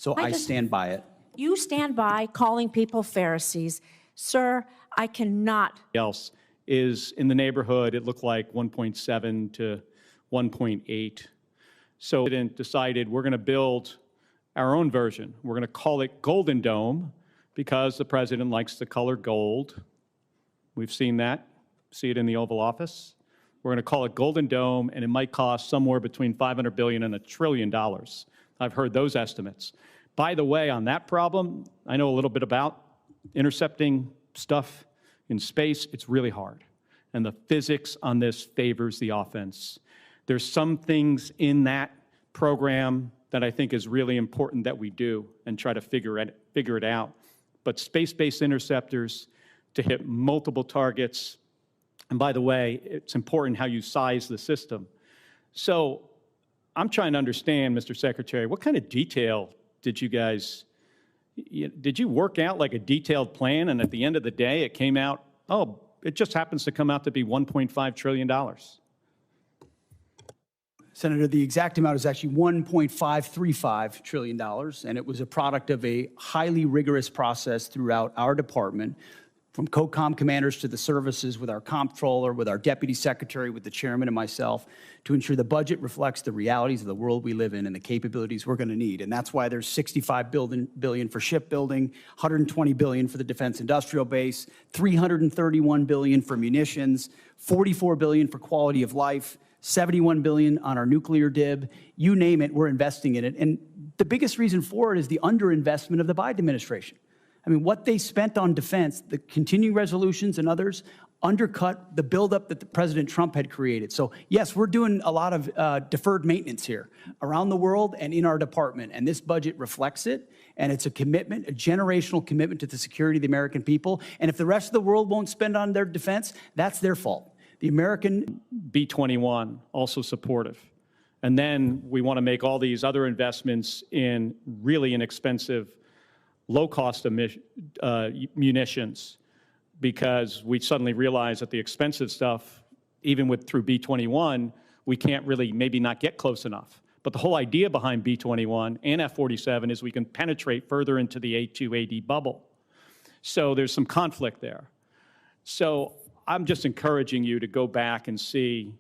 So I stand by it. You stand by calling people Pharisees. Sir, I cannot. Else is in the neighborhood, it looked like 1.7 to 1.8. So the president decided we're going to build our own version. We're going to call it Golden Dome because the president likes the color gold. We've seen that, see it in the Oval Office. We're going to call it Golden Dome, and it might cost somewhere between $500 billion and $1 trillion. I've heard those estimates. By the way, on that problem, I know a little bit about intercepting stuff in space. It's really hard. And the physics on this favors the offense. There's some things in that program that I think is really important that we do and try to figure it out. But space-based interceptors to hit multiple targets, and by the way, it's important how you size the system. So I'm trying to understand, Mr. Secretary, what kind of detail did you guys, did you work out like a detailed plan and at the end of the day it came out, oh, it just happens to come out to be $1.5 trillion? Senator, the exact amount is actually $1.535 trillion, and it was a product of a highly rigorous process throughout our department, from COCOM commanders to the services, with our comptroller, with our deputy secretary, with the chairman and myself, to ensure the budget reflects the realities of the world we live in and the capabilities we're going to need. And that's why there's $65 billion for shipbuilding, $120 billion for the defense industrial base, $331 billion for munitions, $44 billion for quality of life, $71 billion on our nuclear DIB. You name it, we're investing in it. And the biggest reason for it is the underinvestment of the Biden administration. I mean, what they spent on defense, the continuing resolutions and others, undercut the buildup that the President Trump had created. So yes, we're doing a lot of deferred maintenance here around the world and in our department, and this budget reflects it, and it's a commitment, a generational commitment to the security of the American people. And if the rest of the world won't spend on their defense, that's their fault. The American B-21, also supportive. And then we want to make all these other investments in really inexpensive, low-cost munitions, because we suddenly realize that the expensive stuff, even through B-21, we can't really maybe not get close enough. But the whole idea behind B-21 and F-47 is we can penetrate further into the A2AD bubble. So there's some conflict there. So I'm just encouraging you to go back and see,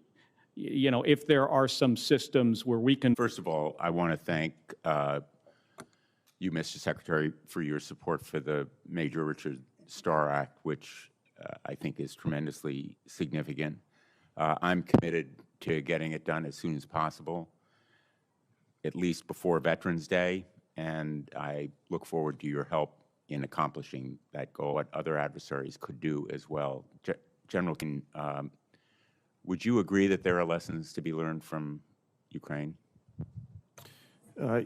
you know, if there are some systems where we can. First of all, I want to thank you, Mr. Secretary, for your support for the Major Richard Starr Act, which I think is tremendously significant. I'm committed to getting it done as soon as possible, at least before Veterans Day, and I look forward to your help in accomplishing that goal. What other adversaries could do as well. General, would you agree that there are lessons to be learned from Ukraine?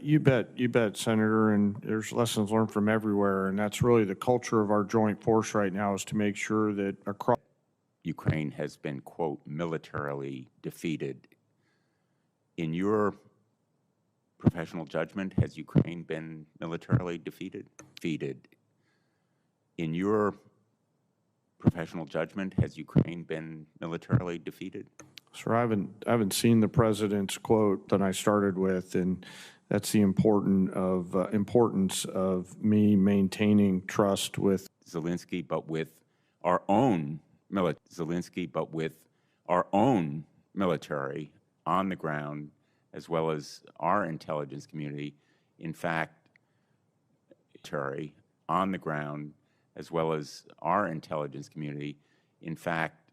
You bet, Senator, and there's lessons learned from everywhere, and that's really the culture of our joint force right now, is to make sure that across Ukraine has been, quote, militarily defeated. In your professional judgment, has Ukraine been militarily defeated? In your professional judgment, has Ukraine been militarily defeated? Sir, I haven't seen the president's quote that I started with, and that's the importance of me maintaining trust with Zelensky, but with our own military on the ground, as well as our intelligence community. In fact, on the ground, as well as our intelligence community. In fact,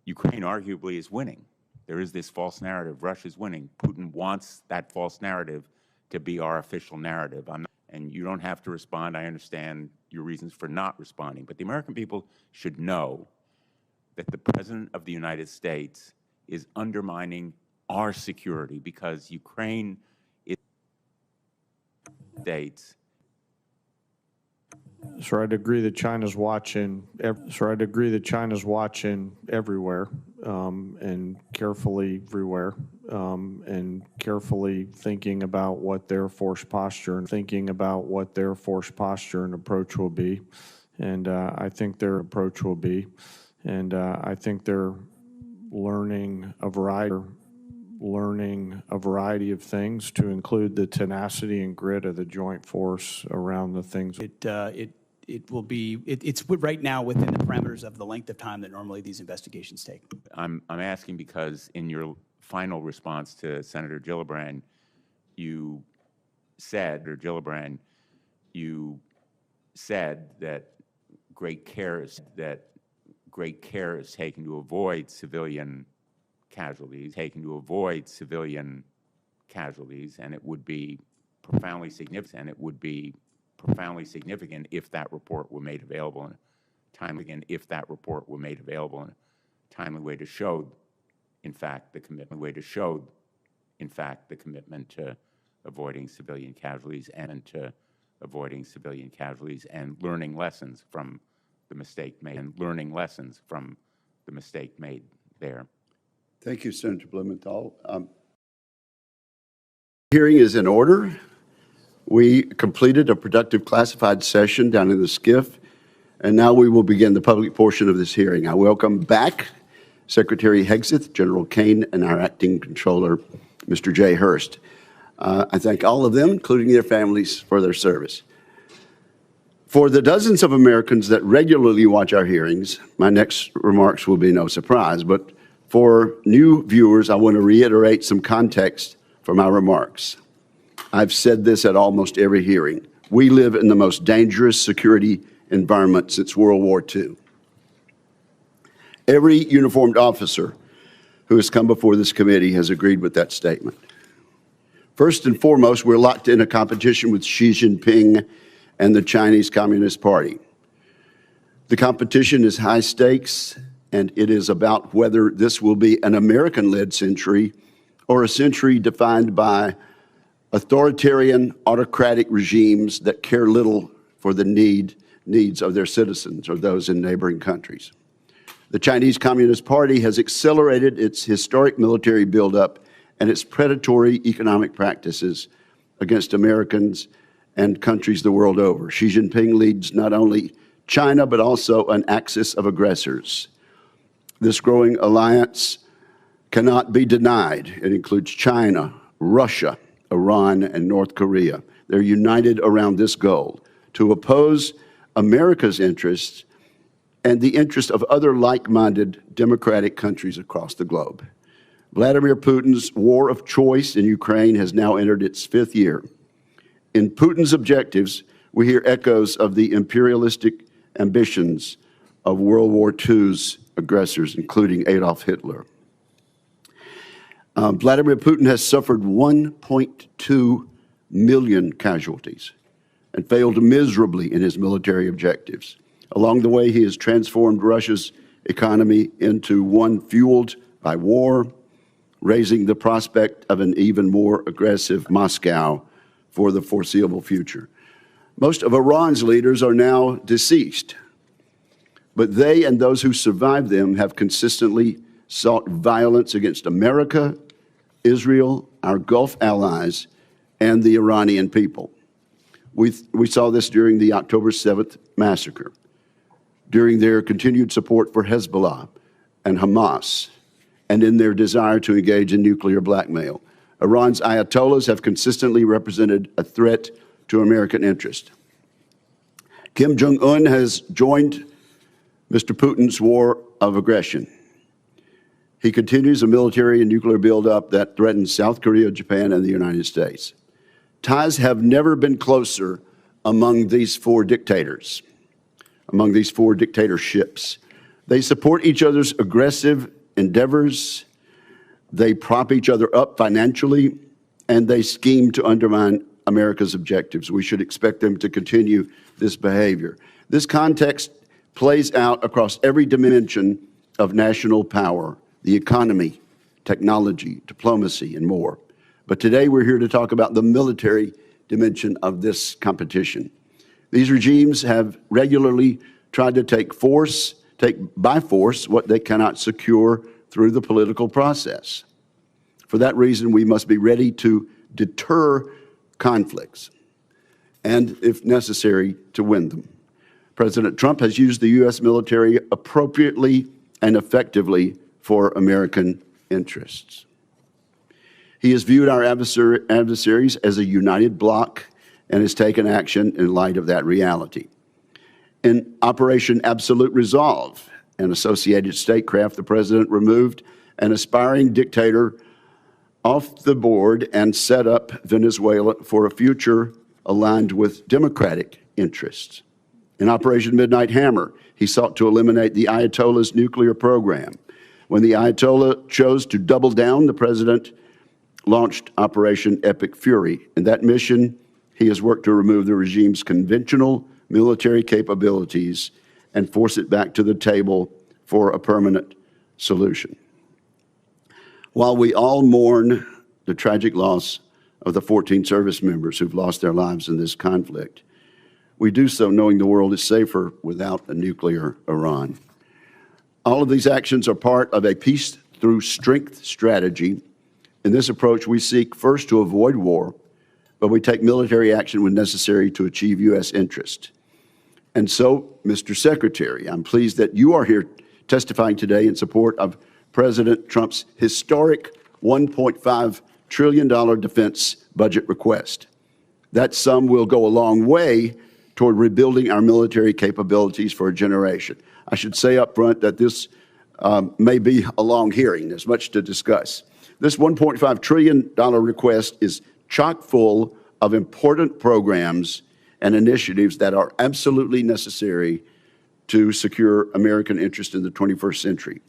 Ukraine arguably is winning. There is this false narrative, Russia's winning. Putin wants that false narrative to be our official narrative. And you don't have to respond. I understand your reasons for not responding. But the American people should know that the President of the United States is undermining our security, because Ukraine is states. Sir, I'd agree that China's watching. Everywhere, and carefully thinking about what their force posture and approach will be, and I think their approach will be, and I think they're learning a variety learning a variety of things, to include the tenacity and grit of the joint force around the things. It will be, it's right now within the parameters of the length of time that normally these investigations take. I'm asking because in your final response to Senator Gillibrand, you said that great care is taken to avoid civilian casualties, and it would be profoundly significant. If that report were made available in a timely way to show, in fact, the commitment to avoiding civilian casualties and learning lessons from the mistake made there. Thank you, Senator Blumenthal. Hearing is in order. We completed a productive classified session down in the SCIF, and now we will begin the public portion of this hearing. I welcome back Secretary Hegseth, General Kane, and our acting controller, Mr. Jay Hurst. I thank all of them, including their families, for their service. For the dozens of Americans that regularly watch our hearings, my next remarks will be no surprise, but for new viewers, I want to reiterate some context for my remarks. I've said this at almost every hearing. We live in the most dangerous security environment since World War II. Every uniformed officer who has come before this committee has agreed with that statement. First and foremost, we're locked in a competition with Xi Jinping and the Chinese Communist Party. The competition is high stakes, and it is about whether this will be an American-led century or a century defined by authoritarian, autocratic regimes that care little for the needs of their citizens or those in neighboring countries. The Chinese Communist Party has accelerated its historic military buildup and its predatory economic practices against Americans and countries the world over. Xi Jinping leads not only China, but also an axis of aggressors. This growing alliance cannot be denied. It includes China, Russia, Iran, and North Korea. They're united around this goal: to oppose America's interests and the interests of other like-minded democratic countries across the globe. Vladimir Putin's war of choice in Ukraine has now entered its 5th year. In Putin's objectives, we hear echoes of the imperialistic ambitions of World War II's aggressors, including Adolf Hitler. Vladimir Putin has suffered 1.2 million casualties and failed miserably in his military objectives. Along the way, he has transformed Russia's economy into one fueled by war, raising the prospect of an even more aggressive Moscow for the foreseeable future. Most of Iran's leaders are now deceased, but they and those who survived them have consistently sought violence against America, Israel, our Gulf allies, and the Iranian people. We saw this during the October 7th massacre, during their continued support for Hezbollah and Hamas, and in their desire to engage in nuclear blackmail. Iran's ayatollahs have consistently represented a threat to American interest. Kim Jong-un has joined Mr. Putin's war of aggression. He continues a military and nuclear buildup that threatens South Korea, Japan, and the United States. Ties have never been closer among these four dictators, among these four dictatorships. They support each other's aggressive endeavors, they prop each other up financially, and they scheme to undermine America's objectives. We should expect them to continue this behavior. This context plays out across every dimension of national power: the economy, technology, diplomacy, and more. But today we're here to talk about the military dimension of this competition. These regimes have regularly tried to take by force what they cannot secure through the political process. For that reason, we must be ready to deter conflicts and, if necessary, to win them. President Trump has used the U.S. military appropriately and effectively for American interests. He has viewed our adversaries as a united bloc and has taken action in light of that reality. In Operation Absolute Resolve and associated statecraft, the president removed an aspiring dictator off the board and set up Venezuela for a future aligned with democratic interests. In Operation Midnight Hammer, he sought to eliminate the Ayatollah's nuclear program. When the Ayatollah chose to double down, the president launched Operation Epic Fury. In that mission, he has worked to remove the regime's conventional military capabilities and force it back to the table for a permanent solution. While we all mourn the tragic loss of the 14 service members who've lost their lives in this conflict, we do so knowing the world is safer without a nuclear Iran. All of these actions are part of a peace through strength strategy. In this approach, we seek first to avoid war, but we take military action when necessary to achieve U.S. interest. And so, Mr. Secretary, I'm pleased that you are here testifying today in support of President Trump's historic $1.5 trillion defense budget request. That sum will go a long way toward rebuilding our military capabilities for a generation. I should say up front that this may be a long hearing. There's much to discuss. This $1.5 trillion request is chock full of important programs and initiatives that are absolutely necessary to secure American interest in the 21st century.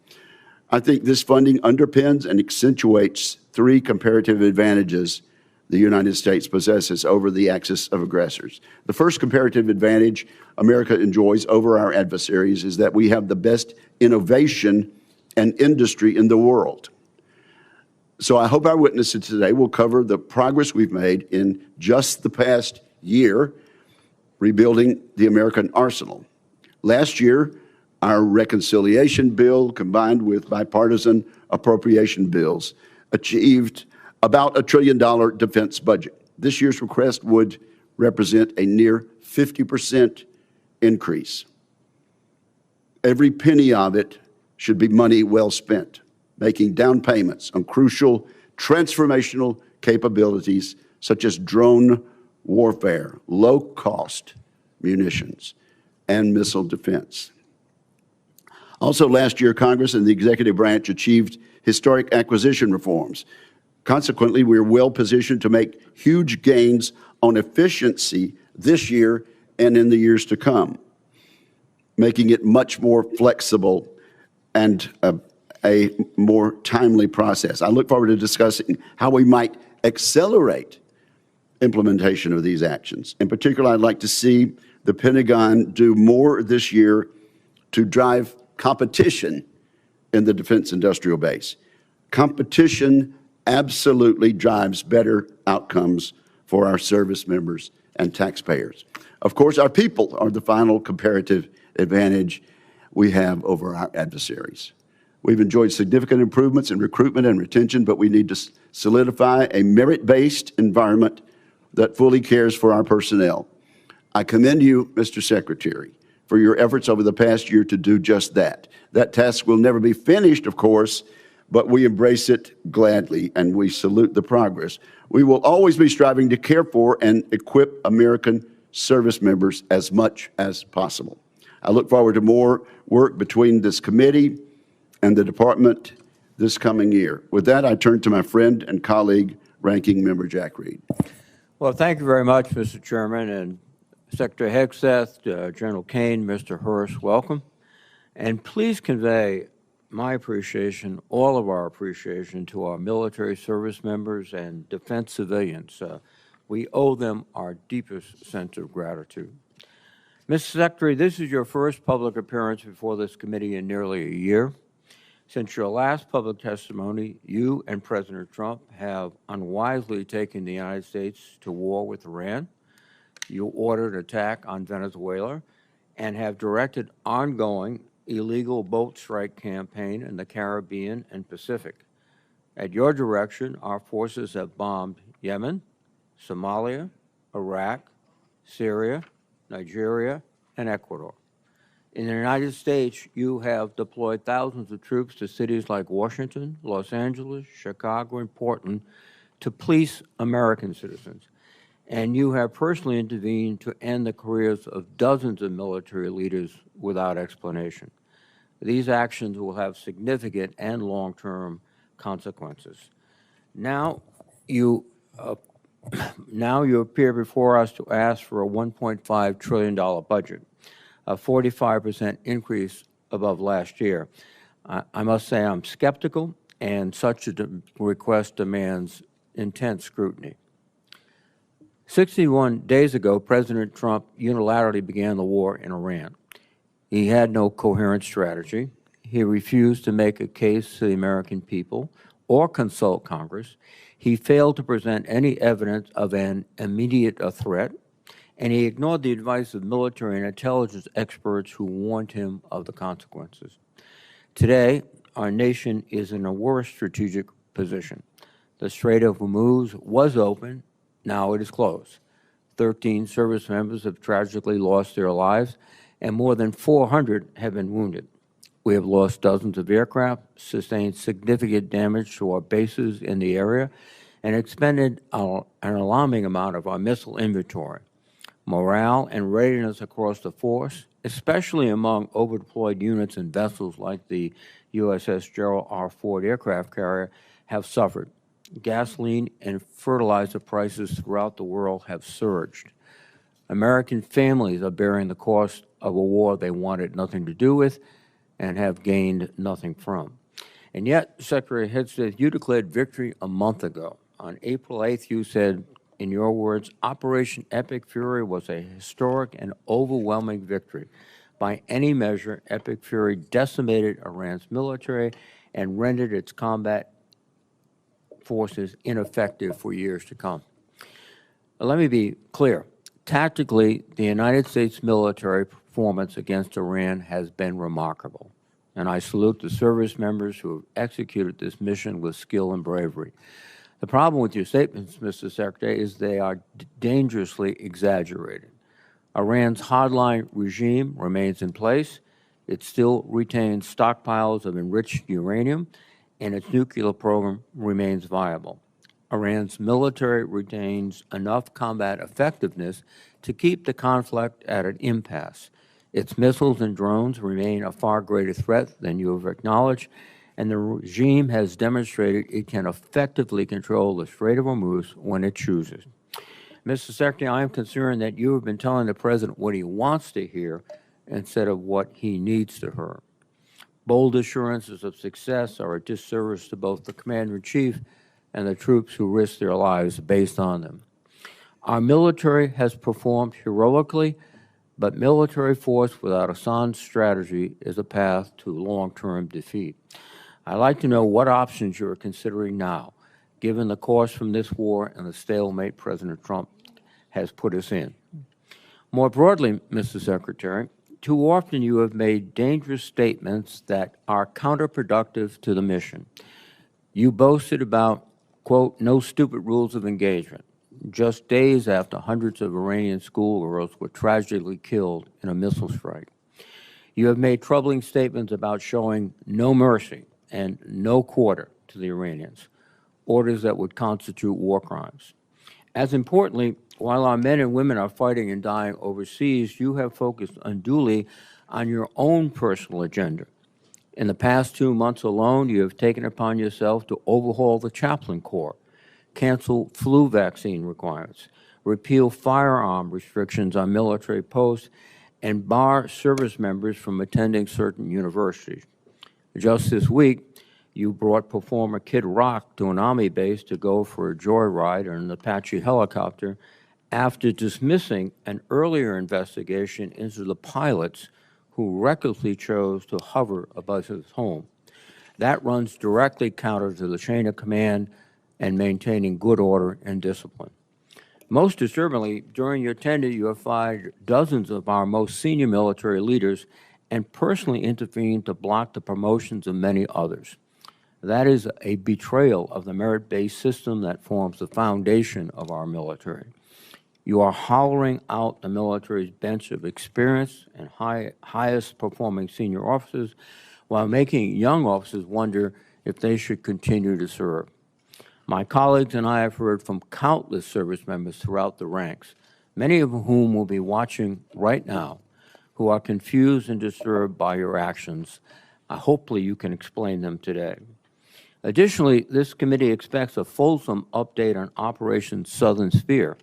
I think this funding underpins and accentuates three comparative advantages the United States possesses over the axis of aggressors. The first comparative advantage America enjoys over our adversaries is that we have the best innovation and industry in the world. So I hope our witnesses today will cover the progress we've made in just the past year rebuilding the American arsenal. Last year, our reconciliation bill, combined with bipartisan appropriation bills, achieved about $1 trillion defense budget. This year's request would represent a near 50% increase. Every penny of it should be money well spent, making down payments on crucial transformational capabilities such as drone warfare, low-cost munitions, and missile defense. Also last year, Congress and the executive branch achieved historic acquisition reforms. Consequently, we're well positioned to make huge gains on efficiency this year and in the years to come, making it much more flexible and a more timely process. I look forward to discussing how we might accelerate implementation of these actions. In particular, I'd like to see the Pentagon do more this year to drive competition in the defense industrial base. Competition absolutely drives better outcomes for our service members and taxpayers. Of course, our people are the final comparative advantage we have over our adversaries. We've enjoyed significant improvements in recruitment and retention, but we need to solidify a merit-based environment that fully cares for our personnel. I commend you, Mr. Secretary, for your efforts over the past year to do just that. That task will never be finished, of course, but we embrace it gladly and we salute the progress. We will always be striving to care for and equip American service members as much as possible. I look forward to more work between this committee and the department this coming year. With that, I turn to my friend and colleague, Ranking Member Jack Reed. Well, thank you very much, Mr. Chairman, and Secretary Hegseth, General Kane, Mr. Hurst, welcome. And please convey my appreciation, all of our appreciation, to our military service members and defense civilians. We owe them our deepest sense of gratitude. Mr. Secretary, this is your first public appearance before this committee in nearly a year. Since your last public testimony, you and President Trump have unwisely taken the United States to war with Iran. You ordered attack on Venezuela and have directed ongoing illegal boat strike campaign in the Caribbean and Pacific. At your direction, our forces have bombed Yemen, Somalia, Iraq, Syria, Nigeria, and Ecuador. In the United States, you have deployed thousands of troops to cities like Washington, Los Angeles, Chicago, and Portland to police American citizens, and you have personally intervened to end the careers of dozens of military leaders without explanation. These actions will have significant and long-term consequences. Now you appear before us to ask for a $1.5 trillion budget, a 45% increase above last year. I must say I'm skeptical, and such a request demands intense scrutiny. 61 days ago, President Trump unilaterally began the war in Iran. He had no coherent strategy. He refused to make a case to the American people or consult Congress. He failed to present any evidence of an immediate threat, and he ignored the advice of military and intelligence experts who warned him of the consequences. Today, our nation is in a worse strategic position. The Strait of Hormuz was open. Now it is closed. 13 service members have tragically lost their lives, and more than 400 have been wounded. We have lost dozens of aircraft, sustained significant damage to our bases in the area, and expended an alarming amount of our missile inventory. Morale and readiness across the force, especially among overdeployed units and vessels like the USS Gerald R. Ford aircraft carrier, have suffered. Gasoline and fertilizer prices throughout the world have surged. American families are bearing the cost of a war they wanted nothing to do with and have gained nothing from. And yet, Secretary Hegseth, you declared victory a month ago. On April 8th, you said, in your words, Operation Epic Fury was a historic and overwhelming victory. By any measure, Epic Fury decimated Iran's military and rendered its combat forces ineffective for years to come. Let me be clear. Tactically, the United States military performance against Iran has been remarkable, and I salute the service members who have executed this mission with skill and bravery. The problem with your statements, Mr. Secretary, is they are dangerously exaggerated. Iran's hardline regime remains in place. It still retains stockpiles of enriched uranium, and its nuclear program remains viable. Iran's military retains enough combat effectiveness to keep the conflict at an impasse. Its missiles and drones remain a far greater threat than you have acknowledged, and the regime has demonstrated it can effectively control the Strait of Hormuz when it chooses. Mr. Secretary, I am concerned that you have been telling the President what he wants to hear instead of what he needs to hear. Bold assurances of success are a disservice to both the Commander-in-Chief and the troops who risk their lives based on them. Our military has performed heroically, but military force without a sound strategy is a path to long-term defeat. I'd like to know what options you are considering now, given the cost from this war and the stalemate President Trump has put us in. More broadly, Mr. Secretary, too often you have made dangerous statements that are counterproductive to the mission. You boasted about, quote, no stupid rules of engagement, just days after hundreds of Iranian schoolgirls were tragically killed in a missile strike. You have made troubling statements about showing no mercy and no quarter to the Iranians, orders that would constitute war crimes. As importantly, while our men and women are fighting and dying overseas, you have focused unduly on your own personal agenda. In the past 2 months alone, you have taken upon yourself to overhaul the chaplain corps, cancel flu vaccine requirements, repeal firearm restrictions on military posts, and bar service members from attending certain universities. Just this week, you brought performer Kid Rock to an Army base to go for a joyride in an Apache helicopter after dismissing an earlier investigation into the pilots who recklessly chose to hover above his home. That runs directly counter to the chain of command and maintaining good order and discipline. Most disturbingly, during your tenure, you have fired dozens of our most senior military leaders and personally intervened to block the promotions of many others. That is a betrayal of the merit-based system that forms the foundation of our military. You are hollowing out the military's bench of experienced and highest performing senior officers while making young officers wonder if they should continue to serve. My colleagues and I have heard from countless service members throughout the ranks, many of whom will be watching right now, who are confused and disturbed by your actions. Hopefully you can explain them today. Additionally, this committee expects a fulsome update on Operation Southern Sphere.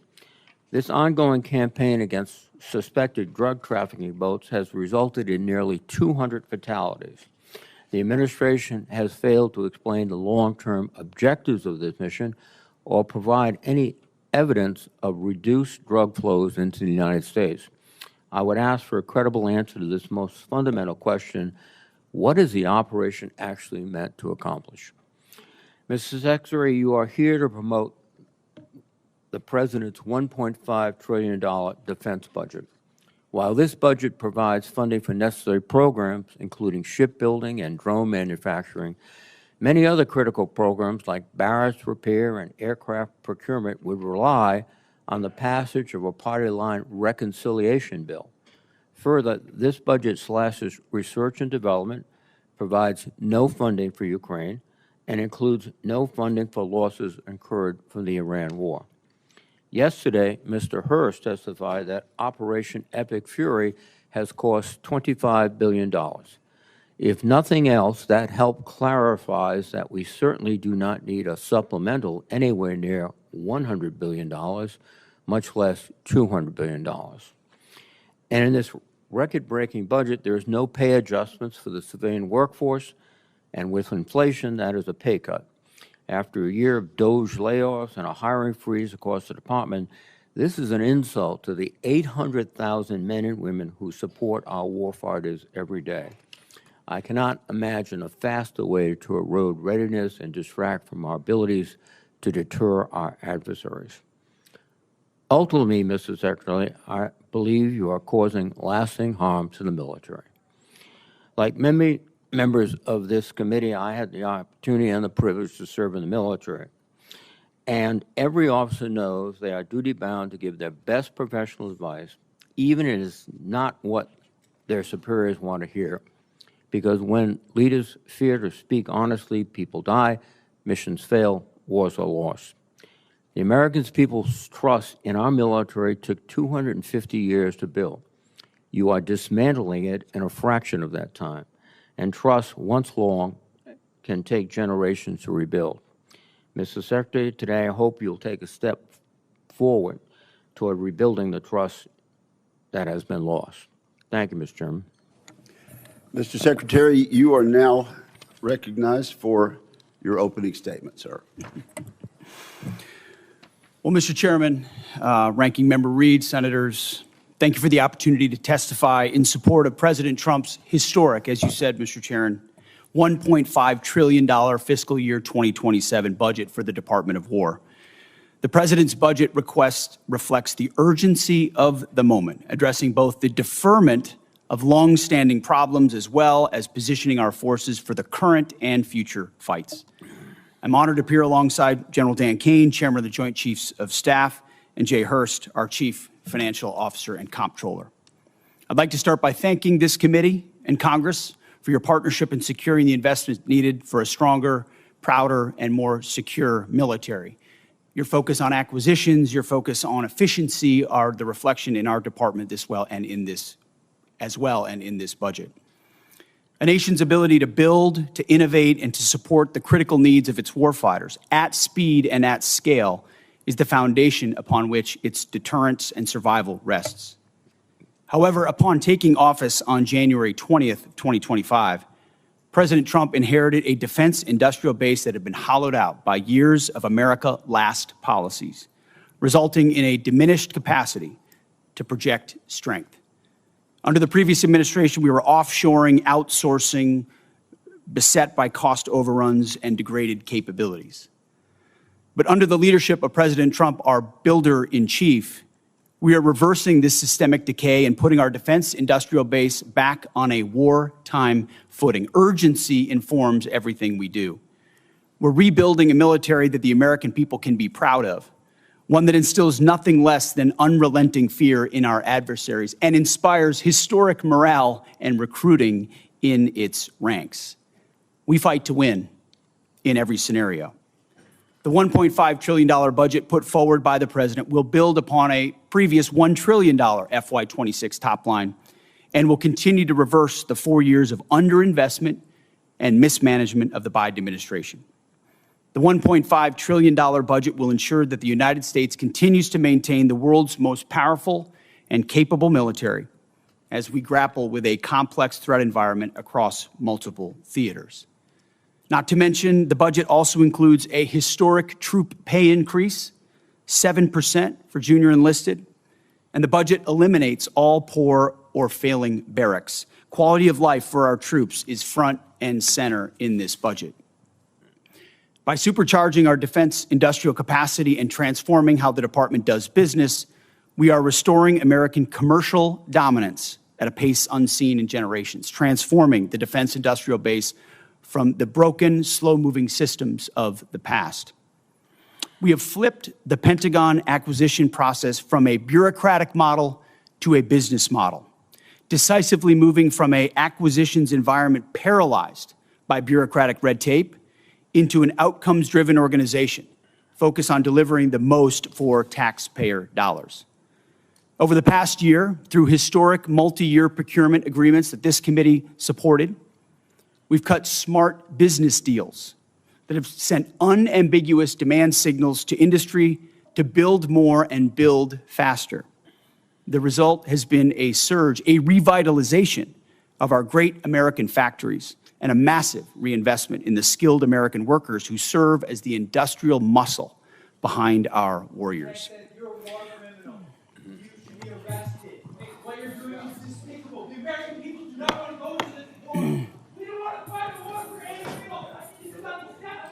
This ongoing campaign against suspected drug trafficking boats has resulted in nearly 200 fatalities. The administration has failed to explain the long-term objectives of this mission or provide any evidence of reduced drug flows into the United States. I would ask for a credible answer to this most fundamental question: what is the operation actually meant to accomplish? Mr. Secretary, you are here to promote the President's $1.5 trillion defense budget. While this budget provides funding for necessary programs, including shipbuilding and drone manufacturing, many other critical programs like barracks repair and aircraft procurement would rely on the passage of a party line reconciliation bill. Further, this budget slashes research and development, provides no funding for Ukraine, and includes no funding for losses incurred from the Iran war. Yesterday, Mr. Hurst testified that Operation Epic Fury has cost $25 billion. If nothing else, that help clarifies that we certainly do not need a supplemental anywhere near $100 billion, much less $200 billion. And in this record-breaking budget, there is no pay adjustments for the civilian workforce, and with inflation, that is a pay cut. After a year of DOGE layoffs and a hiring freeze across the department, this is an insult to the 800,000 men and women who support our warfighters every day. I cannot imagine a faster way to erode readiness and distract from our abilities to deter our adversaries. Ultimately, Mr. Secretary, I believe you are causing lasting harm to the military. Like many members of this committee, I had the opportunity and the privilege to serve in the military. And every officer knows they are duty-bound to give their best professional advice, even if it is not what their superiors want to hear. Because when leaders fear to speak honestly, people die, missions fail, wars are lost. The American people's trust in our military took 250 years to build. You are dismantling it in a fraction of that time. And trust, once long, can take generations to rebuild. Mr. Secretary, today I hope you'll take a step forward toward rebuilding the trust that has been lost. Thank you, Mr. Chairman. Mr. Secretary, you are now recognized for your opening statement, sir. Well, Mr. Chairman, Ranking Member Reed, Senators, thank you for the opportunity to testify in support of President Trump's historic, as you said, Mr. Chairman, $1.5 trillion fiscal year 2027 budget for the Department of War. The President's budget request reflects the urgency of the moment, addressing both the deferment of long-standing problems as well as positioning our forces for the current and future fights. I'm honored to appear alongside General Dan Kane, Chairman of the Joint Chiefs of Staff, and Jay Hurst, our Chief Financial Officer and Comptroller. I'd like to start by thanking this committee and Congress for your partnership in securing the investment needed for a stronger, prouder, and more secure military. Your focus on acquisitions, your focus on efficiency are the reflection in our department as well and in this budget. A nation's ability to build, to innovate, and to support the critical needs of its warfighters at speed and at scale is the foundation upon which its deterrence and survival rests. However, upon taking office on January 20th, 2025, President Trump inherited a defense industrial base that had been hollowed out by years of America Last policies, resulting in a diminished capacity to project strength. Under the previous administration, we were offshoring, outsourcing, beset by cost overruns and degraded capabilities. But under the leadership of President Trump, our builder-in-chief, we are reversing this systemic decay and putting our defense industrial base back on a wartime footing. Urgency informs everything we do. We're rebuilding a military that the American people can be proud of, one that instills nothing less than unrelenting fear in our adversaries and inspires historic morale and recruiting in its ranks. We fight to win in every scenario. The $1.5 trillion budget put forward by the president will build upon a previous $1 trillion FY26 top line and will continue to reverse the 4 years of underinvestment and mismanagement of the Biden administration. The $1.5 trillion budget will ensure that the United States continues to maintain the world's most powerful and capable military as we grapple with a complex threat environment across multiple theaters. Not to mention, the budget also includes a historic troop pay increase, 7% for junior enlisted, and the budget eliminates all poor or failing barracks. Quality of life for our troops is front and center in this budget. By supercharging our defense industrial capacity and transforming how the department does business, we are restoring American commercial dominance at a pace unseen in generations, transforming the defense industrial base from the broken, slow-moving systems of the past. We have flipped the Pentagon acquisition process from a bureaucratic model to a business model, decisively moving from an acquisitions environment paralyzed by bureaucratic red tape into an outcomes-driven organization focused on delivering the most for taxpayer dollars. Over the past year, through historic multi-year procurement agreements that this committee supported, we've cut smart business deals that have sent unambiguous demand signals to industry to build more and build faster. The result has been a surge, a revitalization of our great American factories and a massive reinvestment in the skilled American workers who serve as the industrial muscle behind our warriors. You're a war criminal. You should be arrested. What you're doing is despicable. The American people do not want to go to this war. We don't want to fight a war for any people. It's about the status.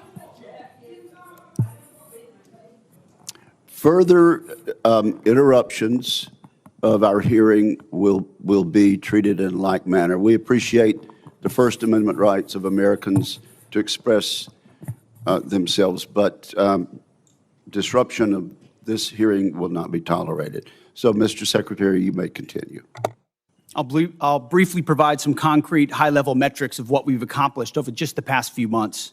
Further interruptions of our hearing will be treated in like manner. We appreciate the First Amendment rights of Americans to express themselves, but disruption of this hearing will not be tolerated. So, Mr. Secretary, you may continue. I'll briefly provide some concrete high-level metrics of what we've accomplished over just the past few months.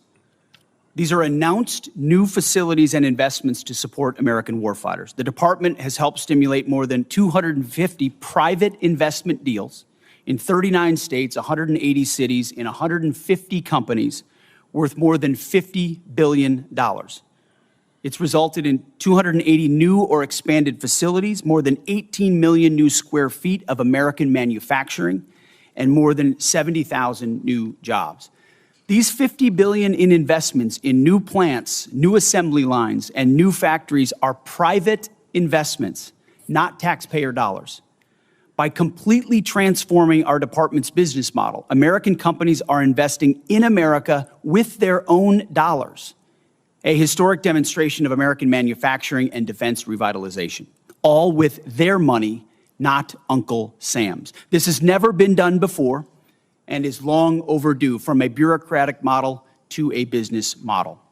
These are announced new facilities and investments to support American warfighters. The department has helped stimulate more than 250 private investment deals in 39 states, 180 cities, in 150 companies worth more than $50 billion. It's resulted in 280 new or expanded facilities, more than 18 million new square feet of American manufacturing, and more than 70,000 new jobs. These $50 billion in investments in new plants, new assembly lines, and new factories are private investments, not taxpayer dollars. By completely transforming our department's business model, American companies are investing in America with their own dollars, a historic demonstration of American manufacturing and defense revitalization, all with their money, not Uncle Sam's. This has never been done before and is long overdue, from a bureaucratic model to a business model.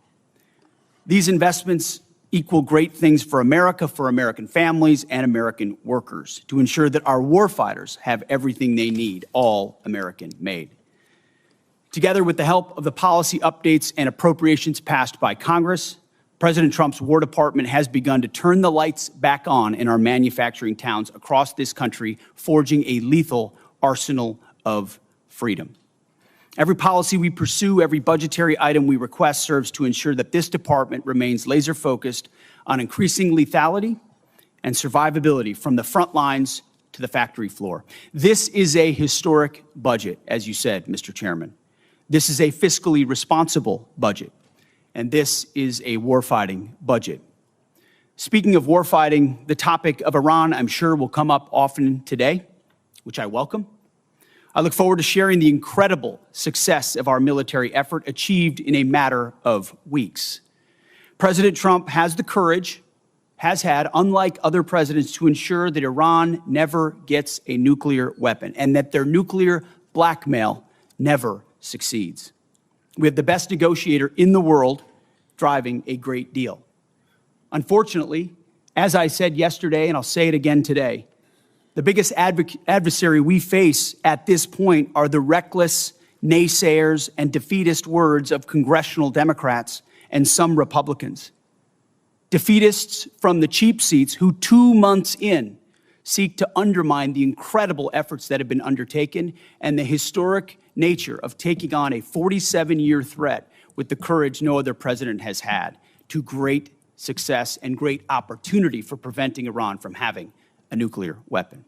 These investments equal great things for America, for American families, and American workers, to ensure that our warfighters have everything they need, all American made. Together with the help of the policy updates and appropriations passed by Congress, President Trump's War Department has begun to turn the lights back on in our manufacturing towns across this country, forging a lethal arsenal of freedom. Every policy we pursue, every budgetary item we request serves to ensure that this department remains laser-focused on increasing lethality and survivability from the front lines to the factory floor. This is a historic budget, as you said, Mr. Chairman. This is a fiscally responsible budget, and this is a warfighting budget. Speaking of warfighting, the topic of Iran, I'm sure, will come up often today, which I welcome. I look forward to sharing the incredible success of our military effort achieved in a matter of weeks. President Trump has the courage, has had, unlike other presidents, to ensure that Iran never gets a nuclear weapon and that their nuclear blackmail never succeeds. We have the best negotiator in the world driving a great deal. Unfortunately, as I said yesterday, and I'll say it again today, the biggest adversary we face at this point are the reckless naysayers and defeatist words of congressional Democrats and some Republicans. Defeatists from the cheap seats who 2 months in seek to undermine the incredible efforts that have been undertaken and the historic nature of taking on a 47-year threat with the courage no other president has had, to great success and great opportunity for preventing Iran from having a nuclear weapon.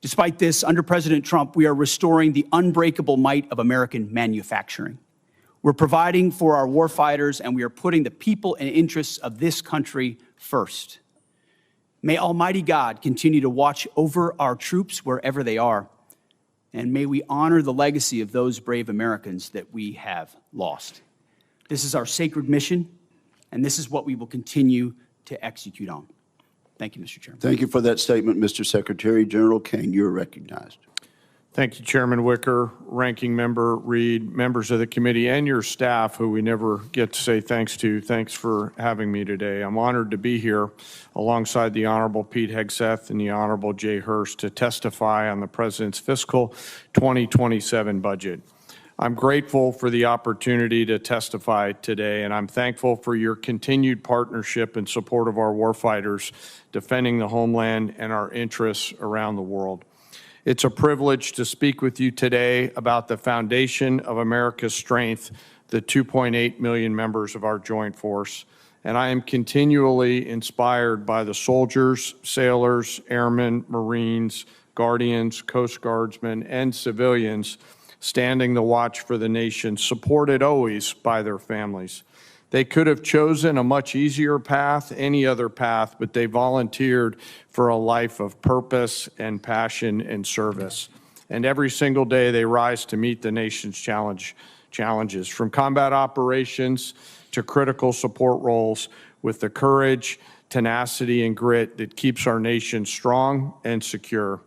Despite this, under President Trump, we are restoring the unbreakable might of American manufacturing. We're providing for our warfighters, and we are putting the people and interests of this country first. May Almighty God continue to watch over our troops wherever they are, and may we honor the legacy of those brave Americans that we have lost. This is our sacred mission, and this is what we will continue to execute on. Thank you, Mr. Chairman. Thank you for that statement, Mr. Secretary. General Kane, you're recognized. Thank you, Chairman Wicker, Ranking Member Reed, members of the committee, and your staff, who we never get to say thanks to. Thanks for having me today. I'm honored to be here alongside the Honorable Pete Hegseth and the Honorable Jay Hurst to testify on the President's fiscal 2027 budget. I'm grateful for the opportunity to testify today, and I'm thankful for your continued partnership and support of our warfighters defending the homeland and our interests around the world. It's a privilege to speak with you today about the foundation of America's strength, the 2.8 million members of our joint force. And I am continually inspired by the soldiers, sailors, airmen, Marines, Guardians, Coast Guardsmen, and civilians standing the watch for the nation, supported always by their families. They could have chosen a much easier path, any other path, but they volunteered for a life of purpose and passion and service. And every single day they rise to meet the nation's challenges, from combat operations to critical support roles, with the courage, tenacity, and grit that keeps our nation strong and secure.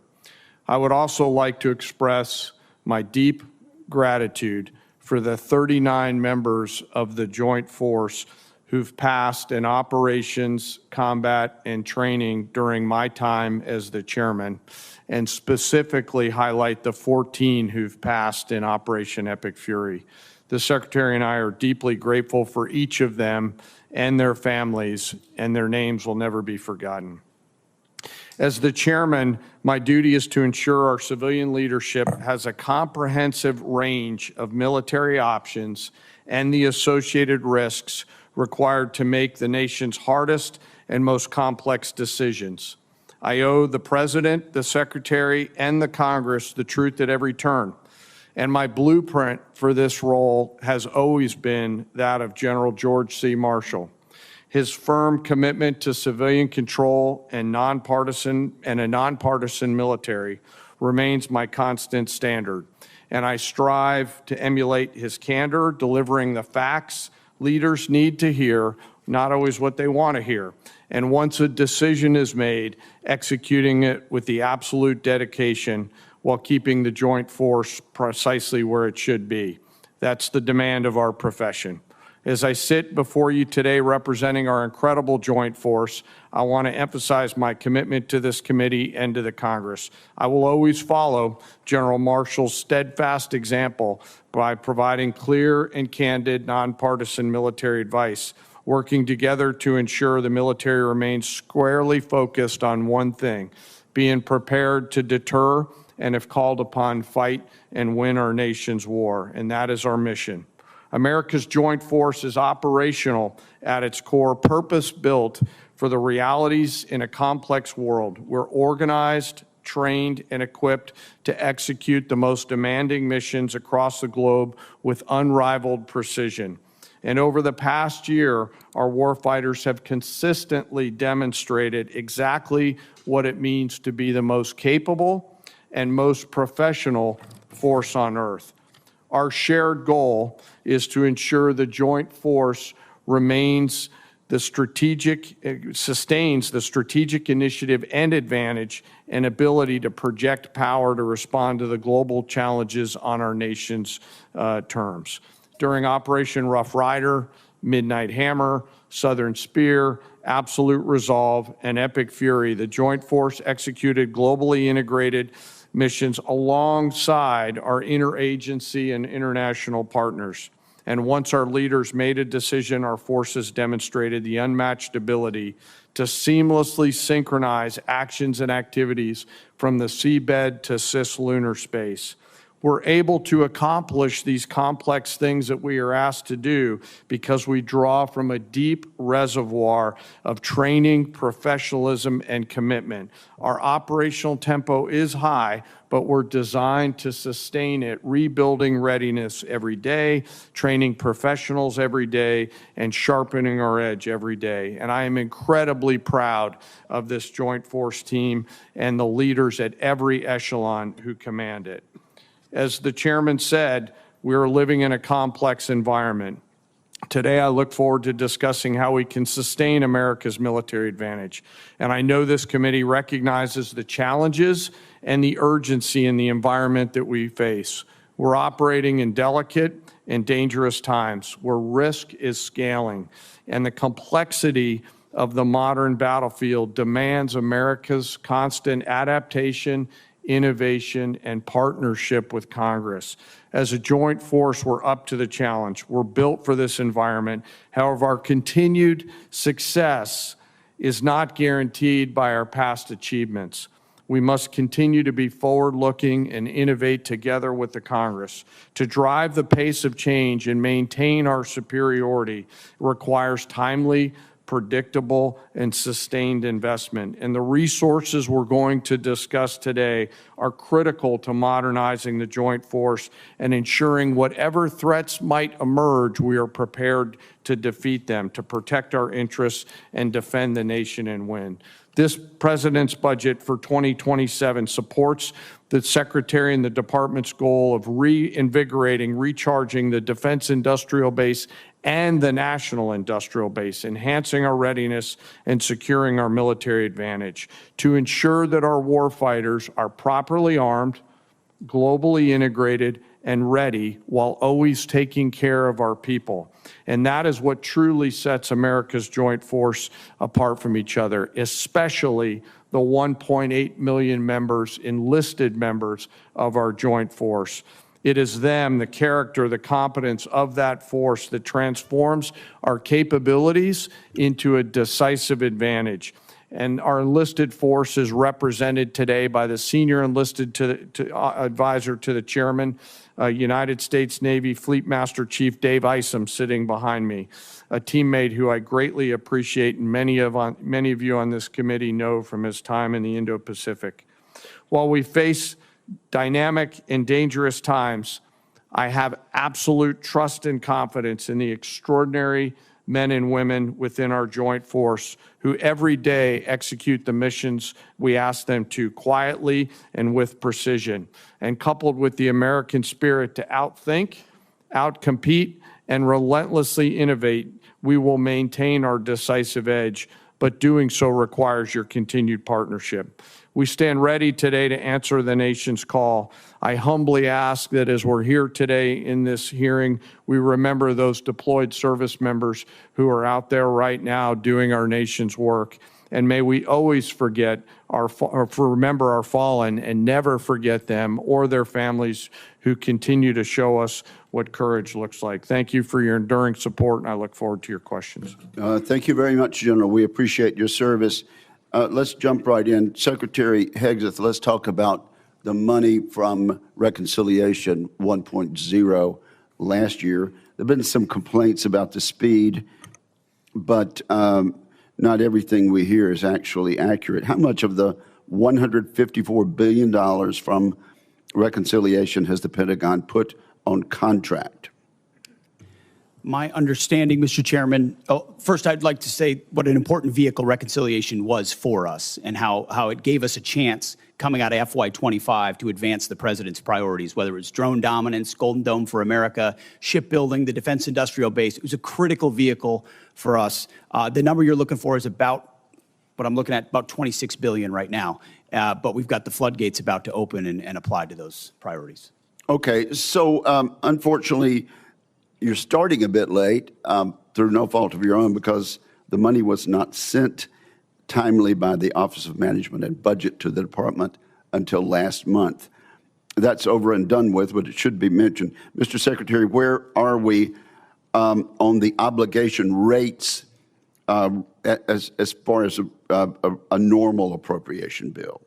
I would also like to express my deep gratitude for the 39 members of the Joint Force who've passed in operations, combat, and training during my time as the chairman, and specifically highlight the 14 who've passed in Operation Epic Fury. The Secretary and I are deeply grateful for each of them and their families, and their names will never be forgotten. As the chairman, my duty is to ensure our civilian leadership has a comprehensive range of military options and the associated risks required to make the nation's hardest and most complex decisions. I owe the President, the Secretary, and the Congress the truth at every turn. And my blueprint for this role has always been that of General George C. Marshall. His firm commitment to civilian control and a nonpartisan military remains my constant standard. And I strive to emulate his candor, delivering the facts leaders need to hear, not always what they want to hear. And once a decision is made, executing it with the absolute dedication while keeping the joint force precisely where it should be. That's the demand of our profession. As I sit before you today representing our incredible joint force, I want to emphasize my commitment to this committee and to the Congress. I will always follow General Marshall's steadfast example by providing clear and candid nonpartisan military advice, working together to ensure the military remains squarely focused on one thing, being prepared to deter and, if called upon, fight and win our nation's war. And that is our mission. America's joint force is operational at its core, purpose-built for the realities in a complex world. We're organized, trained, and equipped to execute the most demanding missions across the globe with unrivaled precision. And over the past year, our warfighters have consistently demonstrated exactly what it means to be the most capable and most professional force on earth. Our shared goal is to ensure the joint force sustains the strategic initiative and advantage and ability to project power to respond to the global challenges on our nation's terms. During Operation Rough Rider, Midnight Hammer, Southern Spear, Absolute Resolve, and Epic Fury, the joint force executed globally integrated missions alongside our interagency and international partners. And once our leaders made a decision, our forces demonstrated the unmatched ability to seamlessly synchronize actions and activities from the seabed to cislunar space. We're able to accomplish these complex things that we are asked to do because we draw from a deep reservoir of training, professionalism, and commitment. Our operational tempo is high, but we're designed to sustain it, rebuilding readiness every day, training professionals every day, and sharpening our edge every day. And I am incredibly proud of this Joint Force team and the leaders at every echelon who command it. As the chairman said, we are living in a complex environment. Today, I look forward to discussing how we can sustain America's military advantage. And I know this committee recognizes the challenges and the urgency in the environment that we face. We're operating in delicate and dangerous times where risk is scaling, and the complexity of the modern battlefield demands America's constant adaptation, innovation, and partnership with Congress. As a joint force, we're up to the challenge. We're built for this environment. However, our continued success is not guaranteed by our past achievements. We must continue to be forward-looking and innovate together with the Congress. To drive the pace of change and maintain our superiority requires timely, predictable, and sustained investment. And the resources we're going to discuss today are critical to modernizing the joint force and ensuring whatever threats might emerge, we are prepared to defeat them, to protect our interests and defend the nation and win. This President's budget for 2027 supports the Secretary and the Department's goal of reinvigorating, recharging the defense industrial base and the national industrial base, enhancing our readiness and securing our military advantage to ensure that our warfighters are properly armed, globally integrated, and ready while always taking care of our people. And that is what truly sets America's joint force apart from each other, especially the 1.8 million members, enlisted members of our joint force. It is them, the character, the competence of that force that transforms our capabilities into a decisive advantage. And our enlisted force is represented today by the senior enlisted advisor to the chairman, United States Navy Fleet Master Chief Dave Isom, sitting behind me, a teammate who I greatly appreciate and many of you on this committee know from his time in the Indo-Pacific. While we face dynamic and dangerous times, I have absolute trust and confidence in the extraordinary men and women within our joint force who every day execute the missions we ask them to quietly and with precision. And coupled with the American spirit to outthink, outcompete, and relentlessly innovate, we will maintain our decisive edge, but doing so requires your continued partnership. We stand ready today to answer the nation's call. I humbly ask that as we're here today in this hearing, we remember those deployed service members who are out there right now doing our nation's work. And may we always remember our fallen and never forget them or their families who continue to show us what courage looks like. Thank you for your enduring support, and I look forward to your questions. Thank you very much, General. We appreciate your service. Let's jump right in. Secretary Hegseth, let's talk about the money from Reconciliation 1.0 last year. There have been some complaints about the speed, but not everything we hear is actually accurate. How much of the $154 billion from Reconciliation has the Pentagon put on contract? My understanding, Mr. Chairman, first I'd like to say what an important vehicle reconciliation was for us and how it gave us a chance coming out of FY25 to advance the president's priorities, whether it's drone dominance, Golden Dome for America, shipbuilding, the defense industrial base. It was a critical vehicle for us. The number you're looking for is about, what I'm looking at, about $26 billion right now. But we've got the floodgates about to open and apply to those priorities. Okay, so unfortunately, you're starting a bit late through no fault of your own because the money was not sent timely by the Office of Management and Budget to the department until last month. That's over and done with, but it should be mentioned. Mr. Secretary, where are we on the obligation rates as far as a normal appropriation bill?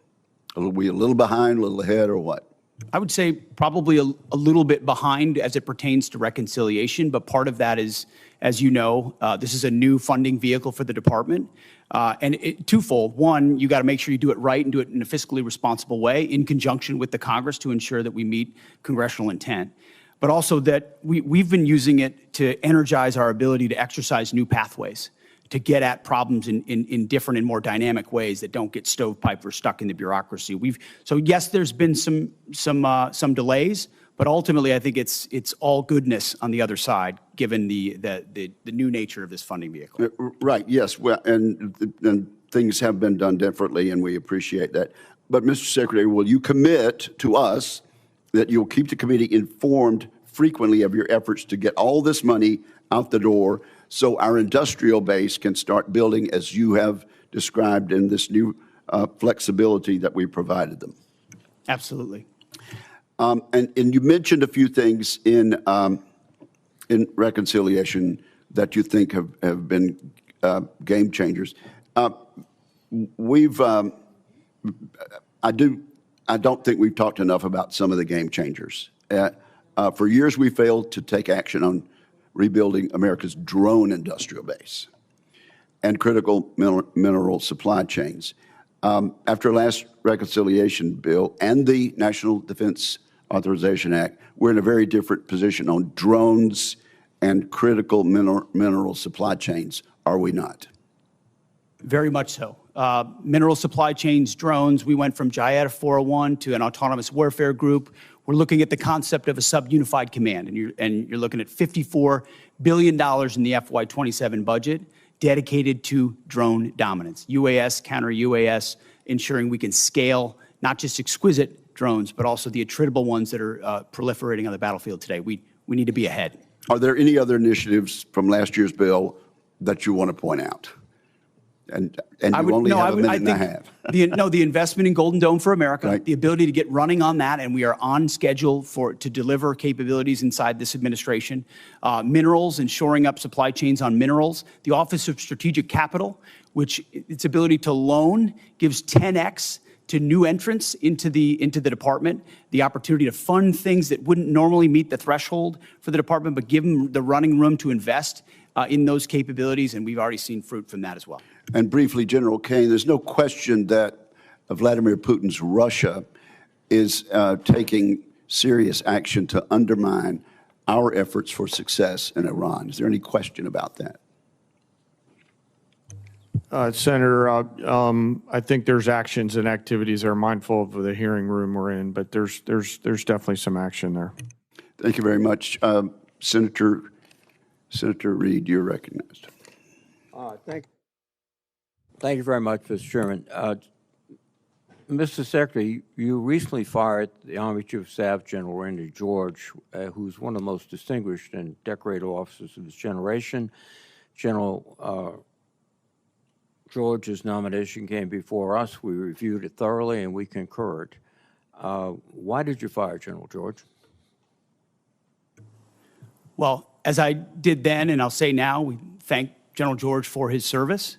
Are we a little behind, a little ahead, or what? I would say probably a little bit behind as it pertains to reconciliation, but part of that is, as you know, this is a new funding vehicle for the department. And twofold. One, you got to make sure you do it right and do it in a fiscally responsible way in conjunction with the Congress to ensure that we meet congressional intent. But also that we've been using it to energize our ability to exercise new pathways, to get at problems in different and more dynamic ways that don't get stovepiped or stuck in the bureaucracy. So yes, there's been some delays, but ultimately I think it's all goodness on the other side, given the new nature of this funding vehicle. Right. Yes. Well, and things have been done differently, and we appreciate that. But Mr. Secretary, will you commit to us that you'll keep the committee informed frequently of your efforts to get all this money out the door so our industrial base can start building as you have described in this new flexibility that we provided them? Absolutely. And you mentioned a few things in reconciliation that you think have been game changers. I don't think we've talked enough about some of the game changers. For years, we failed to take action on rebuilding America's drone industrial base and critical mineral supply chains. After last reconciliation bill and the National Defense Authorization Act, we're in a very different position on drones and critical mineral supply chains, are we not? Very much so. Mineral supply chains, drones, we went from JIATA 401 to an autonomous warfare group. We're looking at the concept of a sub-unified command, and you're looking at $54 billion in the FY27 budget dedicated to drone dominance, UAS, counter-UAS, ensuring we can scale not just exquisite drones, but also the attritable ones that are proliferating on the battlefield today. We need to be ahead. Are there any other initiatives from last year's bill that you want to point out? And you only have a minute and a half. The investment in Golden Dome for America, Right. the ability to get running on that, and we are on schedule to deliver capabilities inside this administration. Minerals and shoring up supply chains on minerals. The Office of Strategic Capital, which its ability to loan gives 10x to new entrants into the department, the opportunity to fund things that wouldn't normally meet the threshold for the department, but give them the running room to invest in those capabilities, and we've already seen fruit from that as well. And briefly, General Kane, there's no question that Vladimir Putin's Russia is taking serious action to undermine our efforts for success in Iran. Is there any question about that? Senator, I think there's actions and activities that are mindful of the hearing room we're in, but there's definitely some action there. Thank you very much. Senator Reid, you're recognized. Thank you very much, Mr. Chairman. Mr. Secretary, you recently fired the Army Chief of Staff, General Randy George, who's one of the most distinguished and decorated officers of his generation. General George's nomination came before us. We reviewed it thoroughly, and we concurred. Why did you fire General George? Well, as I did then, and I'll say now, we thank General George for his service.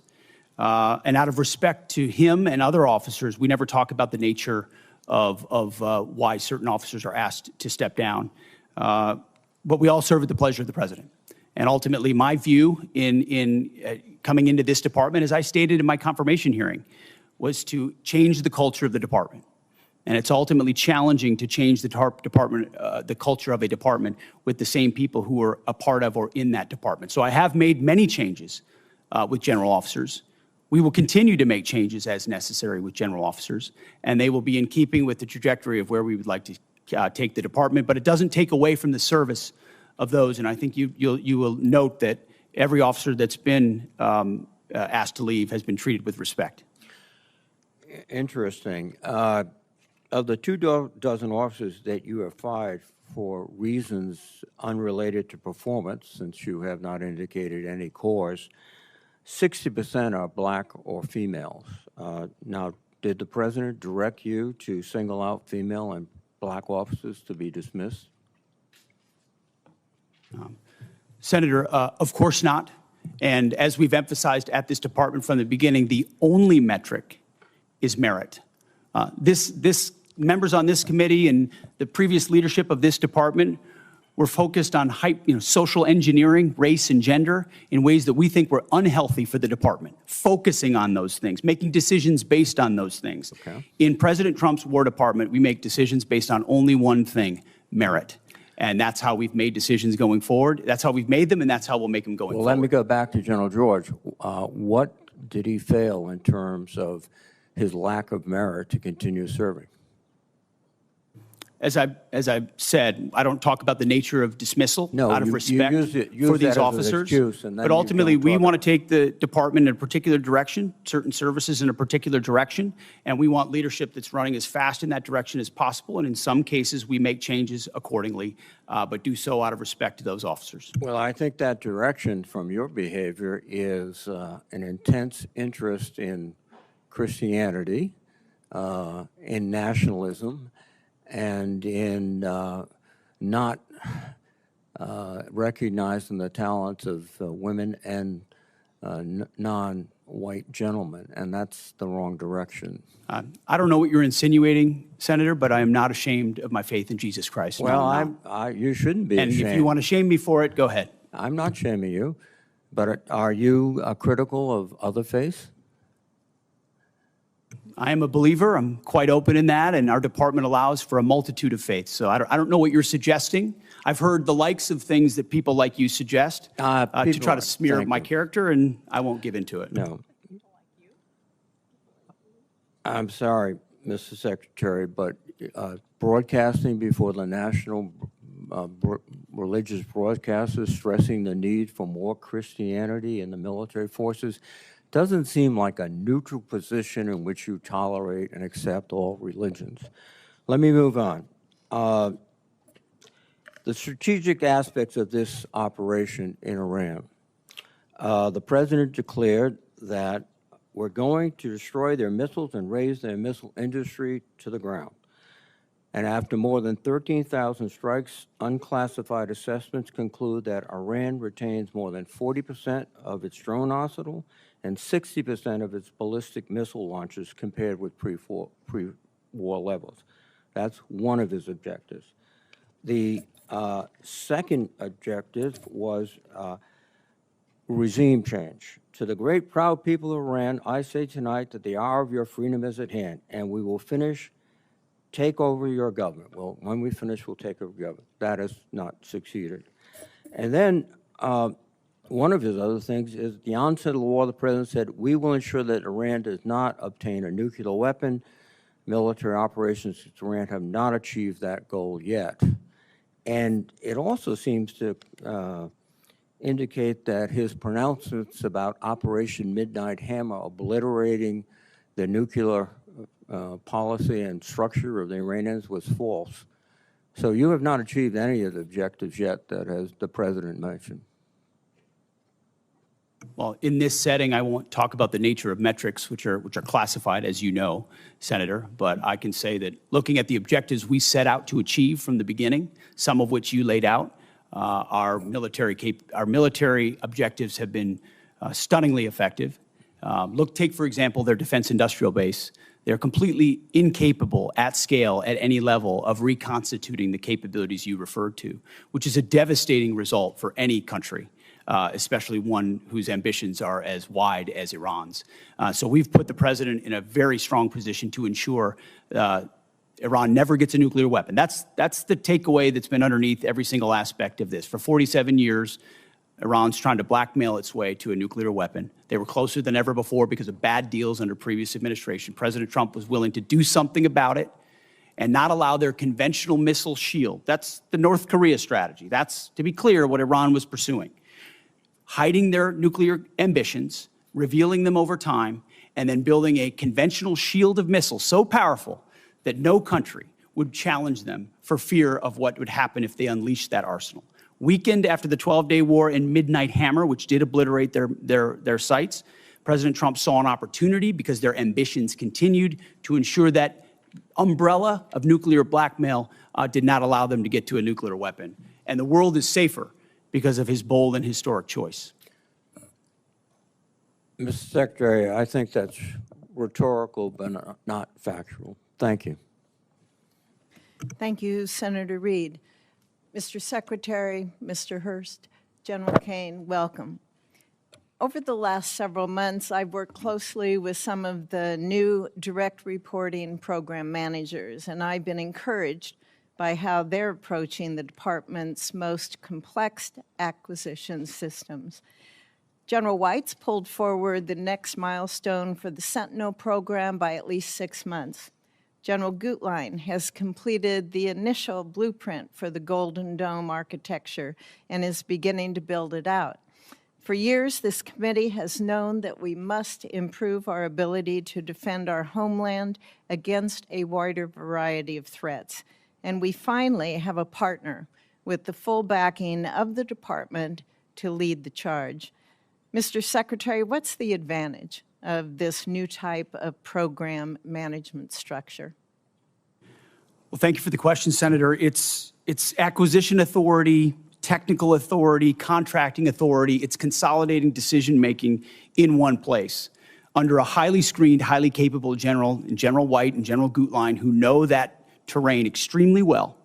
And out of respect to him and other officers, we never talk about the nature of why certain officers are asked to step down. But we all serve at the pleasure of the president. And ultimately, my view in coming into this department, as I stated in my confirmation hearing, was to change the culture of the department. And it's ultimately challenging to change the department, the culture of a department with the same people who are a part of or in that department. So I have made many changes with general officers. We will continue to make changes as necessary with general officers, and they will be in keeping with the trajectory of where we would like to take the department. But it doesn't take away from the service of those. And I think you will note that every officer that's been asked to leave has been treated with respect. Interesting. Of the 24 officers that you have fired for reasons unrelated to performance, since you have not indicated any cause, 60% are black or females. Now, did the president direct you to single out female and black officers to be dismissed? Senator, of course not. And as we've emphasized at this department from the beginning, the only metric is merit. Members on this committee and the previous leadership of this department were focused on social engineering, race and gender in ways that we think were unhealthy for the department, focusing on those things, making decisions based on those things. Okay. In President Trump's War Department, we make decisions based on only one thing, merit. And that's how we've made decisions going forward. That's how we've made them, and that's how we'll make them going forward. Well, let me go back to General George. What did he fail in terms of his lack of merit to continue serving? As I've said, I don't talk about the nature of dismissal out of respect use for these that officers. As an excuse, and then but ultimately, we want to take the department in a particular direction, certain services in a particular direction, and we want leadership that's running as fast in that direction as possible. And in some cases, we make changes accordingly, but do so out of respect to those officers. Well, I think that direction from your behavior is an intense interest in Christianity, in nationalism, and in not recognizing the talents of women and non-white gentlemen, and that's the wrong direction. I don't know what you're insinuating, Senator, but I am not ashamed of my faith in Jesus Christ. Well, you shouldn't be ashamed. And if you want to shame me for it, go ahead. I'm not shaming you, but are you critical of other faiths? I am a believer. I'm quite open in that, and our department allows for a multitude of faiths. So I don't know what you're suggesting. I've heard the likes of things that people like you suggest to try to smear my character, and I won't give into it. No. I'm sorry, Mr. Secretary, but broadcasting before the national religious broadcasters stressing the need for more Christianity in the military forces doesn't seem like a neutral position in which you tolerate and accept all religions. Let me move on. The strategic aspects of this operation in Iran. The president declared that we're going to destroy their missiles and raise their missile industry to the ground. And after more than 13,000 strikes, unclassified assessments conclude that Iran retains more than 40% of its drone arsenal and 60% of its ballistic missile launches compared with pre-war levels. That's one of his objectives. The second objective was regime change. To the great proud people of Iran, I say tonight that the hour of your freedom is at hand, and we will take over your government. Well, when we finish, we'll take over government. That has not succeeded. And then one of his other things is at the onset of the war, the president said, we will ensure that Iran does not obtain a nuclear weapon. Military operations in Iran have not achieved that goal yet. And it also seems to indicate that his pronouncements about Operation Midnight Hammer obliterating the nuclear policy and structure of the Iranians was false. So you have not achieved any of the objectives yet that the president mentioned. Well, in this setting, I won't talk about the nature of metrics, which are classified, as you know, Senator. But I can say that looking at the objectives we set out to achieve from the beginning, some of which you laid out, our military objectives have been stunningly effective. Take, for example, their defense industrial base. They're completely incapable at scale at any level of reconstituting the capabilities you referred to, which is a devastating result for any country, especially one whose ambitions are as wide as Iran's. So we've put the president in a very strong position to ensure Iran never gets a nuclear weapon. That's the takeaway that's been underneath every single aspect of this. For 47 years, Iran's trying to blackmail its way to a nuclear weapon. They were closer than ever before because of bad deals under previous administration. President Trump was willing to do something about it and not allow their conventional missile shield. That's the North Korea strategy. That's, to be clear, what Iran was pursuing. Hiding their nuclear ambitions, revealing them over time, and then building a conventional shield of missiles so powerful that no country would challenge them for fear of what would happen if they unleashed that arsenal. Weakened after the 12-day war and Midnight Hammer, which did obliterate their sites, President Trump saw an opportunity because their ambitions continued to ensure that umbrella of nuclear blackmail did not allow them to get to a nuclear weapon. And the world is safer because of his bold and historic choice. Mr. Secretary, I think that's rhetorical but not factual. Thank you. Thank you, Senator Reid. Mr. Secretary, Mr. Hurst, General Kane, welcome. Over the last several months, I've worked closely with some of the new direct reporting program managers, and I've been encouraged by how they're approaching the department's most complex acquisition systems. General White's pulled forward the next milestone for the Sentinel program by at least 6 months. General Gutlein has completed the initial blueprint for the Golden Dome architecture and is beginning to build it out. For years, this committee has known that we must improve our ability to defend our homeland against a wider variety of threats. And we finally have a partner with the full backing of the department to lead the charge. Mr. Secretary, what's the advantage of this new type of program management structure? Well, thank you for the question, Senator. It's acquisition authority, technical authority, contracting authority. It's consolidating decision-making in one place under a highly screened, highly capable general, General White and General Gutlein, who know that terrain extremely well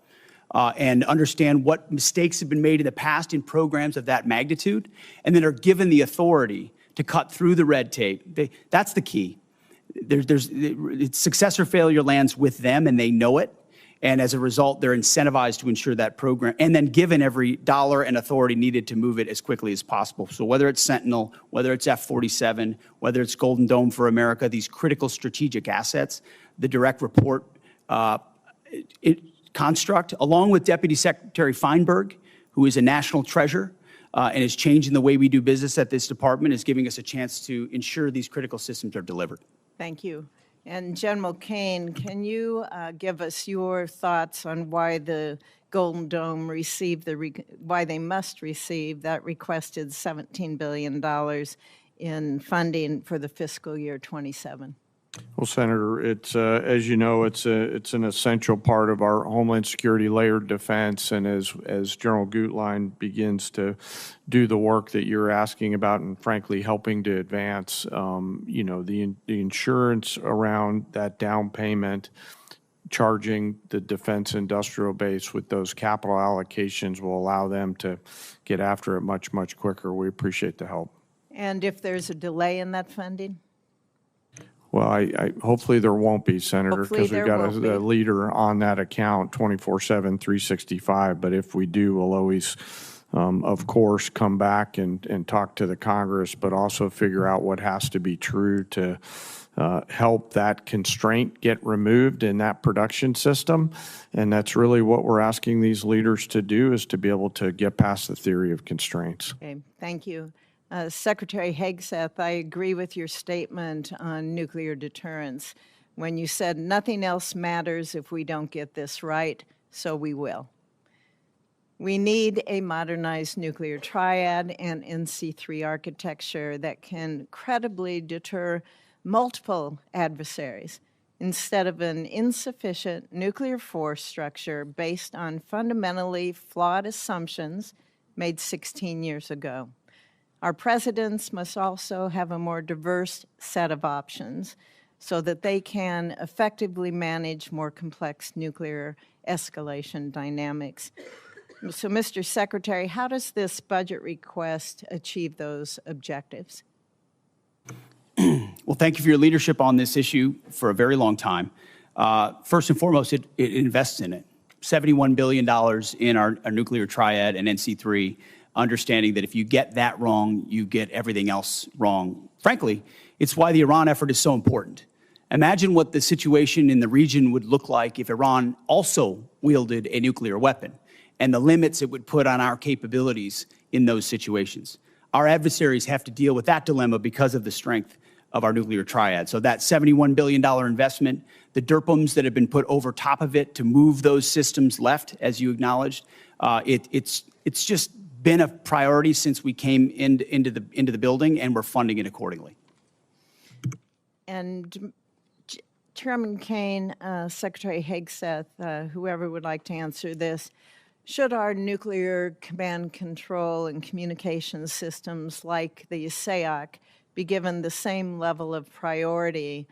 and understand what mistakes have been made in the past in programs of that magnitude, and then are given the authority to cut through the red tape. That's the key. Success or failure lands with them, and they know it. And as a result, they're incentivized to ensure that program, and then given every dollar and authority needed to move it as quickly as possible. So whether it's Sentinel, whether it's F-47, whether it's Golden Dome for America, these critical strategic assets, the direct report construct, along with Deputy Secretary Feinberg, who is a national treasure and is changing the way we do business at this department, is giving us a chance to ensure these critical systems are delivered. Thank you. And General Kane, can you give us your thoughts on why the Golden Dome received why they must receive that requested $17 billion in funding for the fiscal year 27? Well, Senator, it's as you know, it's an essential part of our Homeland Security layered defense, and as General Gutlein begins to do the work that you're asking about, and frankly helping to advance, you know, the insurance around that down payment, charging the defense industrial base with those capital allocations will allow them to get after it much quicker. We appreciate the help. And if there's a delay in that funding? Well, I hopefully there won't be, Senator, because we've got a leader on that account 24/7, 365. But if we do, we'll always, of course, come back and talk to the Congress, but also figure out what has to be true to help that constraint get removed in that production system. And that's really what we're asking these leaders to do, is to be able to get past the theory of constraints. Okay, thank you. Secretary Hegseth, I agree with your statement on nuclear deterrence when you said nothing else matters if we don't get this right, so we will. We need a modernized nuclear triad and NC3 architecture that can credibly deter multiple adversaries instead of an insufficient nuclear force structure based on fundamentally flawed assumptions made 16 years ago. Our presidents must also have a more diverse set of options so that they can effectively manage more complex nuclear escalation dynamics. So, Mr. Secretary, how does this budget request achieve those objectives? Well, thank you for your leadership on this issue for a very long time. First and foremost, it invests in it. $71 billion in our nuclear triad and NC3, understanding that if you get that wrong, you get everything else wrong. Frankly, it's why the Iran effort is so important. Imagine what the situation in the region would look like if Iran also wielded a nuclear weapon, and the limits it would put on our capabilities in those situations. Our adversaries have to deal with that dilemma because of the strength of our nuclear triad. So that $71 billion investment, the DERPMs that have been put over top of it to move those systems left, as you acknowledged, it's just been a priority since we came into the building, and we're funding it accordingly. And Chairman Kane, Secretary Hegseth, whoever would like to answer this, Should our nuclear command control and communications systems like the SAOC be given the same level of priority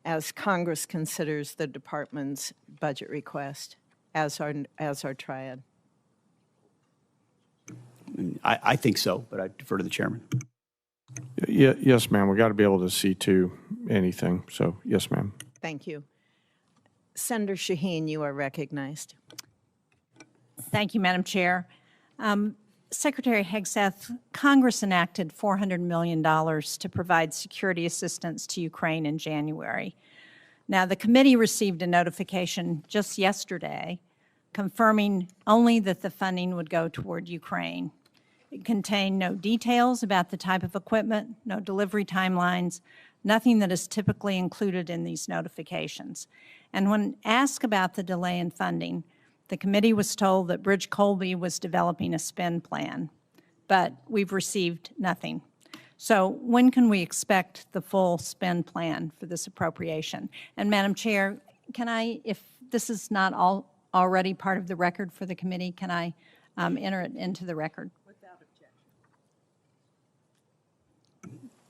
as Congress considers the department's budget request as our triad? I think so, but I defer to the chairman. Yes, ma'am. We got to be able to see to anything. So, yes, ma'am. Thank you. Senator Shaheen, you are recognized. Thank you, Madam Chair. Secretary Hegseth, Congress enacted $400 million to provide security assistance to Ukraine in January. Now, the committee received a notification just yesterday confirming only that the funding would go toward Ukraine. It contained no details about the type of equipment, no delivery timelines, nothing that is typically included in these notifications. And when asked about the delay in funding, the committee was told that Bridge Colby was developing a spend plan, but we've received nothing. So when can we expect the full spend plan for this appropriation? And Madam Chair, can I, if this is not already part of the record for the committee, can I enter it into the record?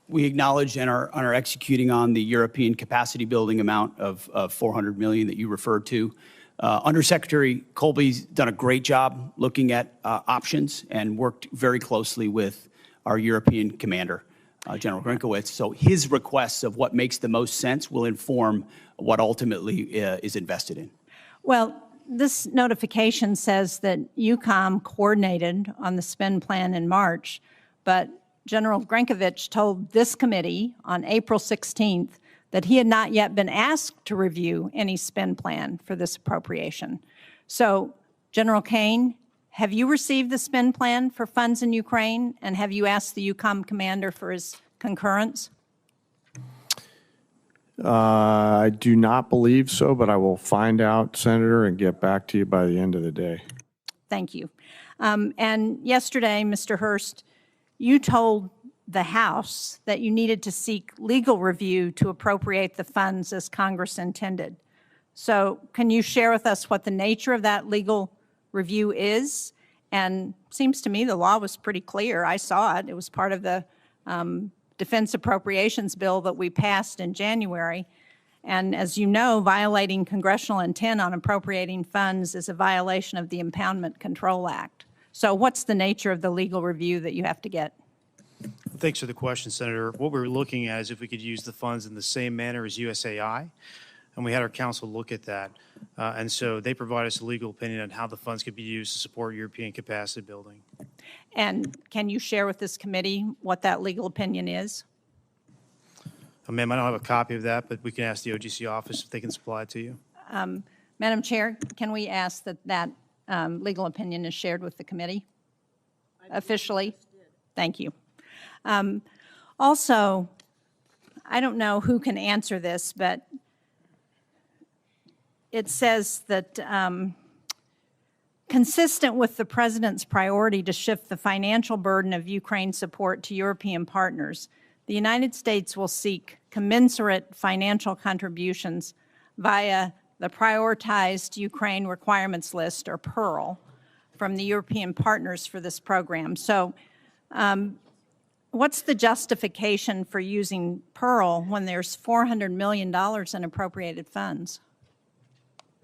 We acknowledge and are executing on the European capacity building amount of $400 million that you referred to. Undersecretary Colby's done a great job looking at options and worked very closely with our European commander, General Grinkowitz. So his requests of what makes the most sense will inform what ultimately is invested in. Well, this notification says that EUCOM coordinated on the spend plan in March, but General Grinkowitz told this committee on April 16th that he had not yet been asked to review any spend plan for this appropriation. So, General Kane, have you received the spend plan for funds in Ukraine, and have you asked the EUCOM commander for his concurrence? I do not believe so, but I will find out, Senator, and get back to you by the end of the day. Thank you. And yesterday, Mr. Hurst, you told the House that you needed to seek legal review to appropriate the funds as Congress intended. So can you share with us what the nature of that legal review is? And seems to me the law was pretty clear. I saw it. It was part of the Defense Appropriations Bill that we passed in January. And as you know, violating congressional intent on appropriating funds is a violation of the Impoundment Control Act. So what's the nature of the legal review that you have to get? Thanks for the question, Senator. What we're looking at is if we could use the funds in the same manner as USAI, and we had our counsel look at that. And so they provide us a legal opinion on how the funds could be used to support European capacity building. And can you share with this committee what that legal opinion is? Ma'am, I don't have a copy of that, but we can ask the OGC office if they can supply it to you. Madam Chair, can we ask that that legal opinion is shared with the committee officially? Thank you. Also, I don't know who can answer this, but it says that consistent with the President's priority to shift the financial burden of Ukraine support to European partners, the United States will seek commensurate financial contributions via the Prioritized Ukraine Requirements List, or PEARL, from the European partners for this program. So what's the justification for using PEARL when there's $400 million in appropriated funds?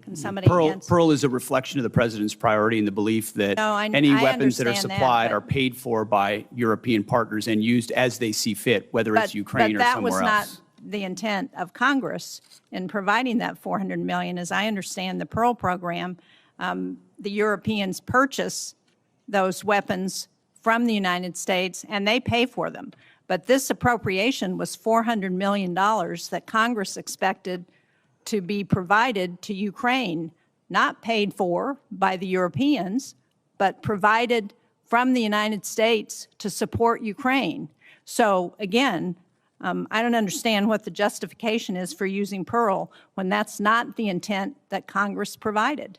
Can somebody answer? PEARL is a reflection of the President's priority and the belief that any weapons that are supplied are paid for by European partners and used as they see fit, whether it's Ukraine or somewhere else. But that was not the intent of Congress in providing that $400 million. As I understand the PEARL program, the Europeans purchase those weapons from the United States and they pay for them. But this appropriation was $400 million that Congress expected to be provided to Ukraine, not paid for by the Europeans, but provided from the United States to support Ukraine. So again, I don't understand what the justification is for using PEARL when that's not the intent that Congress provided.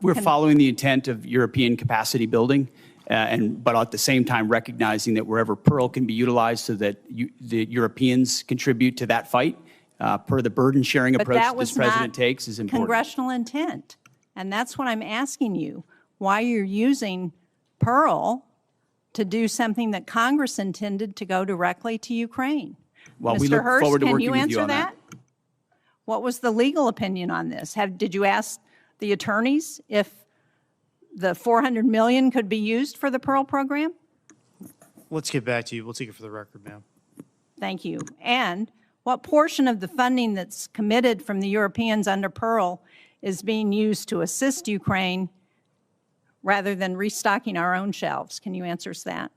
We're following the intent of European capacity building, but at the same time recognizing that wherever PEARL can be utilized so that the Europeans contribute to that fight, per the burden sharing approach this President takes, is important. Congressional intent. And that's what I'm asking you, why you're using Pearl to do something that Congress intended to go directly to Ukraine. Well, we Mr. look Hurst, forward to can working you with you answer on that. What was the legal opinion on this? Did you ask the attorneys if the $400 million could be used for the Pearl program? Let's get back to you. We'll take it for the record, ma'am. Thank you. And what portion of the funding that's committed from the Europeans under Pearl is being used to assist Ukraine rather than restocking our own shelves? Can you answer us that?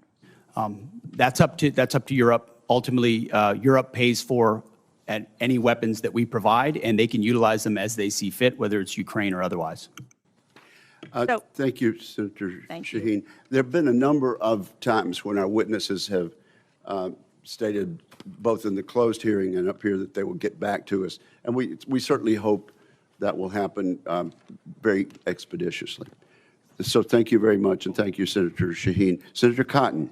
That's up to Europe. Ultimately, Europe pays for any weapons that we provide, and they can utilize them as they see fit, whether it's Ukraine or otherwise. Thank you, Senator Thank you. Shaheen. There have been a number of times when our witnesses have stated, both in the closed hearing and up here, that they will get back to us. And we certainly hope that will happen very expeditiously. So thank you very much, and thank you, Senator Shaheen. Senator Cotton.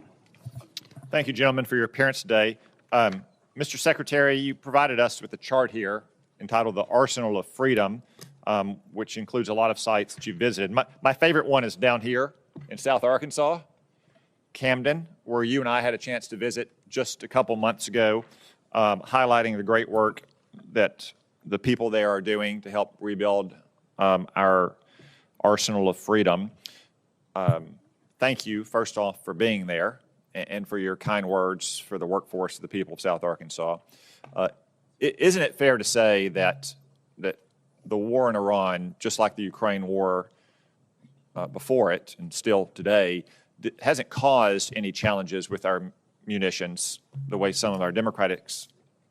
Thank you, gentlemen, for your appearance today. Mr. Secretary, you provided us with a chart here entitled The Arsenal of Freedom, which includes a lot of sites that you visited. My favorite one is down here in South Arkansas, Camden, where you and I had a chance to visit just a couple months ago, highlighting the great work that the people there are doing to help rebuild our arsenal of freedom. Thank you, first off, for being there and for your kind words for the workforce of the people of South Arkansas. Isn't it fair to say that the war in Iran, just like the Ukraine war before it and still today, hasn't caused any challenges with our munitions the way some of our Democratic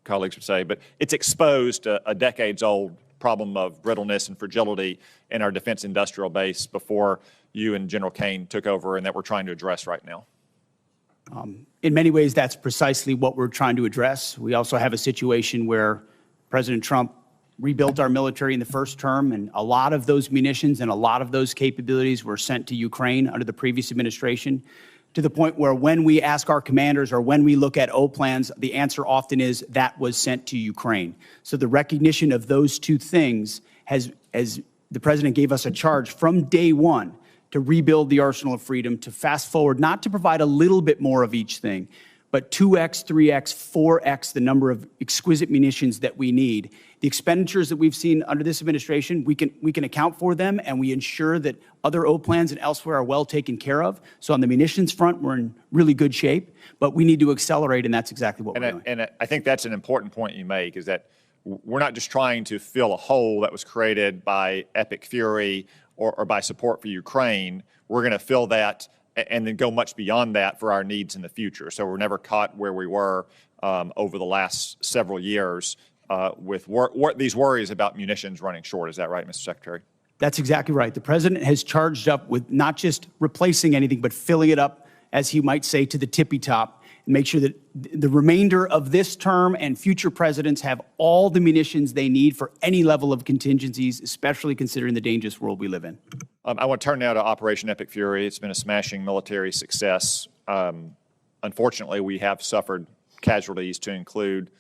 colleagues would say, but it's exposed a decades-old problem of brittleness and fragility in our defense industrial base before you and General Kane took over and that we're trying to address right now? In many ways, that's precisely what we're trying to address. We also have a situation where President Trump rebuilt our military in the first term, and a lot of those munitions and a lot of those capabilities were sent to Ukraine under the previous administration, to the point where when we ask our commanders or when we look at O plans, the answer often is that was sent to Ukraine. So the recognition of those two things has, as the president gave us a charge from day one, to rebuild the arsenal of freedom, to fast forward, not to provide a little bit more of each thing, but 2x, 3x, 4x the number of exquisite munitions that we need. The expenditures that we've seen under this administration, we can account for them, and we ensure that other O plans and elsewhere are well taken care of. So on the munitions front, we're in really good shape, but we need to accelerate, and that's exactly what we're doing. And I think that's an important point you make, is that we're not just trying to fill a hole that was created by epic fury or by support for Ukraine. We're going to fill that and then go much beyond that for our needs in the future. So we're never caught where we were over the last several years with these worries about munitions running short. Is that right, Mr. Secretary? That's exactly right. The president has charged up with not just replacing anything, but filling it up, as he might say, to the tippy top, and make sure that the remainder of this term and future presidents have all the munitions they need for any level of contingencies, especially considering the dangerous world we live in. I want to turn now to Operation Epic Fury. It's been a smashing military success. Unfortunately, we have suffered casualties, to include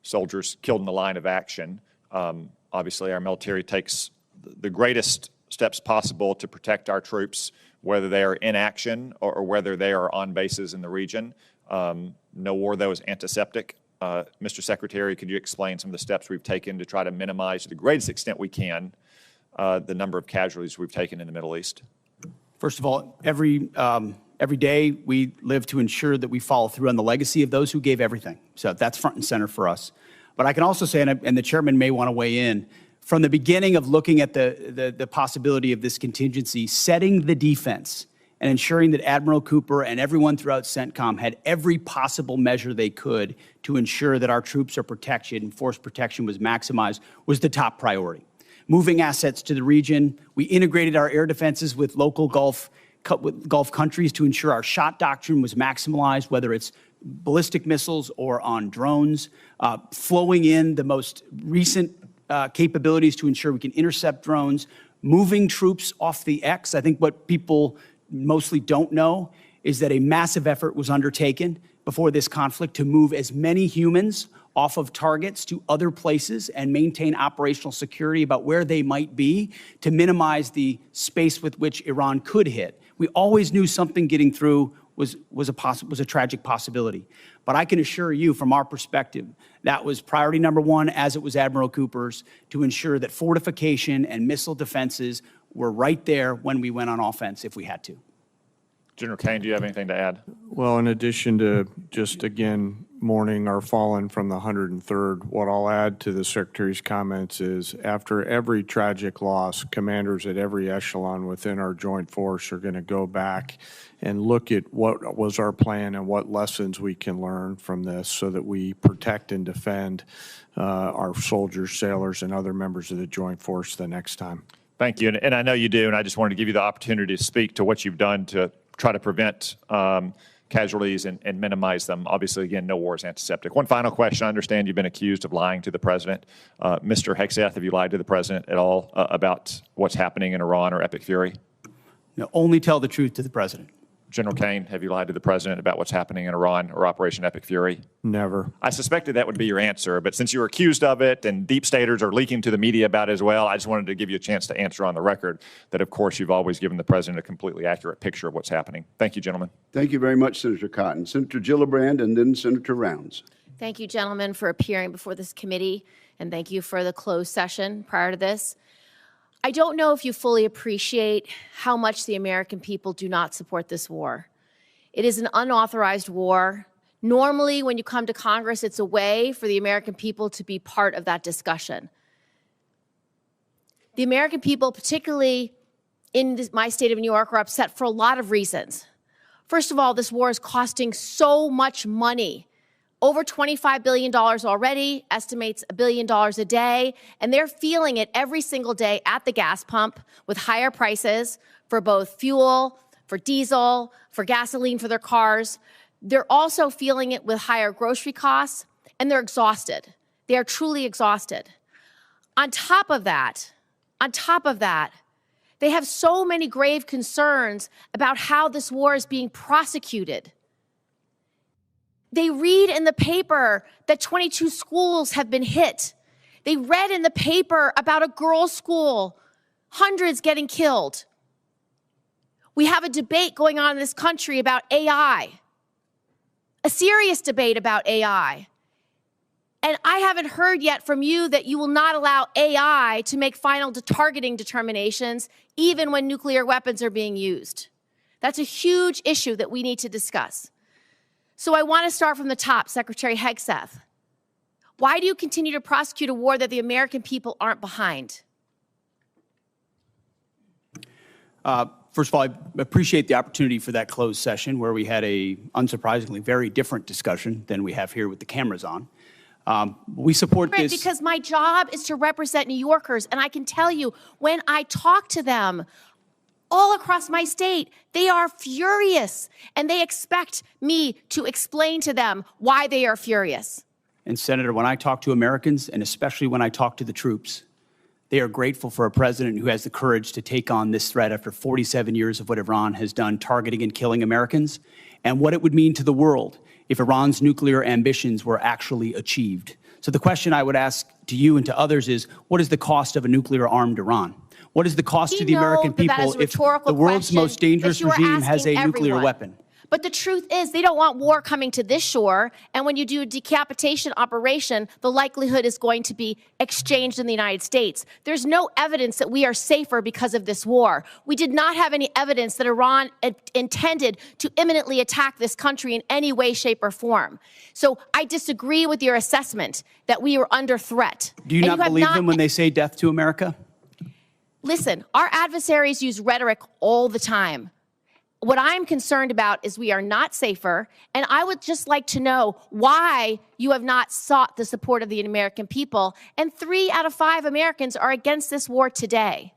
soldiers killed in the line of action. Obviously, our military takes the greatest steps possible to protect our troops, whether they are in action or whether they are on bases in the region. No war, though, is antiseptic. Mr. Secretary, could you explain some of the steps we've taken to try to minimize, to the greatest extent we can, the number of casualties we've taken in the Middle East? First of all, every day we live to ensure that we follow through on the legacy of those who gave everything. So that's front and center for us. But I can also say, and the chairman may want to weigh in, from the beginning of looking at the possibility of this contingency, setting the defense and ensuring that Admiral Cooper and everyone throughout CENTCOM had every possible measure they could to ensure that our troops are protected and force protection was maximized was the top priority. Moving assets to the region, we integrated our air defenses with local Gulf countries to ensure our shot doctrine was maximized, whether it's ballistic missiles or on drones, flowing in the most recent capabilities to ensure we can intercept drones, moving troops off the X. I think what people mostly don't know is that a massive effort was undertaken before this conflict to move as many humans off of targets to other places and maintain operational security about where they might be to minimize the space with which Iran could hit. We always knew something getting through was a tragic possibility. But I can assure you, from our perspective, that was priority number one, as it was Admiral Cooper's, to ensure that fortification and missile defenses were right there when we went on offense if we had to. General Kane, do you have anything to add? Well, in addition to just, again, mourning our fallen from the 103rd, what I'll add to the Secretary's comments is after every tragic loss, commanders at every echelon within our joint force are going to go back and look at what was our plan and what lessons we can learn from this so that we protect and defend our soldiers, sailors, and other members of the joint force the next time. Thank you. And I know you do, and I just wanted to give you the opportunity to speak to what you've done to try to prevent casualties and minimize them. Obviously, again, no war is antiseptic. One final question. I understand you've been accused of lying to the president. Mr. Hegseth, have you lied to the president at all about what's happening in Iran or Epic Fury? No, only tell the truth to the president. General Kane, have you lied to the president about what's happening in Iran or Operation Epic Fury? Never. I suspected that would be your answer, but since you were accused of it and deep staters are leaking to the media about it as well, I just wanted to give you a chance to answer on the record that, of course, you've always given the president a completely accurate picture of what's happening. Thank you, gentlemen. Thank you very much, Senator Cotton. Senator Gillibrand and then Senator Rounds. Thank you, gentlemen, for appearing before this committee, and thank you for the closed session prior to this. I don't know if you fully appreciate how much the American people do not support this war. It is an unauthorized war. Normally, when you come to Congress, it's a way for the American people to be part of that discussion. The American people, particularly in my state of New York, are upset for a lot of reasons. First of all, this war is costing so much money. Over $25 billion already, estimates $1 billion a day, and they're feeling it every single day at the gas pump with higher prices for both fuel, for diesel, for gasoline for their cars. They're also feeling it with higher grocery costs, and they're exhausted. They are truly exhausted. On top of that, they have so many grave concerns about how this war is being prosecuted. They read in the paper that 22 schools have been hit. They read in the paper about a girls' school, hundreds getting killed. We have a debate going on in this country about AI, a serious debate about AI. And I haven't heard yet from you that you will not allow AI to make final targeting determinations, even when nuclear weapons are being used. That's a huge issue that we need to discuss. So I want to start from the top, Secretary Hegseth. Why do you continue to prosecute a war that the American people aren't behind? First of all, I appreciate the opportunity for that closed session where we had a, unsurprisingly, very different discussion than we have here with the cameras on. We support this. Because my job is to represent New Yorkers, and I can tell you, when I talk to them all across my state, they are furious, and they expect me to explain to them why they are furious. And Senator, when I talk to Americans, and especially when I talk to the troops, they are grateful for a president who has the courage to take on this threat after 47 years of what Iran has done, targeting and killing Americans, and what it would mean to the world if Iran's nuclear ambitions were actually achieved. So the question I would ask to you and to others is, what is the cost of a nuclear-armed Iran? What is the cost to the American people if the world's most dangerous regime has a nuclear weapon? But the truth is, they don't want war coming to this shore, and when you do a decapitation operation, the likelihood is going to be exchanged in the United States. There's no evidence that we are safer because of this war. We did not have any evidence that Iran intended to imminently attack this country in any way, shape, or form. So I disagree with your assessment that we are under threat. Do you not believe them when they say death to America? Listen, our adversaries use rhetoric all the time. What I'm concerned about is we are not safer, and I would just like to know why you have not sought the support of the American people, and 3 out of 5 Americans are against this war today.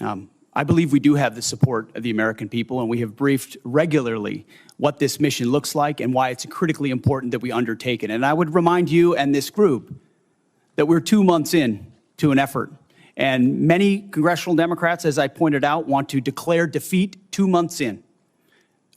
I believe we do have the support of the American people, and we have briefed regularly what this mission looks like and why it's critically important that we undertake it. And I would remind you and this group that we're 2 months in to an effort. And many congressional Democrats, as I pointed out, want to declare defeat 2 months in.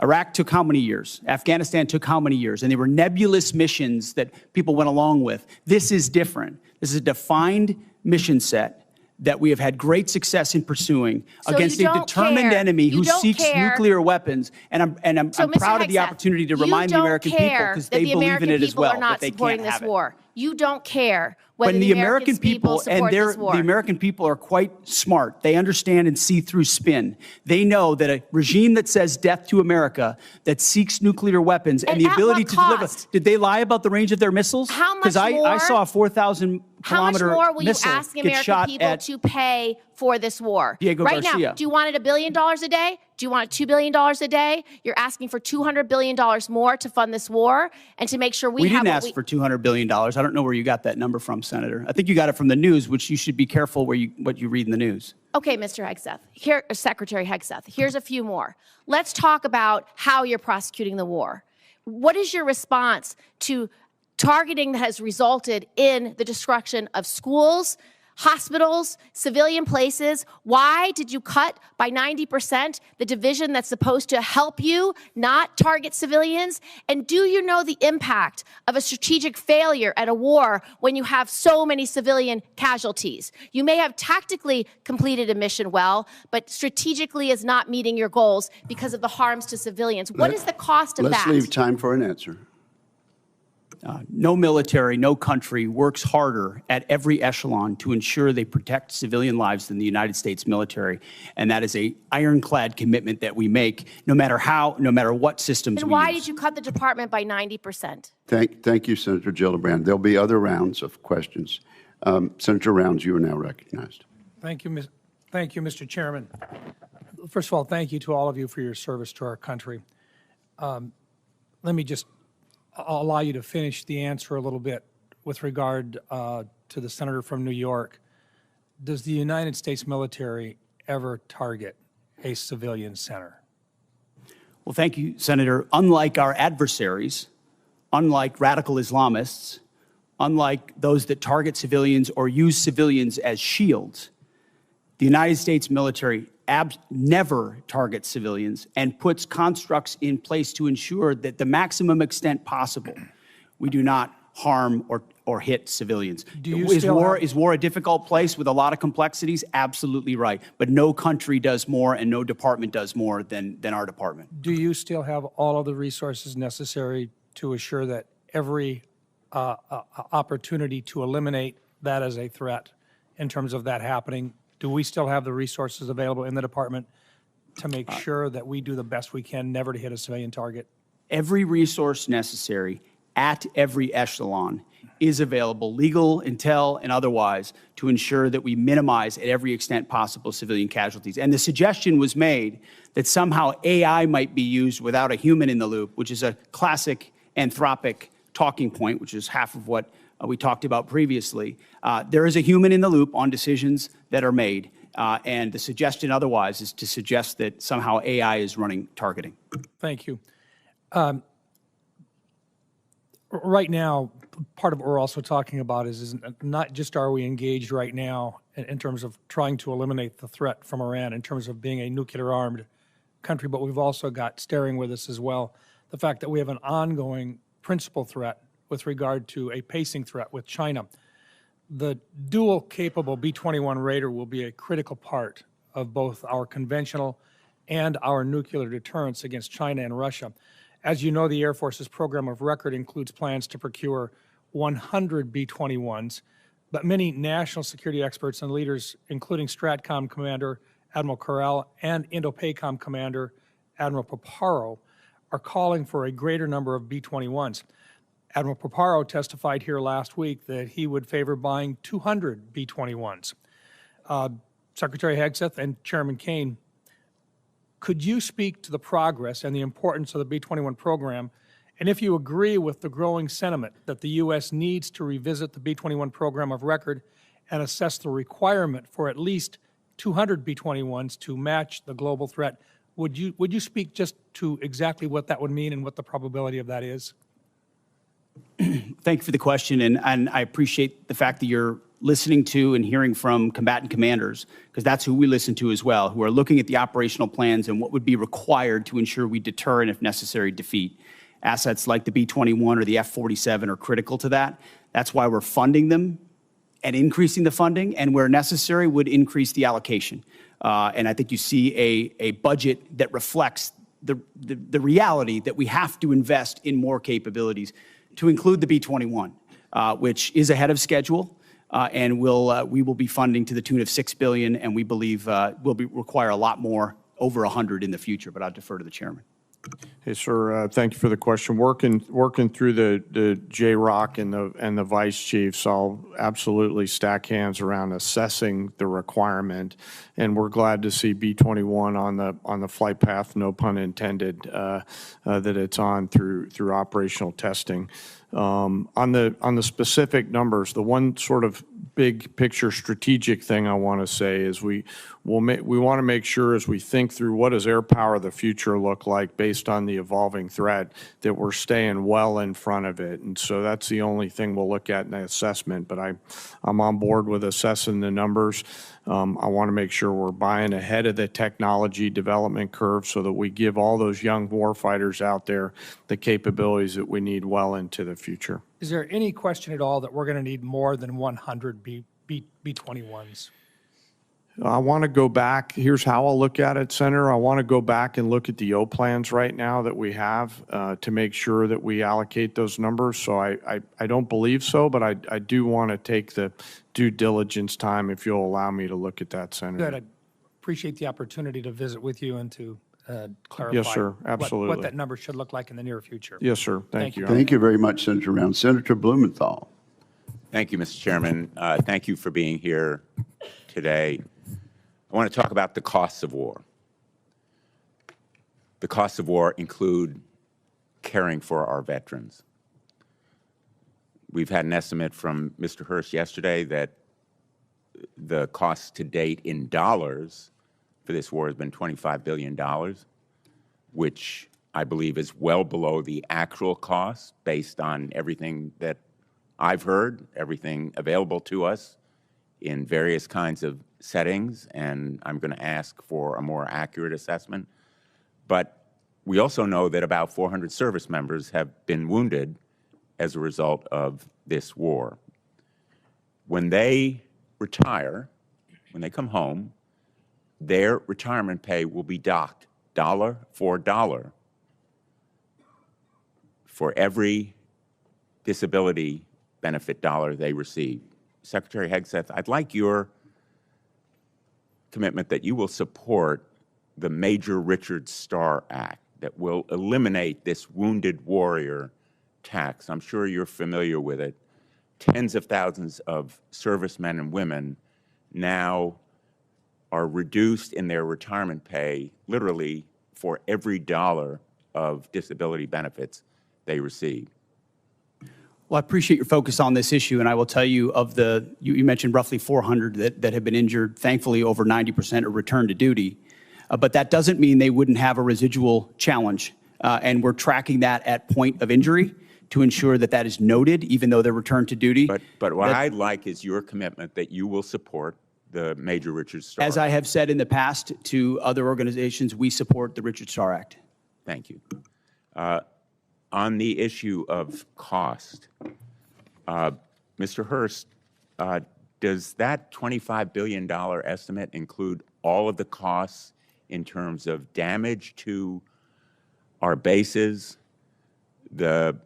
Iraq took how many years? Afghanistan took how many years? And they were nebulous missions that people went along with. This is different. This is a defined mission set that we have had great success in pursuing against a determined enemy who seeks nuclear weapons. And I'm proud of the opportunity to remind the American people, because they believe in it as well, but they can't have it. You don't care whether When the American people support this war. The American people are quite smart. They understand and see through spin. They know that a regime that says death to America, that seeks nuclear weapons and the ability to deliver. Did they lie about the range of their missiles? How much Because more? I saw a 4,000 How much kilometer more will you missile ask the get American shot people at to pay for this war? Diego right Garcia. now, do you want it $1 billion a day? Do you want it $2 billion a day? You're asking for $200 billion more to fund this war and to make sure we have didn't ask for $200 billion. I don't know where you got that number from, Senator. I think you got it from the news, which you should be careful what you read in the news. Okay, Mr. Hegseth, Secretary Hegseth, here's a few more. Let's talk about how you're prosecuting the war. What is your response to targeting that has resulted in the destruction of schools, hospitals, civilian places? Why did you cut by 90% the division that's supposed to help you not target civilians? And do you know the impact of a strategic failure at a war when you have so many civilian casualties? You may have tactically completed a mission well, but strategically is not meeting your goals because of the harms to civilians. What is the cost of that? Let's leave time for an answer. No military, no country works harder at every echelon to ensure they protect civilian lives than the United States military. And that is a ironclad commitment that we make, no matter what systems Then we why use. did you cut the department by 90%? Thank you, Senator Gillibrand. There'll be other rounds of questions. Senator Rounds, you are now recognized. Thank you, Mr. Chairman. First of all, thank you to all of you for your service to our country. Let me just allow you to finish the answer a little bit with regard to the senator from New York. Does the United States military ever target a civilian center? Well, thank you, Senator. Unlike our adversaries, unlike radical Islamists, unlike those that target civilians or use civilians as shields, the United States military never targets civilians and puts constructs in place to ensure that the maximum extent possible, we do not harm or hit civilians. Is war a difficult place with a lot of complexities? Absolutely right. But no country does more and no department does more than our department. Do you still have all of the resources necessary to assure that every opportunity to eliminate that as a threat in terms of that happening? Do we still have the resources available in the department to make sure that we do the best we can never to hit a civilian target? Every resource necessary at every echelon is available, legal, intel, and otherwise, to ensure that we minimize at every extent possible civilian casualties. And the suggestion was made that somehow AI might be used without a human in the loop, which is a classic anthropic talking point, which is half of what we talked about previously. There is a human in the loop on decisions that are made, and the suggestion otherwise is to suggest that somehow AI is running targeting. Thank you. Right now, part of what we're also talking about is not just are we engaged right now in terms of trying to eliminate the threat from Iran in terms of being a nuclear-armed country, but we've also got staring with us as well the fact that we have an ongoing principal threat with regard to a pacing threat with China. The dual-capable B-21 Raider will be a critical part of both our conventional and our nuclear deterrence against China and Russia. As you know, the Air Force's program of record includes plans to procure 100 B-21s, but many national security experts and leaders, including STRATCOM Commander Admiral Corral and INDOPACOM Commander Admiral Paparo, are calling for a greater number of B-21s. Admiral Paparo testified here last week that he would favor buying 200 B-21s. Secretary Hegseth and Chairman Kaine, could you speak to the progress and the importance of the B-21 program, and if you agree with the growing sentiment that the U.S. needs to revisit the B-21 program of record and assess the requirement for at least 200 B-21s to match the global threat? Would you speak just to exactly what that would mean and what the probability of that is? Thank you for the question, and I appreciate the fact that you're listening to and hearing from combatant commanders, because that's who we listen to as well, who are looking at the operational plans and what would be required to ensure we deter and, if necessary, defeat. Assets like the B-21 or the F-47 are critical to that. That's why we're funding them and increasing the funding, and where necessary would increase the allocation. And I think you see a budget that reflects the reality that we have to invest in more capabilities, to include the B-21, which is ahead of schedule, and we will be funding to the tune of $6 billion, and we believe will require a lot more, over 100 in the future. But I'll defer to the chairman. Hey, sir, thank you for the question. Working through the JROC and the vice chiefs, I'll absolutely stack hands around assessing the requirement, and we're glad to see B-21 on the flight path, no pun intended, that it's on through operational testing. On the specific numbers, the one sort of big picture strategic thing I want to say is we want to make sure, as we think through what does air power of the future look like based on the evolving threat, that we're staying well in front of it. And so that's the only thing we'll look at in the assessment. But I'm on board with assessing the numbers. I want to make sure we're buying ahead of the technology development curve so that we give all those young warfighters out there the capabilities that we need well into the future. Is there any question at all that we're going to need more than 100 B-21s? I want to go back. Here's how I'll look at it, Senator. I want to go back and look at the O plans right now that we have to make sure that we allocate those numbers. So I don't believe so, but I do want to take the due diligence time, if you'll allow me to look at that, Senator. Good. I appreciate the opportunity to visit with you and to clarify Yes, sir. Absolutely. what that number should look like in the near future. Yes, sir. Thank you. Thank you very much, Senator Round. Senator Blumenthal. Thank you, Mr. Chairman. Thank you for being here today. I want to talk about the costs of war. The costs of war include caring for our veterans. We've had an estimate from Mr. Hurst yesterday that the cost to date in dollars for this war has been $25 billion, which I believe is well below the actual cost based on everything that I've heard, everything available to us in various kinds of settings, and I'm going to ask for a more accurate assessment. But we also know that about 400 service members have been wounded as a result of this war. When they retire, when they come home, their retirement pay will be docked dollar for dollar for every disability benefit dollar they receive. Secretary Hegseth, I'd like your commitment that you will support the Major Richard Starr Act that will eliminate this wounded warrior tax. I'm sure you're familiar with it. Tens of thousands of servicemen and women now are reduced in their retirement pay literally for every dollar of disability benefits they receive. Well, I appreciate your focus on this issue, and I will tell you, you mentioned roughly 400 that have been injured. Thankfully, over 90% are returned to duty. But that doesn't mean they wouldn't have a residual challenge. And we're tracking that at point of injury to ensure that that is noted, even though they're returned to duty. But what I'd like is your commitment that you will support the Major Richard Starr Act. As I have said in the past to other organizations, we support the Richard Starr Act. Thank you. On the issue of cost, Mr. Hurst, does that $25 billion estimate include all of the costs in terms of damage to our bases, the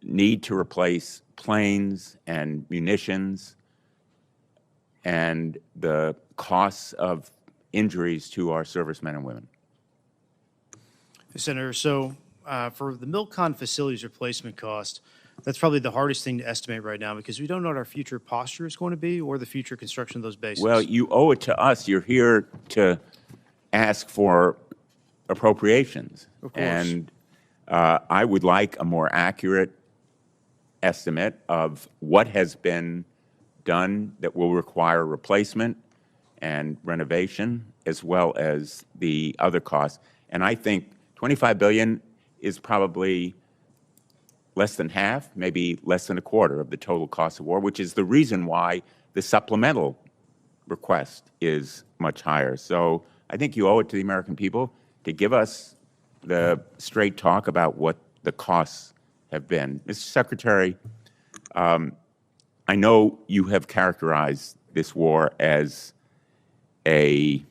need to replace planes and munitions, and the costs of injuries to our servicemen and women? Senator, so for the MILCON facilities replacement cost, that's probably the hardest thing to estimate right now because we don't know what our future posture is going to be or the future construction of those bases. Well, you owe it to us. You're here to ask for appropriations. Of course. And I would like a more accurate estimate of what has been done that will require replacement and renovation, as well as the other costs. And I think $25 billion is probably less than half, maybe less than a quarter of the total cost of war, which is the reason why the supplemental request is much higher. So I think you owe it to the American people to give us the straight talk about what the costs have been. Mr. Secretary, I know you have characterized this war as an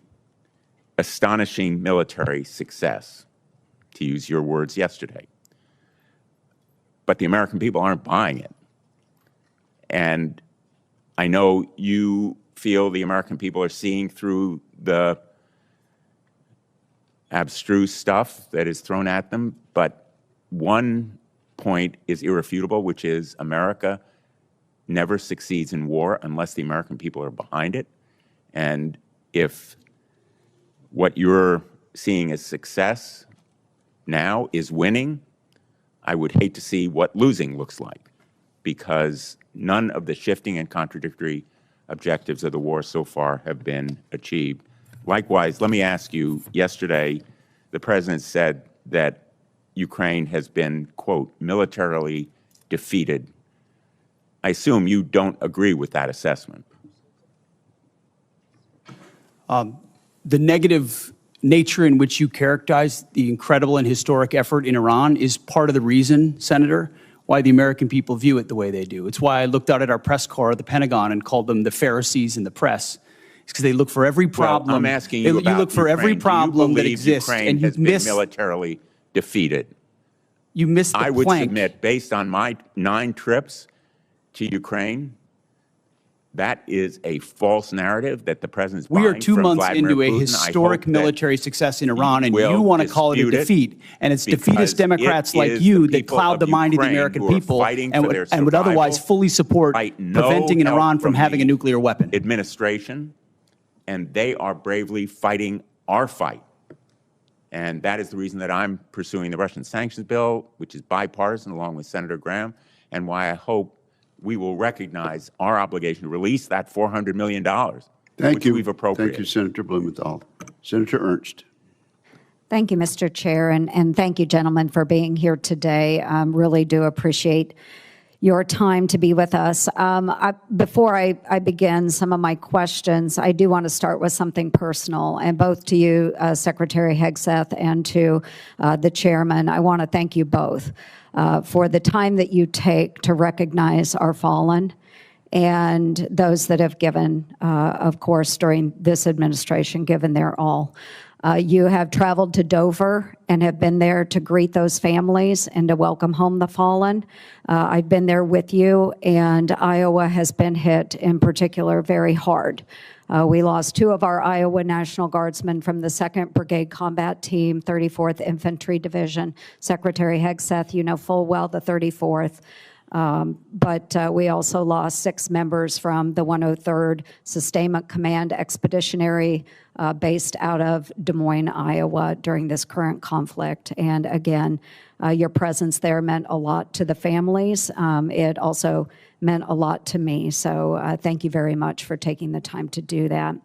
astonishing military success, to use your words yesterday. But the American people aren't buying it. And I know you feel the American people are seeing through the abstruse stuff that is thrown at them, but one point is irrefutable, which is America never succeeds in war unless the American people are behind it. And if what you're seeing as success now is winning, I would hate to see what losing looks like, because none of the shifting and contradictory objectives of the war so far have been achieved. Likewise, let me ask you, yesterday, the President said that Ukraine has been, quote, militarily defeated. I assume you don't agree with that assessment. The negative nature in which you characterize the incredible and historic effort in Iran is part of the reason, Senator, why the American people view it the way they do. It's why I looked out at our press corps at the Pentagon and called them the Pharisees in the press. It's because they look for every problem. Well, I'm asking you about you look for every Ukraine. problem that exists, Ukraine and you has been miss. militarily defeated. You missed the I would plank. submit, based on my 9 trips to Ukraine, that is a false narrative that the President's buying We are 2 from months Vladimir into a Putin. historic military success in Iran, and will you want to call it a dispute it defeat. And it's because defeatist Democrats it like is you the that people cloud the of mind of the Ukraine American who are people fighting and for would, their and would otherwise survival, fully support fight no preventing help Iran from having a the nuclear weapon. Administration, and they are bravely fighting our fight. And that is the reason that I'm pursuing the Russian sanctions bill, which is bipartisan, along with Senator Graham, and why I hope we will recognize our obligation to release that $400 million, which we've appropriated. Thank you, Senator Blumenthal. Senator Ernst. Thank you, Mr. Chair, and thank you, gentlemen, for being here today. Really do appreciate your time to be with us. Before I begin some of my questions, I do want to start with something personal, and both to you, Secretary Hegseth, and to the chairman. I want to thank you both for the time that you take to recognize our fallen and those that have given, of course, during this administration, given their all. You have traveled to Dover and have been there to greet those families and to welcome home the fallen. I've been there with you, and Iowa has been hit in particular very hard. We lost 2 of our Iowa National Guardsmen from the 2nd Brigade Combat Team, 34th Infantry Division. Secretary Hegseth, you know full well the 34th. But we also lost 6 members from the 103rd Sustainment Command Expeditionary based out of Des Moines, Iowa during this current conflict. And again, your presence there meant a lot to the families. It also meant a lot to me. So thank you very much for taking the time to do that.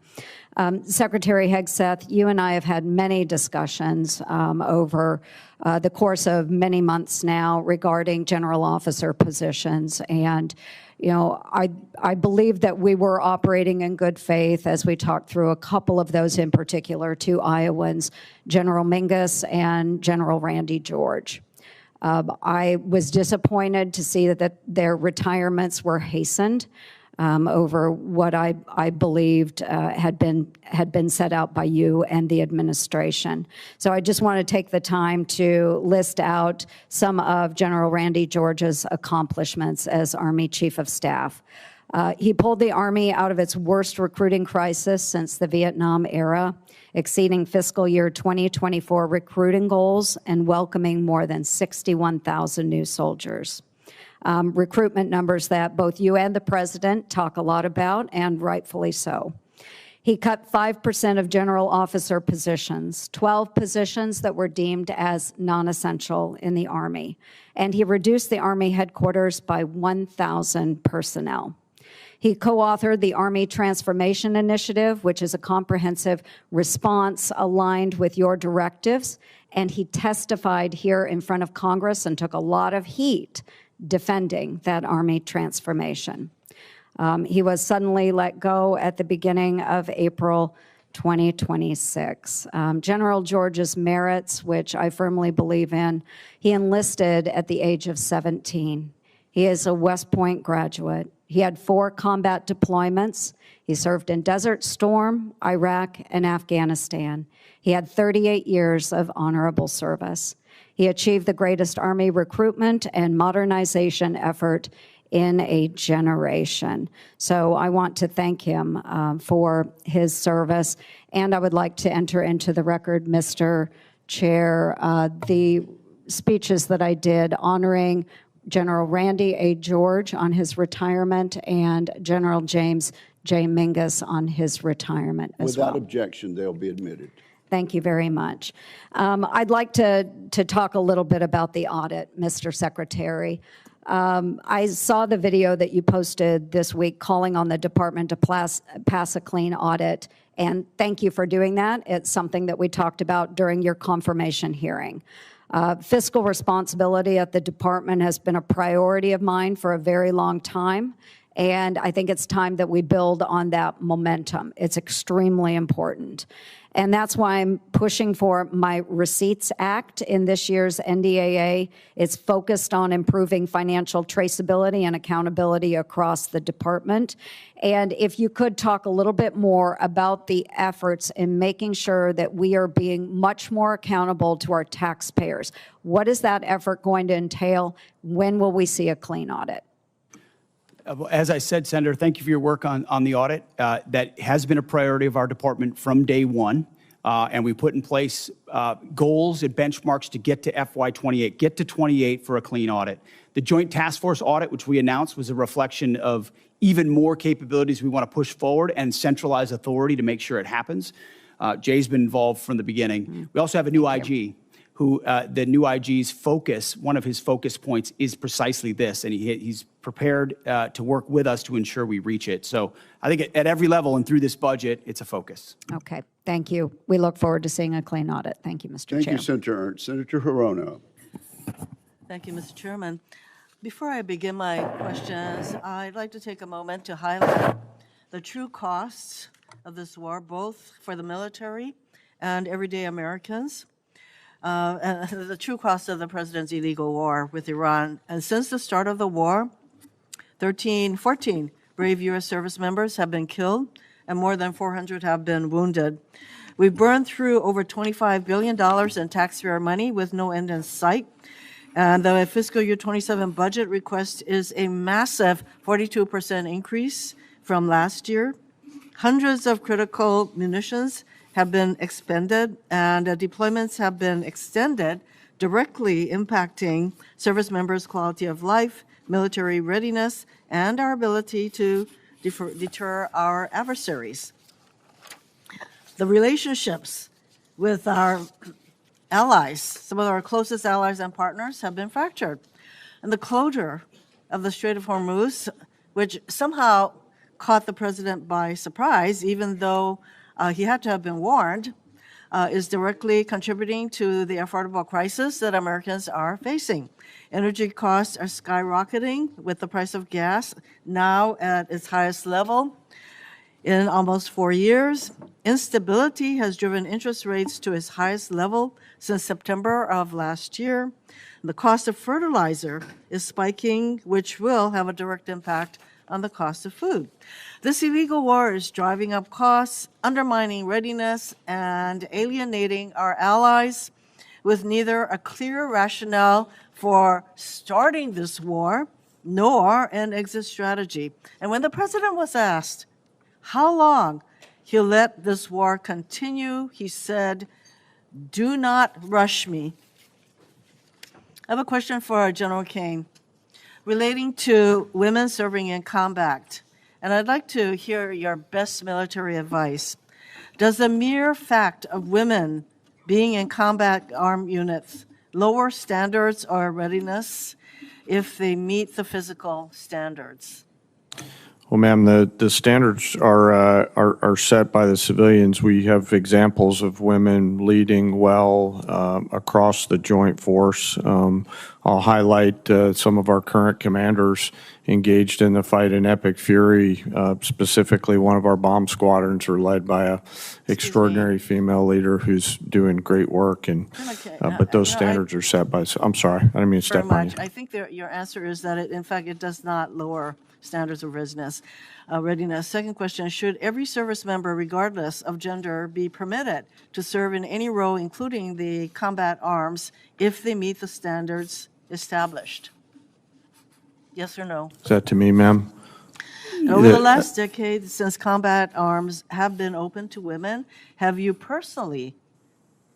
Secretary Hegseth, you and I have had many discussions over the course of many months now regarding general officer positions. And, you know, I believe that we were operating in good faith as we talked through a couple of those in particular, 2 Iowans, General Mingus and General Randy George. I was disappointed to see that their retirements were hastened over what I believed had been set out by you and the administration. So I just want to take the time to list out some of General Randy George's accomplishments as Army Chief of Staff. He pulled the Army out of its worst recruiting crisis since the Vietnam era, exceeding fiscal year 2024 recruiting goals and welcoming more than 61,000 new soldiers. Recruitment numbers that both you and the President talk a lot about, and rightfully so. He cut 5% of general officer positions, 12 positions that were deemed as non-essential in the Army, and he reduced the Army headquarters by 1,000 personnel. He co-authored the Army Transformation Initiative, which is a comprehensive response aligned with your directives and he testified here in front of Congress and took a lot of heat defending that Army transformation. He was suddenly let go at the beginning of April 2026. General George's merits, which I firmly believe in, he enlisted at the age of 17. He is a West Point graduate. He had 4 combat deployments. He served in Desert Storm, Iraq, and Afghanistan. He had 38 years of honorable service. He achieved the greatest Army recruitment and modernization effort in a generation. So I want to thank him for his service. And I would like to enter into the record, Mr. Chair, the speeches that I did honoring General Randy A. George on his retirement and General James J. Mingus on his retirement as well. Without objection, they'll be admitted. Thank you very much. I'd like to talk a little bit about the audit, Mr. Secretary. I saw the video that you posted this week calling on the department to pass a clean audit, and thank you for doing that. It's something that we talked about during your confirmation hearing. Fiscal responsibility at the department has been a priority of mine for a very long time, and I think it's time that we build on that momentum. It's extremely important. And that's why I'm pushing for my Receipts Act in this year's NDAA. It's focused on improving financial traceability and accountability across the department. And if you could talk a little bit more about the efforts in making sure that we are being much more accountable to our taxpayers. What is that effort going to entail? When will we see a clean audit? As I said, Senator, thank you for your work on the audit. That has been a priority of our department from day one. And we put in place goals and benchmarks to get to FY28, get to 28 for a clean audit. The Joint Task Force audit, which we announced, was a reflection of even more capabilities we want to push forward and centralize authority to make sure it happens. Jay's been involved from the beginning. We also have a new IG. Who the new IG's focus, one of his focus points is precisely this, and he's prepared to work with us to ensure we reach it. So I think at every level and through this budget, it's a focus. Okay, thank you. We look forward to seeing a clean audit. Thank you, Mr. Chair. Thank you, Senator Ernst. Senator Hirono. Thank you, Mr. Chairman. Before I begin my questions, I'd like to take a moment to highlight the true costs of this war, both for the military and everyday Americans. The true cost of the president's illegal war with Iran. And since the start of the war, 14 brave U.S. service members have been killed and more than 400 have been wounded. We've burned through over $25 billion in taxpayer money with no end in sight. And the fiscal year 27 budget request is a massive 42% increase from last year. Hundreds of critical munitions have been expended, and deployments have been extended, directly impacting service members' quality of life, military readiness, and our ability to deter our adversaries. The relationships with our allies, some of our closest allies and partners, have been fractured. And the closure of the Strait of Hormuz, which somehow caught the president by surprise, even though he had to have been warned, is directly contributing to the affordable crisis that Americans are facing. Energy costs are skyrocketing with the price of gas now at its highest level in almost 4 years. Instability has driven interest rates to its highest level since September of last year. The cost of fertilizer is spiking, which will have a direct impact on the cost of food. This illegal war is driving up costs, undermining readiness, and alienating our allies with neither a clear rationale for starting this war nor an exit strategy. And when the president was asked how long he'll let this war continue, he said, "Do not rush me." I have a question for General Kane relating to women serving in combat, and I'd like to hear your best military advice. Does the mere fact of women being in combat armed units lower standards or readiness if they meet the physical standards? Well, ma'am, the standards are set by the civilians. We have examples of women leading well across the joint force. I'll highlight some of our current commanders engaged in the fight in Epic Fury. Specifically, one of our bomb squadrons are led by a extraordinary female leader who's doing great work. And but those standards are set by. I'm sorry, I didn't mean to step on you. I think your answer is that in fact it does not lower standards of readiness. Second question, should every service member, regardless of gender, be permitted to serve in any role, including the combat arms, if they meet the standards established? Yes or no? Is that to me, ma'am? Over the last decade, since combat arms have been open to women, have you personally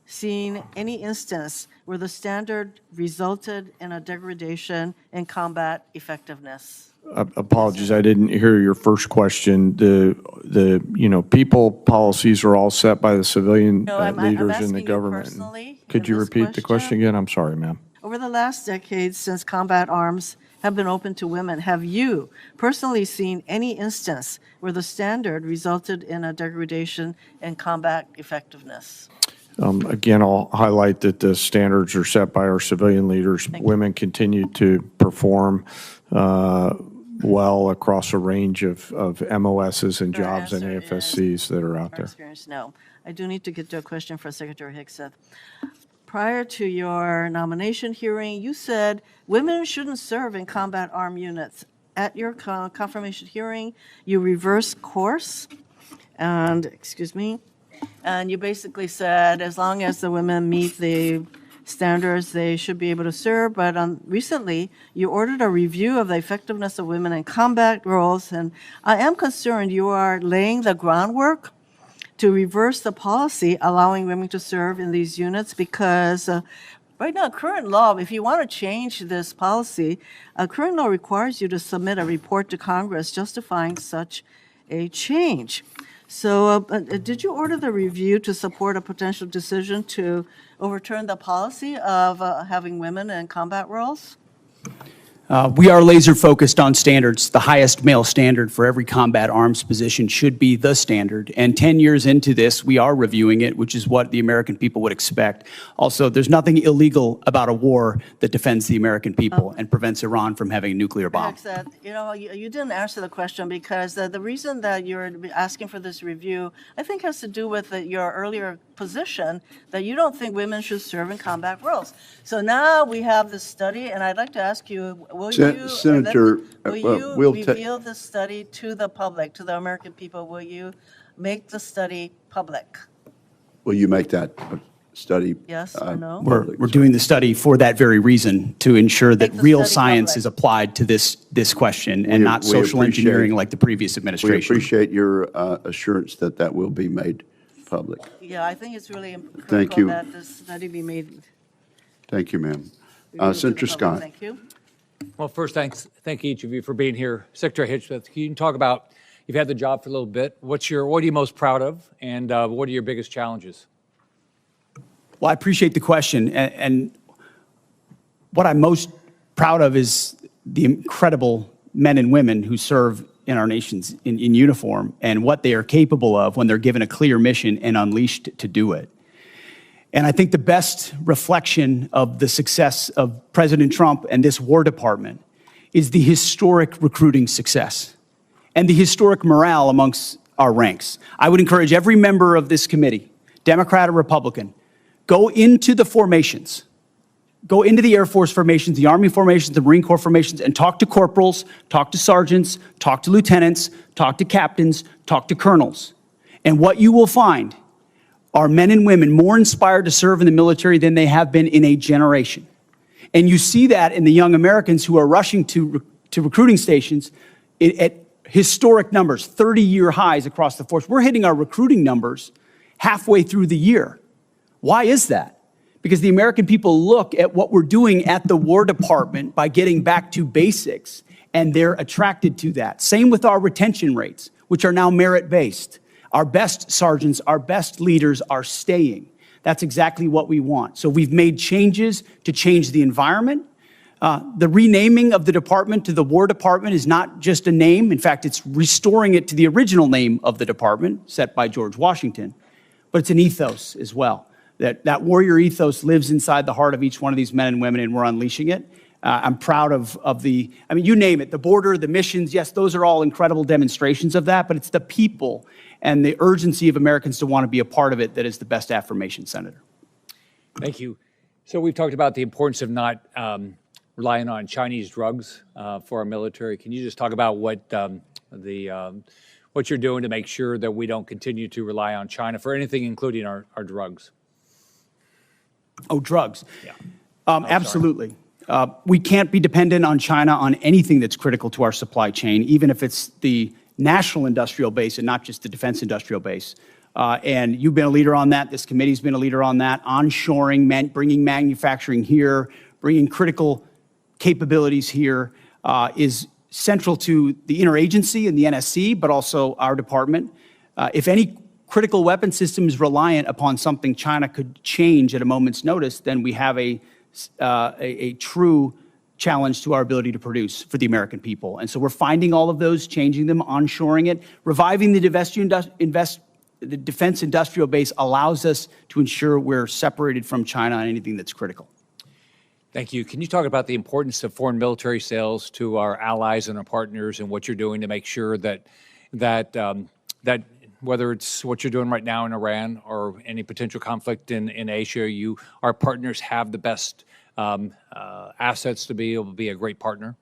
seen any instance where the standard resulted in a degradation in combat effectiveness? Apologies, I didn't hear your first question. The people policies are all set by the civilian leaders in the government. Could you repeat the question again? I'm sorry, ma'am. Over the last decade, since combat arms have been open to women, have you personally seen any instance where the standard resulted in a degradation in combat effectiveness? Again, I'll highlight that the standards are set by our civilian leaders. Women continue to perform well across a range of MOSs and jobs and AFSCs that are out there. No. I do need to get to a question for Secretary Hegseth. Prior to your nomination hearing, you said women shouldn't serve in combat armed units. At your confirmation hearing, you reversed course, and you basically said as long as the women meet the standards, they should be able to serve. But recently, you ordered a review of the effectiveness of women in combat roles, and I am concerned you are laying the groundwork to reverse the policy allowing women to serve in these units, because right now, current law, if you want to change this policy, current law requires you to submit a report to Congress justifying such a change. So did you order the review to support a potential decision to overturn the policy of having women in combat roles? We are laser focused on standards. The highest male standard for every combat arms position should be the standard. And 10 years into this, we are reviewing it, which is what the American people would expect. Also, there's nothing illegal about a war that defends the American people and prevents Iran from having a nuclear bomb. You didn't answer the question, because the reason that you're asking for this review, I think, has to do with your earlier position that you don't think women should serve in combat roles. So now we have this study, and I'd like to ask you, will Senator, you reveal the study to the public, to the American people? Will you make the study public? Will you make that study? Yes or no? We're doing the study for that very reason, to ensure that real science is applied to this question and not social engineering like the previous administration. We appreciate your assurance that that will be made public. Yeah, I think it's really critical that this study be made. Thank you, ma'am. Senator Scott. Thank you. Well, first, thank each of you for being here. Secretary Hegseth, you can talk about, you've had the job for a little bit. What are you most proud of, and what are your biggest challenges? Well, I appreciate the question. And what I'm most proud of is the incredible men and women who serve in our nations in uniform, and what they are capable of when they're given a clear mission and unleashed to do it. And I think the best reflection of the success of President Trump and this War Department is the historic recruiting success and the historic morale amongst our ranks. I would encourage every member of this committee, Democrat or Republican, go into the formations, go into the Air Force formations, the Army formations, the Marine Corps formations, and talk to corporals, talk to sergeants, talk to lieutenants, talk to captains, talk to colonels. And what you will find are men and women more inspired to serve in the military than they have been in a generation. And you see that in the young Americans who are rushing to recruiting stations at historic numbers, 30-year highs across the force. We're hitting our recruiting numbers halfway through the year. Why is that? Because the American people look at what we're doing at the War Department by getting back to basics, and they're attracted to that. Same with our retention rates, which are now merit-based. Our best sergeants, our best leaders are staying. That's exactly what we want. So we've made changes to change the environment. The renaming of the department to the War Department is not just a name. In fact, it's restoring it to the original name of the department set by George Washington. But it's an ethos as well. That warrior ethos lives inside the heart of each one of these men and women, and we're unleashing it. I'm proud of the, I mean, you name it, the border, the missions, yes, those are all incredible demonstrations of that, but it's the people and the urgency of Americans to want to be a part of it that is the best affirmation, Senator. Thank you. So we've talked about the importance of not relying on Chinese drugs for our military. Can you just talk about what what you're doing to make sure that we don't continue to rely on China for anything, including our drugs? Oh, drugs. Yeah. Absolutely. We can't be dependent on China on anything that's critical to our supply chain, even if it's the national industrial base and not just the defense industrial base. And you've been a leader on that. This committee's been a leader on that. Onshoring, bringing manufacturing here, bringing critical capabilities here is central to the interagency and the NSC, but also our department. If any critical weapon system is reliant upon something China could change at a moment's notice, then we have a true challenge to our ability to produce for the American people. And so we're finding all of those, changing them, onshoring it. Reviving the defense industrial base allows us to ensure we're separated from China on anything that's critical. Thank you. Can you talk about the importance of foreign military sales to our allies and our partners, and what you're doing to make sure that whether it's what you're doing right now in Iran or any potential conflict in Asia, our partners have the best assets to be able to be a great partner?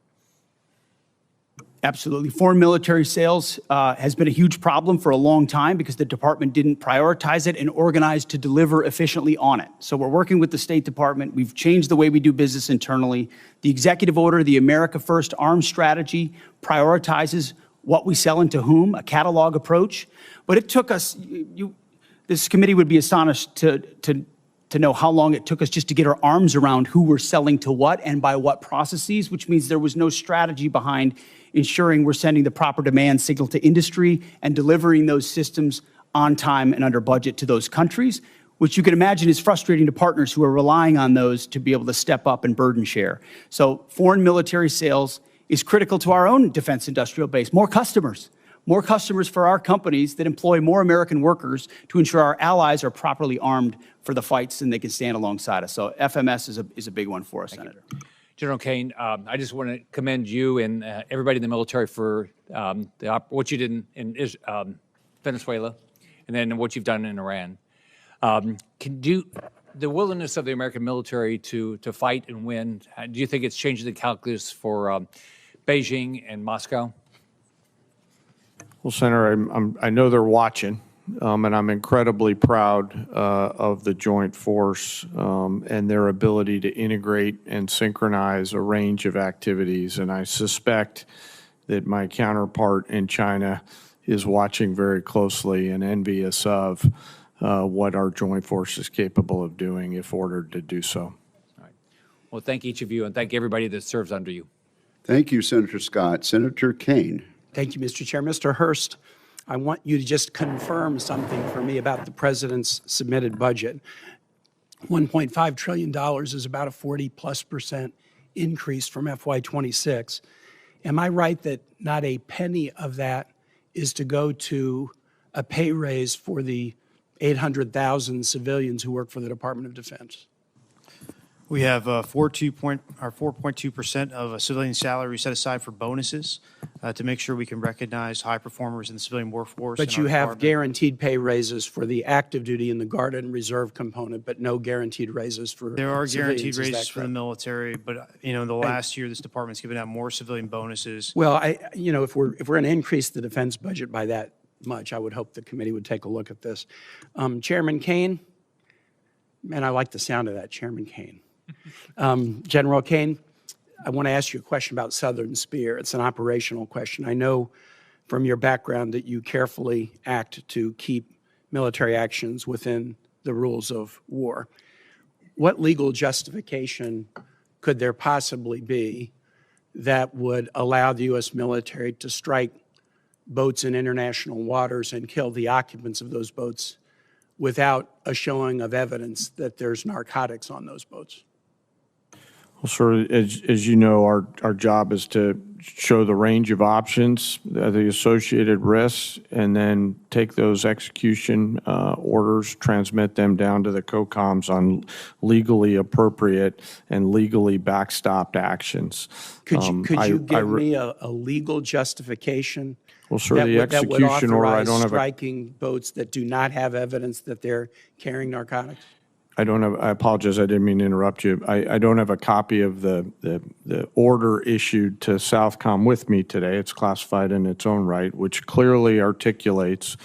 Absolutely. Foreign military sales has been a huge problem for a long time because the department didn't prioritize it and organize to deliver efficiently on it. So we're working with the State Department. We've changed the way we do business internally. The executive order, the America First Arms Strategy, prioritizes what we sell and to whom, a catalog approach. But it took us, this committee would be astonished to know how long it took us just to get our arms around who we're selling to what and by what processes, which means there was no strategy behind ensuring we're sending the proper demand signal to industry and delivering those systems on time and under budget to those countries, which you can imagine is frustrating to partners who are relying on those to be able to step up and burden share. So foreign military sales is critical to our own defense industrial base. More customers for our companies that employ more American workers to ensure our allies are properly armed for the fights and they can stand alongside us. So FMS is a big one for us, Senator. General Kane, I just want to commend you and everybody in the military for what you did in Venezuela and then what you've done in Iran. The willingness of the American military to fight and win, do you think it's changing the calculus for Beijing and Moscow? Well, Senator, I know they're watching, and I'm incredibly proud of the joint force and their ability to integrate and synchronize a range of activities. And I suspect that my counterpart in China is watching very closely and envious of what our joint force is capable of doing if ordered to do so. All right. Well, thank each of you, and thank everybody that serves under you. Thank you, Senator Scott. Senator Kane. Thank you, Mr. Chair. Mr. Hurst, I want you to just confirm something for me about the President's submitted budget. $1.5 trillion is about a 40+% increase from FY26. Am I right that not a penny of that is to go to a pay raise for the 800,000 civilians who work for the Department of Defense? We have 4.2% of a civilian salary set aside for bonuses to make sure we can recognize high performers in the civilian workforce. But you have guaranteed pay raises for the active duty and the Guard and Reserve component, but no guaranteed raises for There are guaranteed civilians. raises for the military, but in the last year, this department's given out more civilian bonuses. Well, if we're going to increase the defense budget by that much, I would hope the committee would take a look at this. Chairman Kane, man, I like the sound of that, Chairman Kane. General Kane, I want to ask you a question about Southern Spear. It's an operational question. I know from your background that you carefully act to keep military actions within the rules of war. What legal justification could there possibly be that would allow the U.S. military to strike boats in international waters and kill the occupants of those boats without a showing of evidence that there's narcotics on those boats? Well, sir, as you know, our job is to show the range of options, the associated risks, and then take those execution orders, transmit them down to the COCOMs on legally appropriate and legally backstopped actions. Could you give me a legal justification? Well, sir, the execution order, I don't have striking boats that do not have evidence that they're carrying narcotics? I apologize, I didn't mean to interrupt you. I don't have a copy of the order issued to Southcom with me today. It's classified in its own right, which clearly articulates,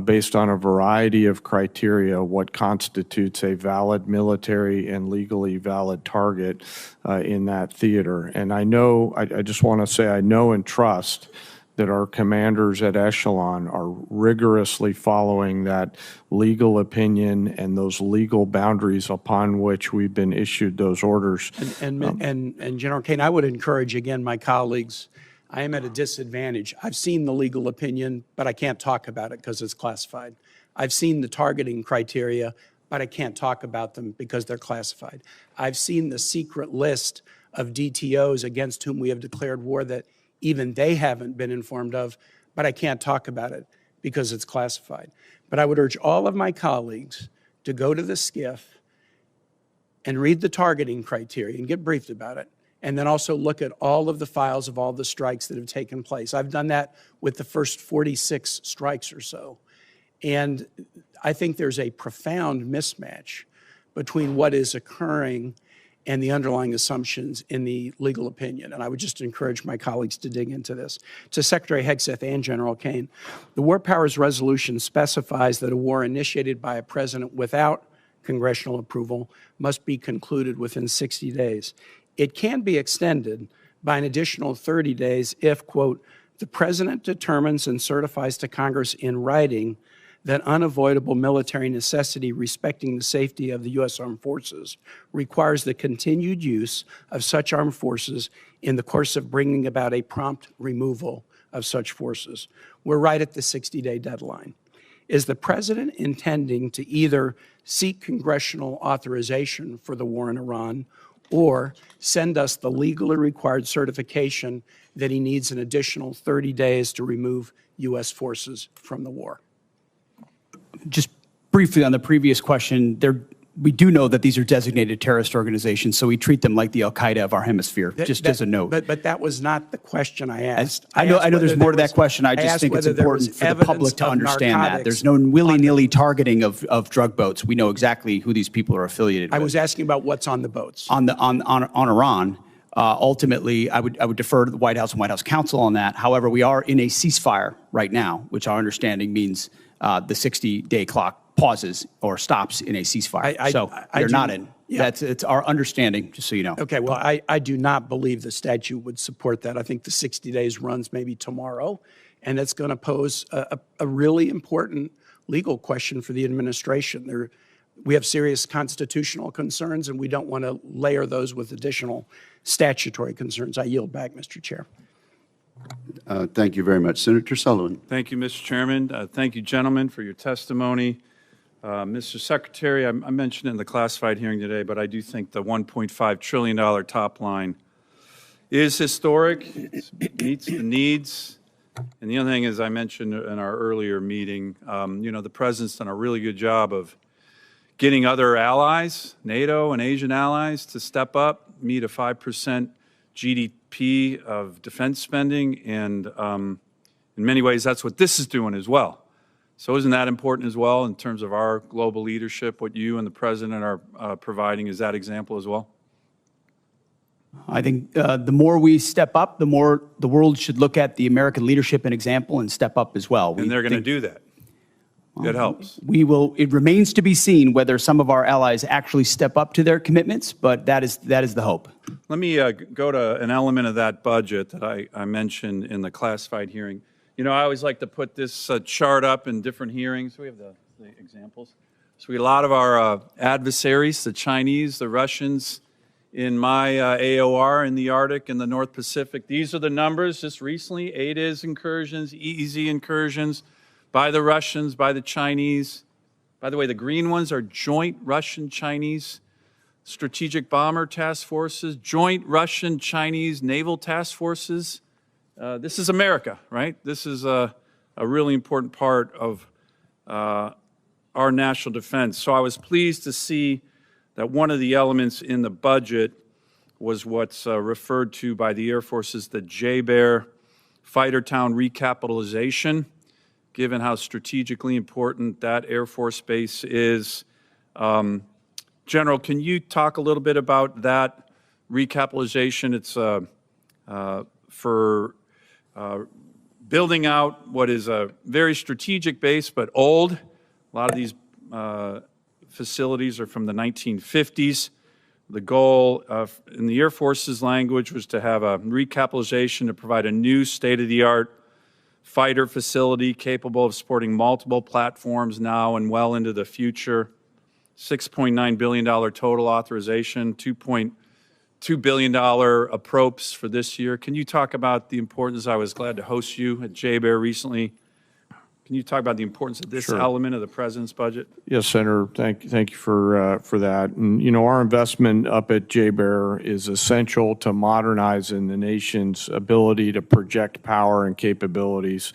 based on a variety of criteria, what constitutes a valid military and legally valid target in that theater. And I know, I just want to say I know and trust that our commanders at echelon are rigorously following that legal opinion and those legal boundaries upon which we've been issued those orders. And General Kane, I would encourage, again, my colleagues, I am at a disadvantage. I've seen the legal opinion, but I can't talk about it because it's classified. I've seen the targeting criteria, but I can't talk about them because they're classified. I've seen the secret list of DTOs against whom we have declared war that even they haven't been informed of, but I can't talk about it because it's classified. But I would urge all of my colleagues to go to the SCIF and read the targeting criteria and get briefed about it, and then also look at all of the files of all the strikes that have taken place. I've done that with the first 46 strikes or so. And I think there's a profound mismatch between what is occurring and the underlying assumptions in the legal opinion. And I would just encourage my colleagues to dig into this. To Secretary Hegseth and General Kane, the War Powers Resolution specifies that a war initiated by a president without congressional approval must be concluded within 60 days. It can be extended by an additional 30 days if, quote, the president determines and certifies to Congress in writing that unavoidable military necessity respecting the safety of the U.S. Armed Forces requires the continued use of such armed forces in the course of bringing about a prompt removal of such forces. We're right at the 60-day deadline. Is the president intending to either seek congressional authorization for the war in Iran or send us the legally required certification that he needs an additional 30 days to remove U.S. forces from the war? Just briefly on the previous question, we do know that these are designated terrorist organizations, so we treat them like the Al-Qaeda of our hemisphere, just as a note. But that was not the question I asked. I know there's more to that question. I just think it's important for the public to understand that. There's no willy-nilly targeting of drug boats. We know exactly who these people are affiliated with. I was asking about what's on the boats. On Iran, ultimately, I would defer to the White House and White House counsel on that. However, we are in a ceasefire right now, which our understanding means the 60-day clock pauses or stops in a ceasefire. So they're not in. Yeah. It's our understanding, just so you know. Okay, well, I do not believe the statute would support that. I think the 60 days runs maybe tomorrow, and it's going to pose a really important legal question for the administration. We have serious constitutional concerns, and we don't want to layer those with additional statutory concerns. I yield back, Mr. Chair. Thank you very much. Senator Sullivan. Thank you, Mr. Chairman. Thank you, gentlemen, for your testimony. Mr. Secretary, I mentioned in the classified hearing today, but I do think the $1.5 trillion top line is historic. It meets the needs. And the other thing is, I mentioned in our earlier meeting, the President's done a really good job of getting other allies, NATO and Asian allies, to step up, meet a 5% GDP of defense spending, and in many ways, that's what this is doing as well. So isn't that important as well in terms of our global leadership, what you and the President are providing? Is that example as well? I think the more we step up, the more the world should look at the American leadership and example and step up as well. And they're going to do that. That helps. It remains to be seen whether some of our allies actually step up to their commitments, but that is the hope. Let me go to an element of that budget that I mentioned in the classified hearing. I always like to put this chart up in different hearings. We have the examples. So we have a lot of our adversaries, the Chinese, the Russians, in my AOR in the Arctic and the North Pacific. These are the numbers just recently, ADIZ incursions, EEZ incursions, by the Russians, by the Chinese. By the way, the green ones are joint Russian-Chinese strategic bomber task forces, joint Russian-Chinese naval task forces. This is America, right? This is a really important part of our national defense. So I was pleased to see that one of the elements in the budget was what's referred to by the Air Force as the JBER fighter town recapitalization, given how strategically important that Air Force base is. General, can you talk a little bit about that recapitalization? It's for building out what is a very strategic base, but old. A lot of these facilities are from the 1950s. The goal in the Air Force's language was to have a recapitalization to provide a new state-of-the-art fighter facility capable of supporting multiple platforms now and well into the future. $6.9 billion total authorization, $2.2 billion approps for this year. Can you talk about the importance? I was glad to host you at JBER recently. Can you talk about the importance of this element of the President's budget? Yes, Senator. Thank you for that. And, you know, our investment up at JBER is essential to modernizing the nation's ability to project power and capabilities,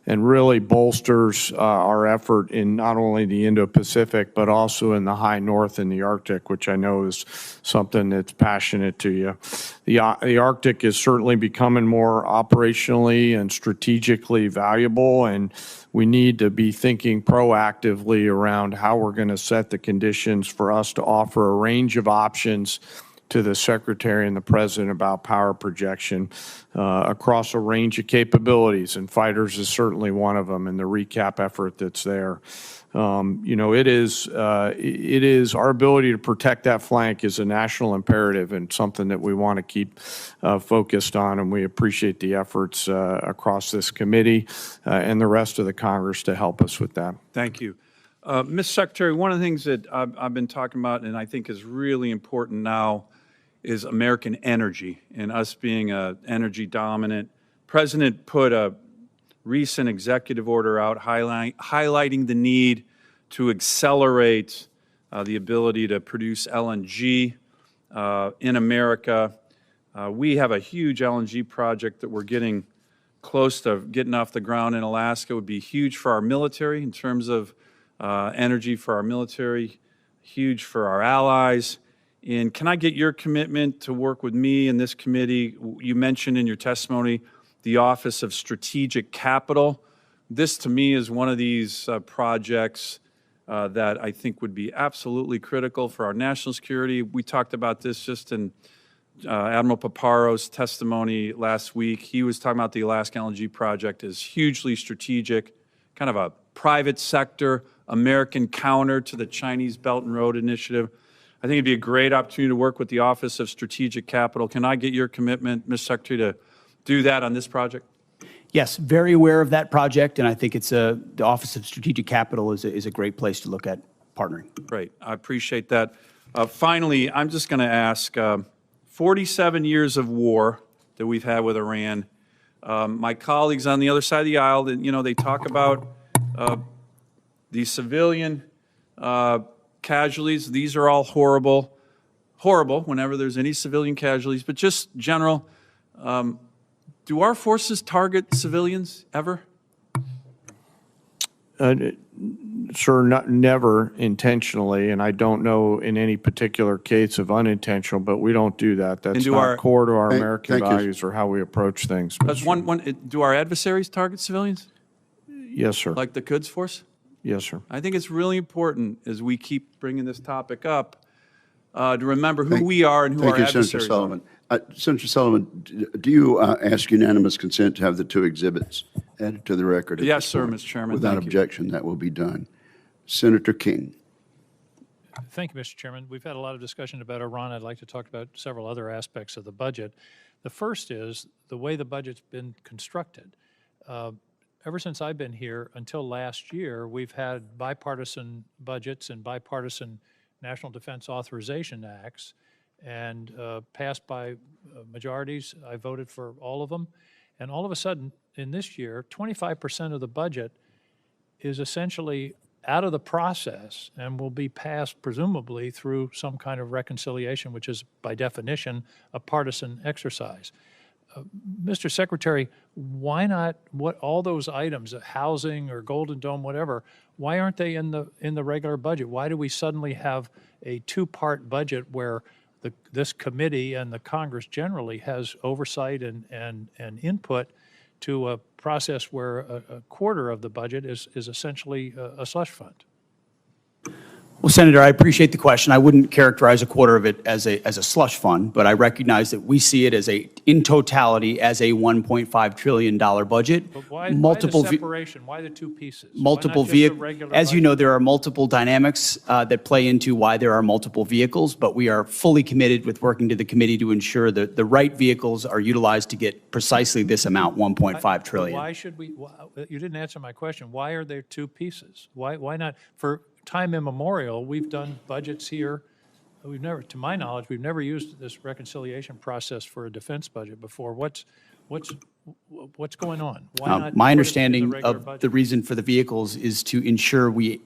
and really bolsters our effort in not only the Indo-Pacific, but also in the high north and the Arctic, which I know is something that's passionate to you. The Arctic is certainly becoming more operationally and strategically valuable, and we need to be thinking proactively around how we're going to set the conditions for us to offer a range of options to the Secretary and the President about power projection across a range of capabilities, and fighters is certainly one of them, and the recap effort that's there. You know, it is our ability to protect that flank is a national imperative and something that we want to keep focused on, and we appreciate the efforts across this committee and the rest of the Congress to help us with that. Thank you. Ms. Secretary, one of the things that I've been talking about and I think is really important now is American energy and us being energy dominant. President put a recent executive order out highlighting the need to accelerate the ability to produce LNG in America. We have a huge LNG project that we're getting close to getting off the ground in Alaska. It would be huge for our military in terms of energy for our military, huge for our allies. And can I get your commitment to work with me and this committee? You mentioned in your testimony the Office of Strategic Capital. This, to me, is one of these projects that I think would be absolutely critical for our national security. We talked about this just in Admiral Paparo's testimony last week. He was talking about the Alaska LNG project as hugely strategic, kind of a private sector, American counter to the Chinese Belt and Road Initiative. I think it'd be a great opportunity to work with the Office of Strategic Capital. Can I get your commitment, Ms. Secretary, to do that on this project? Yes, very aware of that project, and I think it's the Office of Strategic Capital is a great place to look at partnering. Great. I appreciate that. Finally, I'm just going to ask, 47 years of war that we've had with Iran. My colleagues on the other side of the aisle, you know, they talk about the civilian casualties. These are all horrible whenever there's any civilian casualties. But just general, do our forces target civilians ever? Sir, never intentionally, and I don't know in any particular case of unintentional, but we don't do that. That's not core to our American values or how we approach things. Do our adversaries target civilians? Yes, sir. Like the Quds Force? Yes, sir. I think it's really important as we keep bringing this topic up to remember who we are and who our adversaries Senator Sullivan. Senator Sullivan, do you ask unanimous consent to have the two exhibits added to the record? Yes, sir, Mr. Chairman. Without objection, that will be done. Senator King. Thank you, Mr. Chairman. We've had a lot of discussion about Iran. I'd like to talk about several other aspects of the budget. The first is the way the budget's been constructed. Ever since I've been here until last year, we've had bipartisan budgets and bipartisan National Defense Authorization Acts, and passed by majorities. I voted for all of them. And all of a sudden, in this year, 25% of the budget is essentially out of the process and will be passed presumably through some kind of reconciliation, which is by definition a partisan exercise. Mr. Secretary, why not all those items, housing or Golden Dome, whatever, why aren't they in the regular budget? Why do we suddenly have a two-part budget where this committee and the Congress generally has oversight and input to a process where a quarter of the budget is essentially a slush fund? Well, Senator, I appreciate the question. I wouldn't characterize a quarter of it as a slush fund, but I recognize that we see it as in totality as a $1.5 trillion budget. But why the separation? Why the two pieces? Multiple vehicles. As you know, there are multiple dynamics that play into why there are multiple vehicles, but we are fully committed with working to the committee to ensure that the right vehicles are utilized to get precisely this amount, $1.5 trillion. Why should we? You didn't answer my question. Why are there two pieces? Why not? For time immemorial, we've done budgets here. We've never, to my knowledge, we've never used this reconciliation process for a defense budget before. What's going on? Why not my put it in the understanding regular of budget? the reason for the vehicles is to ensure we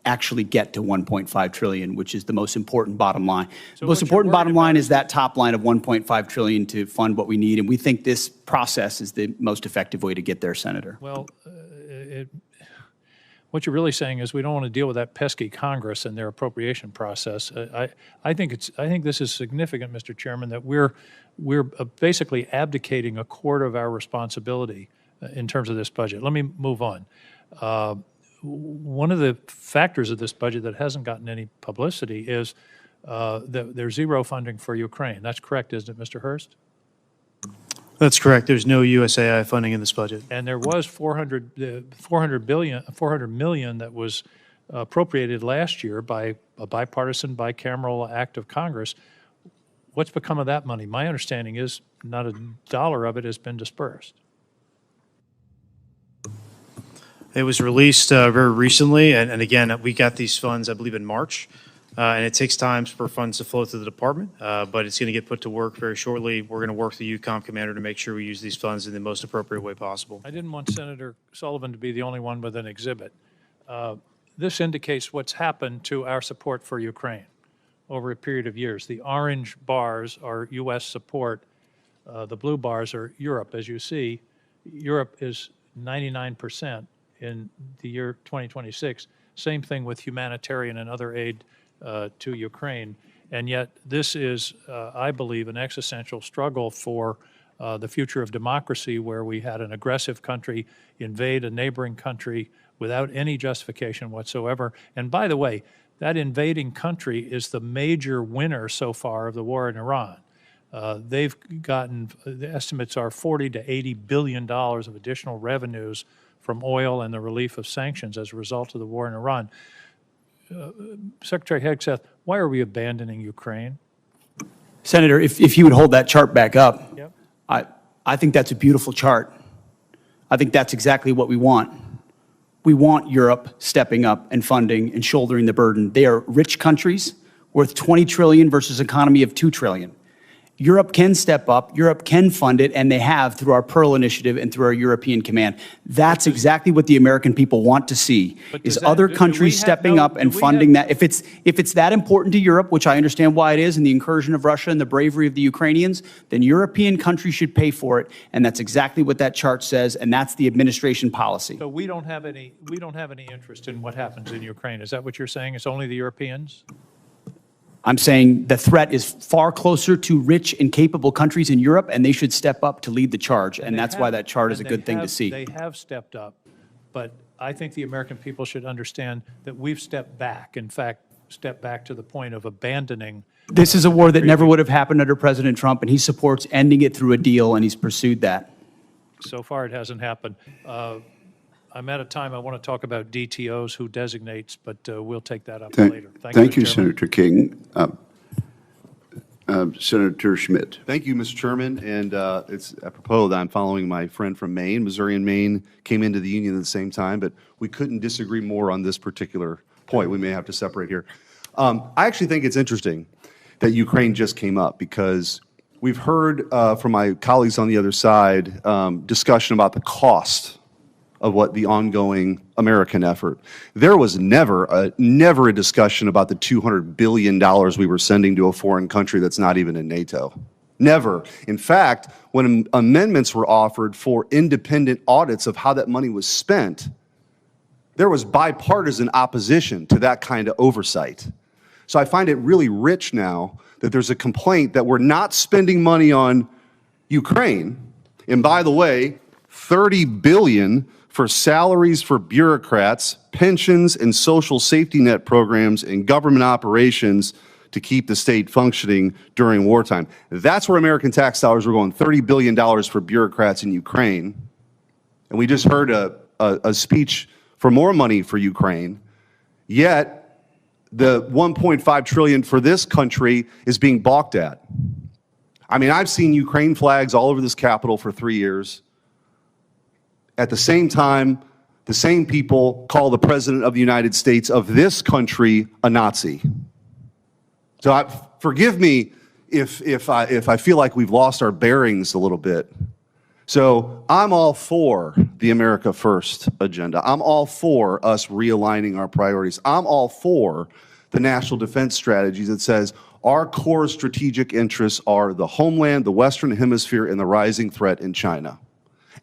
actually get to 1.5 trillion, which is the most important bottom line. The most important bottom line is that top line of 1.5 trillion to fund what we need, and we think this process is the most effective way to get there, Senator. Well, what you're really saying is we don't want to deal with that pesky Congress and their appropriation process. I think this is significant, Mr. Chairman, that we're basically abdicating a quarter of our responsibility in terms of this budget. Let me move on. One of the factors of this budget that hasn't gotten any publicity is that there's zero funding for Ukraine. That's correct, isn't it, Mr. Hurst? That's correct. There's no USAI funding in this budget. And there was 400 million that was appropriated last year by a bipartisan, bicameral act of Congress. What's become of that money? My understanding is not a dollar of it has been dispersed. It was released very recently, and again, we got these funds, I believe, in March. And it takes time for funds to flow through the department, but it's going to get put to work very shortly. We're going to work with the UCOM commander to make sure we use these funds in the most appropriate way possible. I didn't want Senator Sullivan to be the only one with an exhibit. This indicates what's happened to our support for Ukraine over a period of years. The orange bars are U.S. support. The blue bars are Europe. As you see, Europe is 99% in the year 2026. Same thing with humanitarian and other aid to Ukraine. And yet this is, I believe, an existential struggle for the future of democracy, where we had an aggressive country invade a neighboring country without any justification whatsoever. And by the way, that invading country is the major winner so far of the war in Iran. They've gotten, the estimates are $40 to $80 billion of additional revenues from oil and the relief of sanctions as a result of the war in Iran. Secretary Hegseth, why are we abandoning Ukraine? Senator, if you would hold that chart back up, Yep. I think that's a beautiful chart. I think that's exactly what we want. We want Europe stepping up and funding and shouldering the burden. They are rich countries worth $20 trillion versus an economy of $2 trillion. Europe can step up, Europe can fund it, and they have through our Pearl Initiative and through our European Command. That's exactly what the American people want to see, is other countries stepping up and funding that. If it's that important to Europe, which I understand why it is, and the incursion of Russia and the bravery of the Ukrainians, then European countries should pay for it, and that's exactly what that chart says, and that's the administration policy. So we don't have any interest in what happens in Ukraine. Is that what you're saying? It's only the Europeans? I'm saying the threat is far closer to rich and capable countries in Europe, and they should step up to lead the charge, and that's why that chart is a good thing to see. They have stepped up, but I think the American people should understand that we've stepped back, in fact, stepped back to the point of abandoning. This is a war that never would have happened under President Trump, and he supports ending it through a deal, and he's pursued that. So far, it hasn't happened. I'm at a time I want to talk about DTOs, who designates, but we'll take that up later. Thank you, Senator King. Senator Schmidt. Thank you, Mr. Chairman. And it's apropos that I'm following my friend from Maine. Missouri and Maine came into the Union at the same time, but we couldn't disagree more on this particular point. We may have to separate here. I actually think it's interesting that Ukraine just came up, because we've heard from my colleagues on the other side discussion about the cost of what the ongoing American effort. There was never a discussion about the $200 billion we were sending to a foreign country that's not even in NATO. Never. In fact, when amendments were offered for independent audits of how that money was spent, there was bipartisan opposition to that kind of oversight. So I find it really rich now that there's a complaint that we're not spending money on Ukraine. And by the way, $30 billion for salaries for bureaucrats, pensions and social safety net programs and government operations to keep the state functioning during wartime. That's where American tax dollars were going, $30 billion for bureaucrats in Ukraine. And we just heard a speech for more money for Ukraine, yet the $1.5 trillion for this country is being balked at. I mean, I've seen Ukraine flags all over this Capitol for 3 years. At the same time, the same people call the President of the United States of this country a Nazi. So forgive me if I feel like we've lost our bearings a little bit. So I'm all for the America First agenda. I'm all for us realigning our priorities. I'm all for the national defense strategy that says our core strategic interests are the homeland, the Western Hemisphere, and the rising threat in China.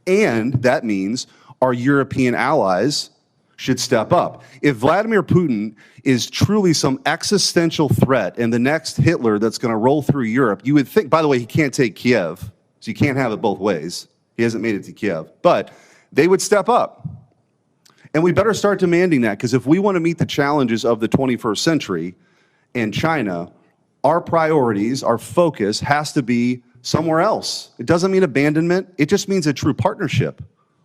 And that means our European allies should step up. If Vladimir Putin is truly some existential threat and the next Hitler that's going to roll through Europe, you would think, by the way, he can't take Kiev, so you can't have it both ways. He hasn't made it to Kiev. But they would step up. And we better start demanding that, because if we want to meet the challenges of the 21st century and China, our priorities, our focus has to be somewhere else. It doesn't mean abandonment. It just means a true partnership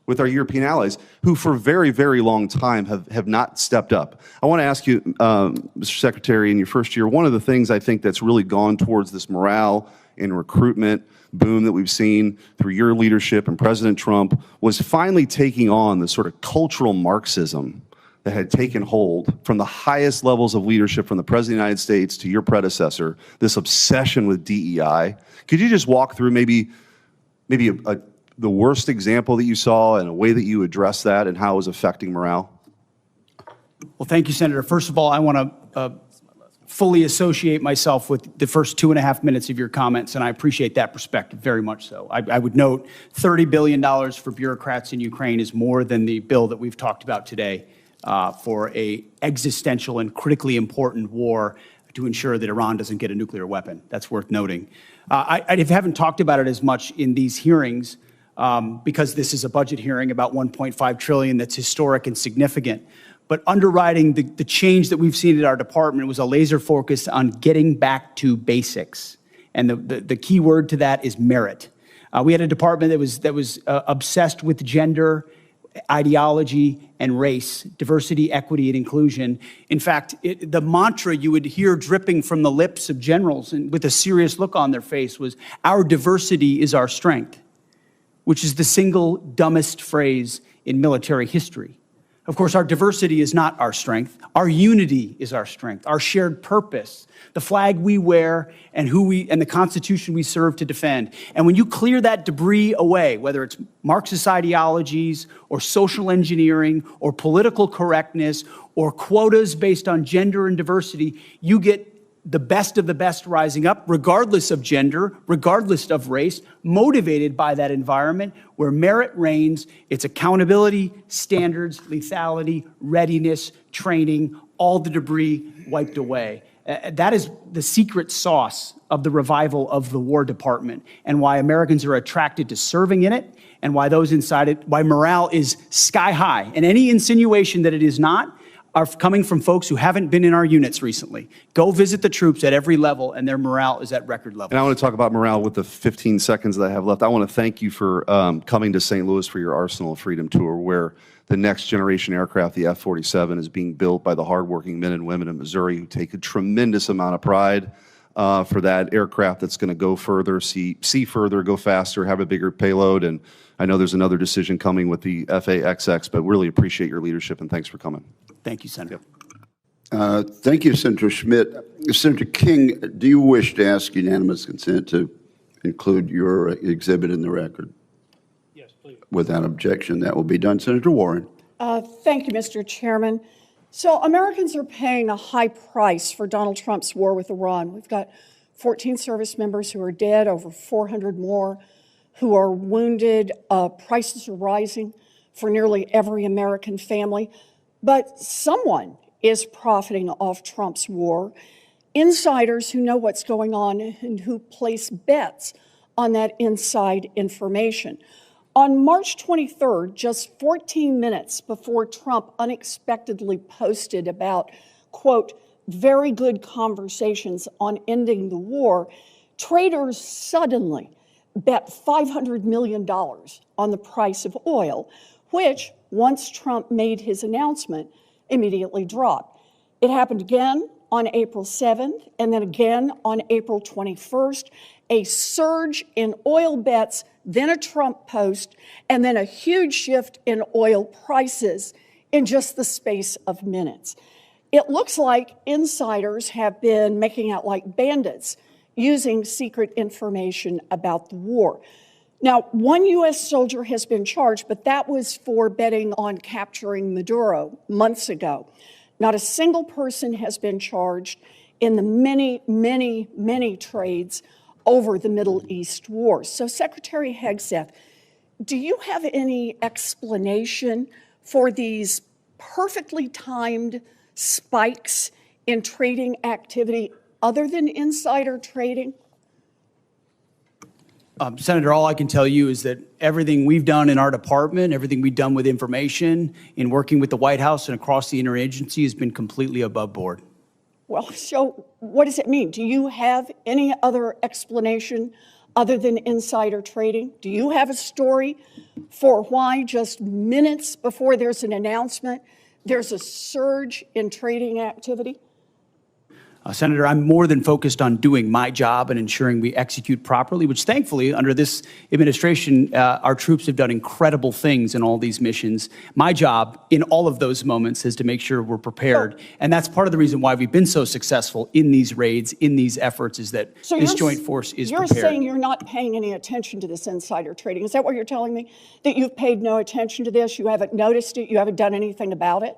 with our European allies, who for a very, very long time have not stepped up. I want to ask you, Mr. Secretary, in your first year, one of the things I think that's really gone towards this morale and recruitment boom that we've seen through your leadership and President Trump was finally taking on the sort of cultural Marxism that had taken hold from the highest levels of leadership, from the President of the United States to your predecessor, this obsession with DEI. Could you just walk through maybe the worst example that you saw and a way that you addressed that and how it was affecting morale? Well, thank you, Senator. First of all, I want to fully associate myself with the first 2.5 minutes of your comments, and I appreciate that perspective very much so. I would note $30 billion for bureaucrats in Ukraine is more than the bill that we've talked about today for a existential and critically important war to ensure that Iran doesn't get a nuclear weapon. That's worth noting. I haven't talked about it as much in these hearings because this is a budget hearing about $1.5 trillion that's historic and significant. But underwriting the change that we've seen at our department was a laser focus on getting back to basics. And the key word to that is merit. We had a department that was obsessed with gender, ideology, and race, diversity, equity, and inclusion. In fact, the mantra you would hear dripping from the lips of generals and with a serious look on their face was, "Our diversity is our strength," which is the single dumbest phrase in military history. Of course, our diversity is not our strength. Our unity is our strength, our shared purpose, the flag we wear, and the Constitution we serve to defend. And when you clear that debris away, whether it's Marxist ideologies or social engineering or political correctness or quotas based on gender and diversity, you get the best of the best rising up, regardless of gender, regardless of race, motivated by that environment where merit reigns. It's accountability, standards, lethality, readiness, training, all the debris wiped away. That is the secret sauce of the revival of the War Department and why Americans are attracted to serving in it and why those inside it, why morale is sky high. And any insinuation that it is not are coming from folks who haven't been in our units recently. Go visit the troops at every level, and their morale is at record levels. And I want to talk about morale with the 15 seconds that I have left. I want to thank you for coming to St. Louis for your Arsenal of Freedom tour, where the next generation aircraft, the F-47, is being built by the hardworking men and women in Missouri who take a tremendous amount of pride for that aircraft that's going to go further, see further, go faster, have a bigger payload. And I know there's another decision coming with the FA-XX, but really appreciate your leadership, and thanks for coming. Thank you, Senator. Thank you, Senator Schmidt. Senator King, do you wish to ask unanimous consent to include your exhibit in the record? Yes, please. Without objection, that will be done. Senator Warren. Thank you, Mr. Chairman. So Americans are paying a high price for Donald Trump's war with Iran. We've got 14 service members who are dead, over 400 more who are wounded. Prices are rising for nearly every American family. But someone is profiting off Trump's war. Insiders who know what's going on and who place bets on that inside information. On March 23rd, just 14 minutes before Trump unexpectedly posted about, quote, very good conversations on ending the war, traders suddenly bet $500 million on the price of oil, which, once Trump made his announcement, immediately dropped. It happened again on April 7th, and then again on April 21st, a surge in oil bets, then a Trump post, and then a huge shift in oil prices in just the space of minutes. It looks like insiders have been making out like bandits, using secret information about the war. Now, one U.S. soldier has been charged, but that was for betting on capturing Maduro months ago. Not a single person has been charged in the many trades over the Middle East war. So, Secretary Hegseth, do you have any explanation for these perfectly timed spikes in trading activity other than insider trading? Senator, all I can tell you is that everything we've done in our department, everything we've done with information, in working with the White House and across the interagency has been completely above board. Well, so what does it mean? Do you have any other explanation other than insider trading? Do you have a story for why just minutes before there's an announcement, there's a surge in trading activity? Senator, I'm more than focused on doing my job and ensuring we execute properly, which thankfully, under this administration, our troops have done incredible things in all these missions. My job in all of those moments is to make sure we're prepared. And that's part of the reason why we've been so successful in these raids, in these efforts, is that this joint force is prepared. You're saying you're not paying any attention to this insider trading. Is that what you're telling me? That you've paid no attention to this? You haven't noticed it? You haven't done anything about it?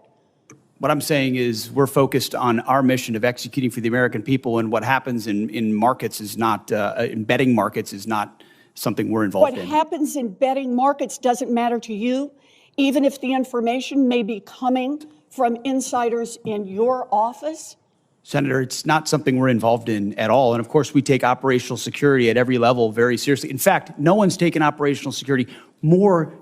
What I'm saying is we're focused on our mission of executing for the American people, and what happens in markets is not, in betting markets is not something we're involved in. What happens in betting markets doesn't matter to you, even if the information may be coming from insiders in your office? Senator, it's not something we're involved in at all. And of course, we take operational security at every level very seriously. In fact, no one's taken operational security more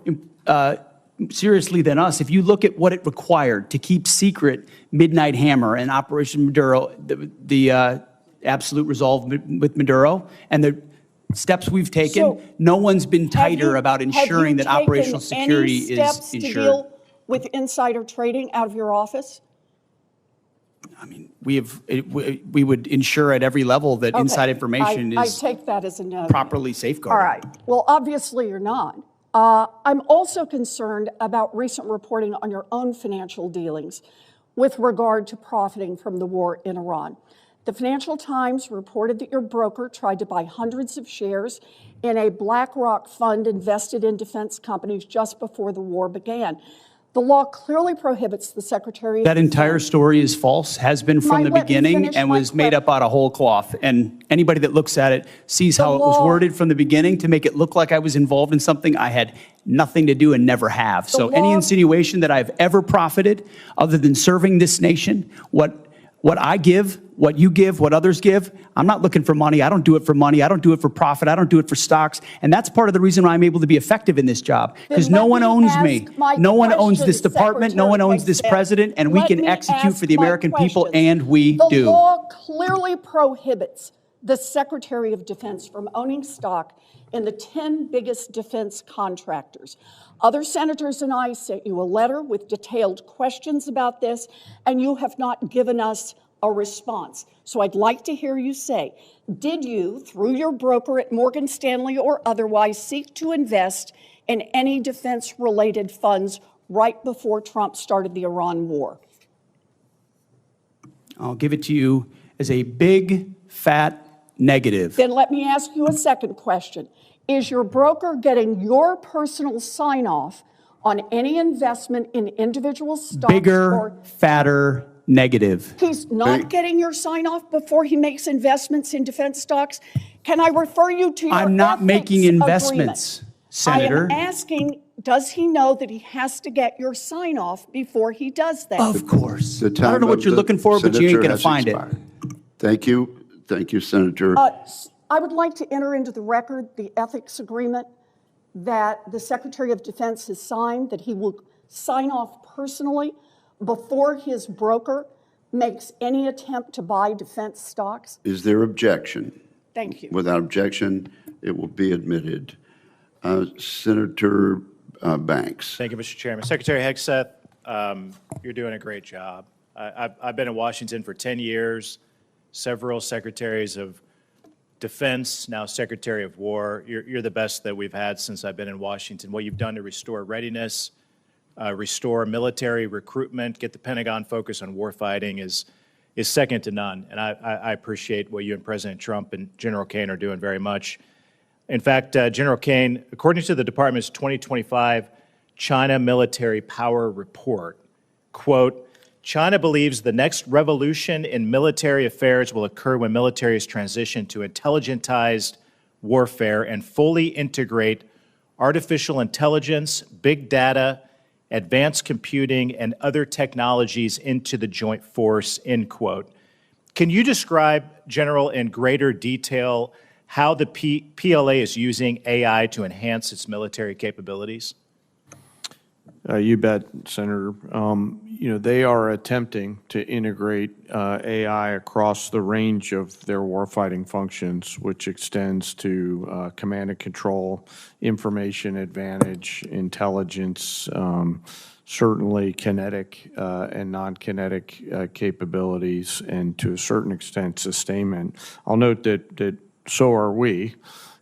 seriously than us. If you look at what it required to keep secret Midnight Hammer and Operation Maduro, the absolute resolve with Maduro, and the steps we've taken, so no one's been tighter about ensuring that operational security is ensured. To deal with insider trading out of your office? I mean, we would ensure at every level that inside information is I take that as a no. Properly safeguarded. All right. Well, obviously you're not. I'm also concerned about recent reporting on your own financial dealings with regard to profiting from the war in Iran. The Financial Times reported that your broker tried to buy hundreds of shares in a BlackRock fund invested in defense companies just before the war began. The law clearly prohibits the Secretary of That entire story is false, has been from the beginning, and was made up out of whole cloth. And anybody that looks at it sees how it was worded from the beginning to make it look like I was involved in something I had nothing to do and never have. So any insinuation that I've ever profited, other than serving this nation, what I give, what you give, what others give, I'm not looking for money. I don't do it for money. I don't do it for profit. I don't do it for stocks. And that's part of the reason why I'm able to be effective in this job, because no one owns me. No one owns this department. No one owns this president, and we can execute for the American people, and we do. The law clearly prohibits the Secretary of Defense from owning stock in the 10 biggest defense contractors. Other senators and I sent you a letter with detailed questions about this, and you have not given us a response. So I'd like to hear you say, did you, through your broker at Morgan Stanley or otherwise, seek to invest in any defense-related funds right before Trump started the Iran war? I'll give it to you as a big, fat Negative. Then let me ask you a second question. Is your broker getting your personal sign-off on any investment in individual stocks? Bigger, fatter, negative. He's not getting your sign-off before he makes investments in defense stocks? Can I refer you to your I'm not making ethics investments, agreement? Senator. I am asking, does he know that he has to get your sign-off before he does that? Of course. The I time don't know what of you're the looking for, but you ain't senator going to has find expired. Thank you. Thank you, Senator. I would like to enter into the record the ethics agreement that the Secretary of Defense has signed, that he will sign off personally before his broker makes any attempt to buy defense stocks. Is there objection? Thank you. Without objection, it will be admitted. Senator Banks. Thank you, Mr. Chairman. Secretary Hegseth, you're doing a great job. I've been in Washington for 10 years, several secretaries of defense, now Secretary of War. You're the best that we've had since I've been in Washington. What you've done to restore readiness, restore military recruitment, get the Pentagon focused on warfighting is second to none. And I appreciate what you and President Trump and General Kane are doing very much. In fact, General Kane, according to the Department's 2025 China Military Power Report, quote, China believes the next revolution in military affairs will occur when militaries transition to intelligentized warfare and fully integrate artificial intelligence, big data, advanced computing, and other technologies into the joint force, end quote. Can you describe, General, in greater detail how the PLA is using AI to enhance its military capabilities? You bet, Senator. They are attempting to integrate AI across the range of their warfighting functions, which extends to command and control, information advantage, intelligence, certainly kinetic and non-kinetic capabilities, and to a certain extent, sustainment. I'll note that so are we.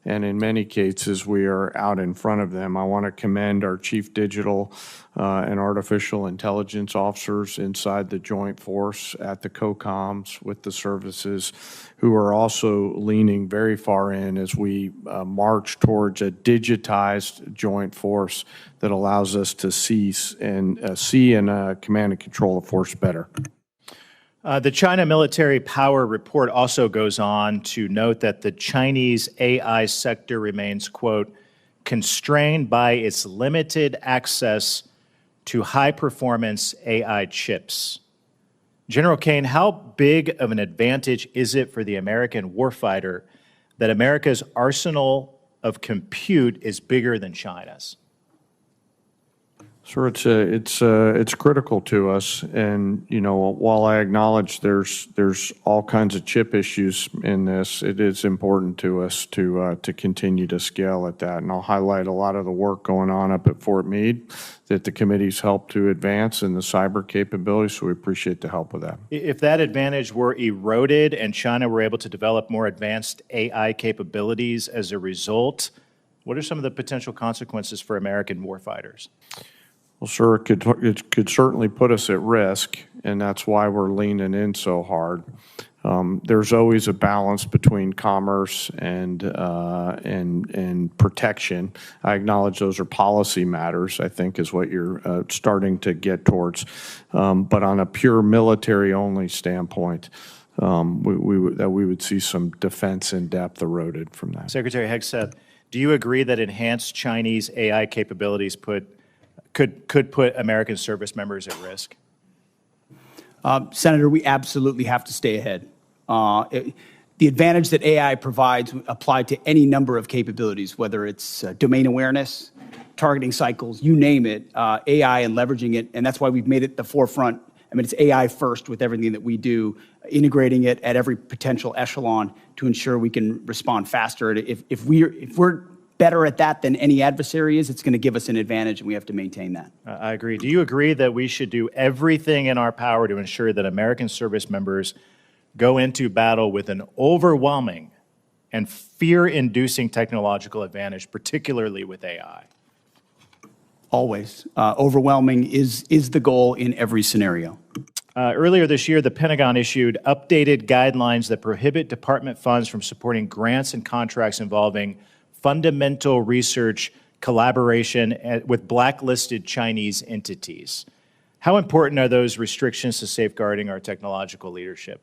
And in many cases, we are out in front of them. I want to commend our chief digital and artificial intelligence officers inside the joint force at the COCOMs with the services, who are also leaning very far in as we march towards a digitized joint force that allows us to see and command and control the force better. The China Military Power Report also goes on to note that the Chinese AI sector remains, quote, constrained by its limited access to high-performance AI chips. General Kane, how big of an advantage is it for the American warfighter that America's arsenal of compute is bigger than China's? Sir, it's critical to us, and while I acknowledge there's all kinds of chip issues in this, it is important to us to continue to scale at that. And I'll highlight a lot of the work going on up at Fort Meade that the committee's helped to advance in the cyber capabilities. So we appreciate the help with that. If that advantage were eroded and China were able to develop more advanced AI capabilities as a result, what are some of the potential consequences for American warfighters? Well, sir, it could certainly put us at risk, and that's why we're leaning in so hard. There's always a balance between commerce and protection. I acknowledge those are policy matters, I think, is what you're starting to get towards. But on a pure military-only standpoint, we would see some defense in depth eroded from that. Secretary Hegseth, do you agree that enhanced Chinese AI capabilities could put American service members at risk? Senator, we absolutely have to stay ahead. The advantage that AI provides apply to any number of capabilities, whether it's domain awareness, targeting cycles, you name it, AI and leveraging it, and that's why we've made it the forefront. I mean, it's AI first with everything that we do, integrating it at every potential echelon to ensure we can respond faster. If we're better at that than any adversary is, it's going to give us an advantage, and we have to maintain that. I agree. Do you agree that we should do everything in our power to ensure that American service members go into battle with an overwhelming and fear-inducing technological advantage, particularly with AI? Always. Overwhelming is the goal in every scenario. Earlier this year, the Pentagon issued updated guidelines that prohibit department funds from supporting grants and contracts involving fundamental research collaboration with blacklisted Chinese entities. How important are those restrictions to safeguarding our technological leadership?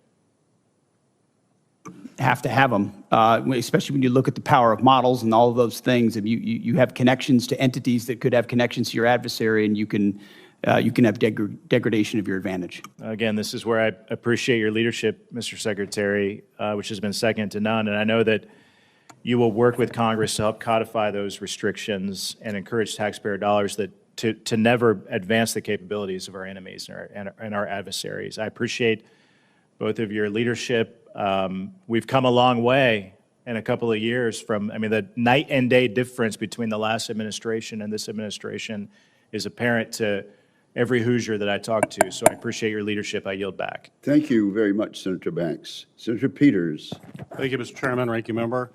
Have to have them, especially when you look at the power of models and all of those things. And you have connections to entities that could have connections to your adversary, and you can have degradation of your advantage. Again, this is where I appreciate your leadership, Mr. Secretary, which has been second to none. And I know that you will work with Congress to help codify those restrictions and encourage taxpayer dollars to never advance the capabilities of our enemies and our adversaries. I appreciate both of your leadership. We've come a long way in a couple of years from, the night and day difference between the last administration and this administration is apparent to every Hoosier that I talk to. So I appreciate your leadership. I yield back. Thank you very much, Senator Banks. Senator Peters. Thank you, Mr. Chairman, Ranking Member.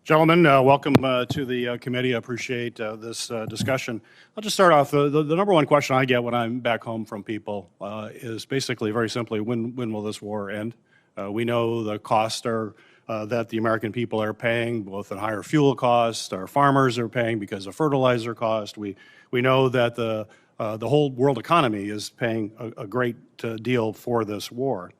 Gentlemen, welcome to the committee. I appreciate this discussion. I'll just start off. The number one question I get when I'm back home from people is basically very simply, when will this war end? We know the costs are that the American people are paying, both in higher fuel costs, our farmers are paying because of fertilizer cost. We know that the whole world economy is paying a great deal for this war.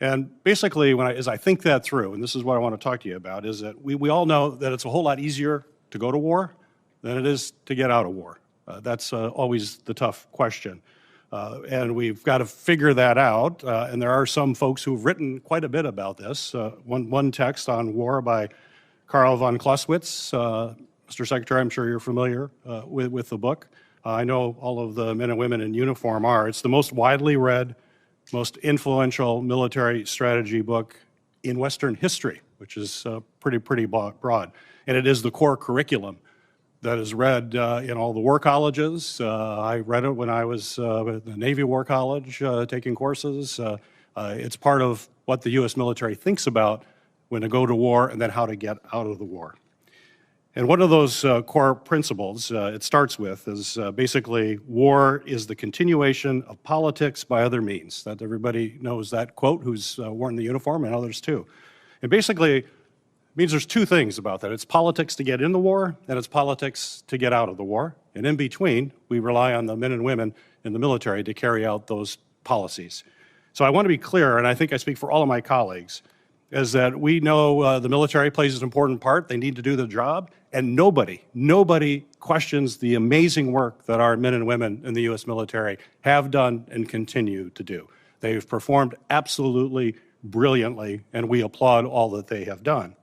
And basically, as I think that through, and this is what I want to talk to you about, is that we all know that it's a whole lot easier to go to war than it is to get out of war. That's always the tough question. And we've got to figure that out. And there are some folks who've written quite a bit about this. One text on war by Karl von Clausewitz. Mr. Secretary, I'm sure you're familiar with the book. I know all of the men and women in uniform are. It's the most widely read, most influential military strategy book in Western history, which is pretty broad. And it is the core curriculum that is read in all the war colleges. I read it when I was at the Navy War College taking courses. It's part of what the U.S. military thinks about when to go to war and then how to get out of the war. And one of those core principles it starts with is basically war is the continuation of politics by other means. That everybody knows that quote who's worn the uniform, and others too. And basically it means there's two things about that. It's politics to get in the war, and it's politics to get out of the war. And in between, we rely on the men and women in the military to carry out those policies. So I want to be clear, and I think I speak for all of my colleagues, is that we know the military plays an important part. They need to do the job. And nobody questions the amazing work that our men and women in the U.S. military have done and continue to do. They've performed absolutely brilliantly, and we applaud all that they have done.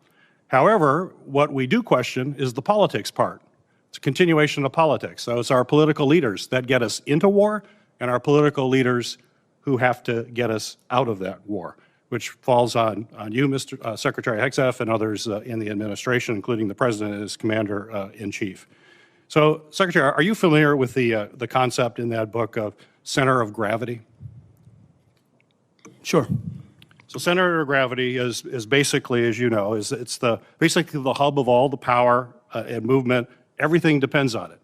However, what we do question is the politics part. It's a continuation of politics. So it's our political leaders that get us into war and our political leaders who have to get us out of that war, which falls on you, Mr. Secretary Hegseth, and others in the administration, including the President as Commander-in-Chief. So, Secretary, are you familiar with the concept in that book of center of gravity? Sure. So center of gravity is basically, as you know, it's basically the hub of all the power and movement. Everything depends on it.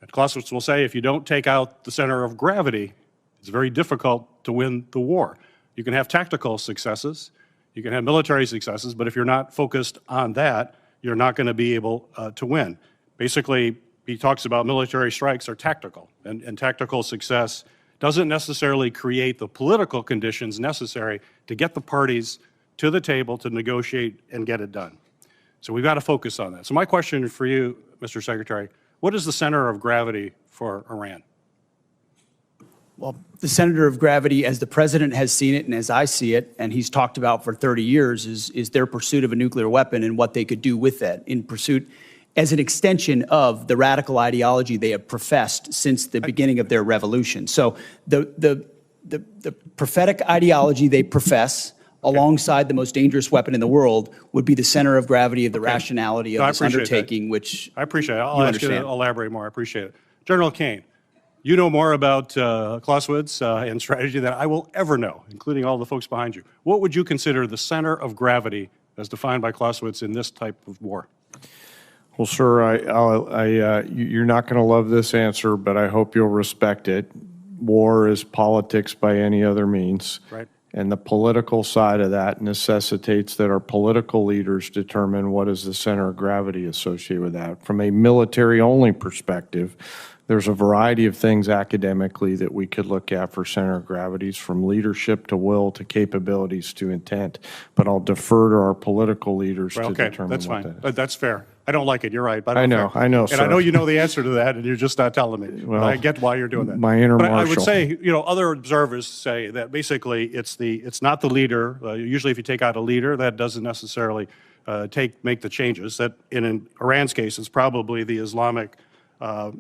And Clausewitz will say if you don't take out the center of gravity, it's very difficult to win the war. You can have tactical successes, you can have military successes, but if you're not focused on that, you're not going to be able to win. Basically, he talks about military strikes are tactical, and tactical success doesn't necessarily create the political conditions necessary to get the parties to the table to negotiate and get it done. So we've got to focus on that. So my question for you, Mr. Secretary, what is the center of gravity for Iran? Well, the center of gravity, as the president has seen it and as I see it, and he's talked about for 30 years, is their pursuit of a nuclear weapon and what they could do with that in pursuit as an extension of the radical ideology they have professed since the beginning of their revolution. So the prophetic ideology they profess alongside the most dangerous weapon in the world would be the center of gravity of the rationality of this undertaking, which I appreciate it. I'll ask you to elaborate more. I appreciate it. General Kane, you know more about Clausewitz and strategy than I will ever know, including all the folks behind you. What would you consider the center of gravity as defined by Clausewitz in this type of war? Well, sir, you're not going to love this answer, but I hope you'll respect it. war is politics by any other means. Right. And the political side of that necessitates that our political leaders determine what is the center of gravity associated with that. From a military-only perspective, there's a variety of things academically that we could look at for center of gravities, from leadership to will to capabilities to intent. But I'll defer to our political leaders Well, to okay, determine that's what fine. that is. That's fair. I don't like it, you're right. But I know, And I sir. know you know the answer to that, and you're just not telling me. Well, But I get why you're doing that. my inner But I would marshal. say, other observers say that basically it's not the leader. Usually if you take out a leader, that doesn't necessarily make the changes. That in Iran's case, it's probably the Islamic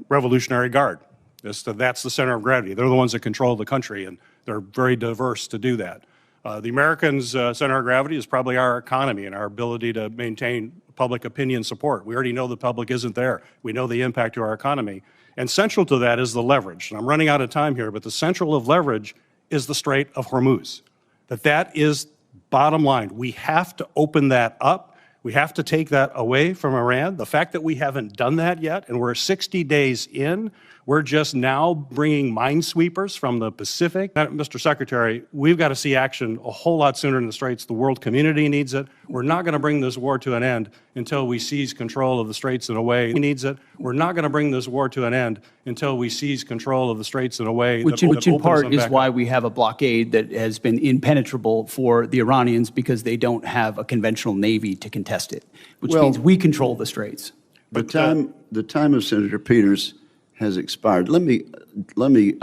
Revolutionary Guard. That's the center of gravity. They're the ones that control the country, and they're very diverse to do that. The Americans' center of gravity is probably our economy and our ability to maintain public opinion support. We already know the public isn't there. We know the impact to our economy. And central to that is the leverage. And I'm running out of time here, but the central of leverage is the Strait of Hormuz. That is bottom line. We have to open that up. We have to take that away from Iran. The fact that we haven't done that yet, and we're 60 days in, we're just now bringing minesweepers from the Pacific. Mr. Secretary, we've got to see action a whole lot sooner in the Straits. The world community needs it. We're not going to bring this war to an end until we seize control of the Straits in a way that needs it. We're not going to bring this war to an end until we seize control of the Straits in a way Which in part is why we have a blockade that has been impenetrable for the Iranians, because they don't have a conventional navy to contest it, which means we control the Straits. The time of Senator Peters has expired. Let me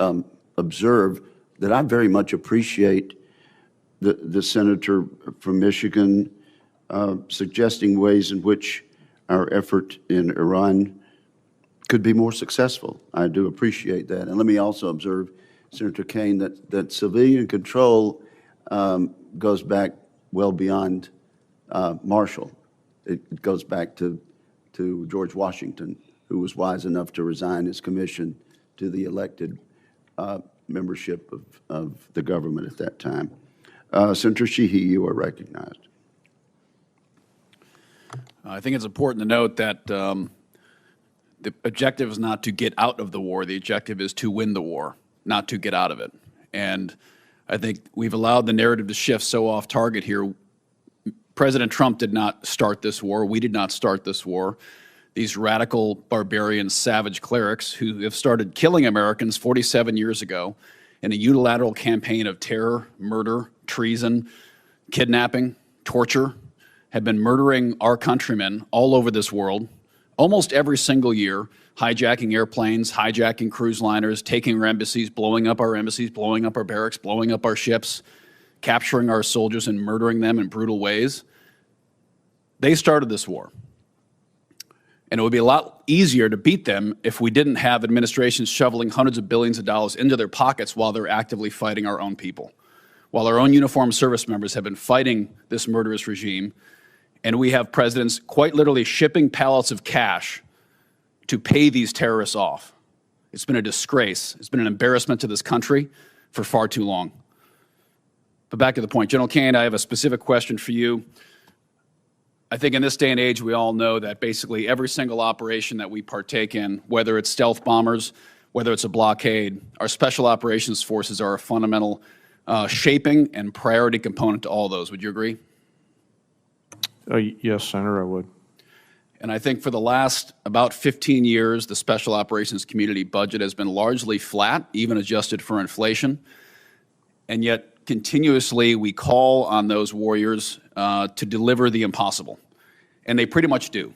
observe that I very much appreciate the senator from Michigan suggesting ways in which our effort in Iran could be more successful. I do appreciate that. And let me also observe, Senator Kaine, that civilian control goes back well beyond Marshall. It goes back to George Washington, who was wise enough to resign his commission to the elected membership of the government at that time. Senator Sheehy, you are recognized. I think it's important to note that the objective is not to get out of the war. The objective is to win the war, not to get out of it. And I think we've allowed the narrative to shift so off target here. President Trump did not start this war. We did not start this war. These radical, barbarian, savage clerics who have started killing Americans 47 years ago in a unilateral campaign of terror, murder, treason, kidnapping, torture, have been murdering our countrymen all over this world almost every single year, hijacking airplanes, hijacking cruise liners, taking our embassies, blowing up our barracks, blowing up our ships, capturing our soldiers and murdering them in brutal ways. They started this war. And it would be a lot easier to beat them if we didn't have administrations shoveling hundreds of billions of dollars into their pockets while they're actively fighting our own people, while our own uniformed service members have been fighting this murderous regime, and we have presidents quite literally shipping pallets of cash to pay these terrorists off. It's been a disgrace. It's been an embarrassment to this country for far too long. But back to the point. General Kaine, I have a specific question for you. I think in this day and age, we all know that basically every single operation that we partake in, whether it's stealth bombers, whether it's a blockade, our special operations forces are a fundamental shaping and priority component to all those. Would you agree? Yes, Senator, I would. And I think for the last about 15 years, the special operations community budget has been largely flat, even adjusted for inflation. And yet, continuously, we call on those warriors to deliver the impossible. And they pretty much do.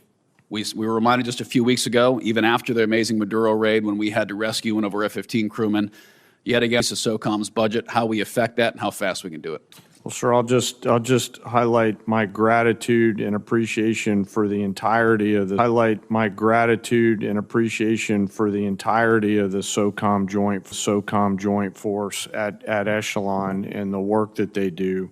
We were reminded just a few weeks ago, even after the amazing Maduro raid, when we had to rescue one of our F-15 crewmen, yet again, the SOCOM's budget, how we affect that and how fast we can do it. Well, sir, I'll just highlight my gratitude and appreciation for the entirety of the SOCOM joint force at Echelon and the work that they do.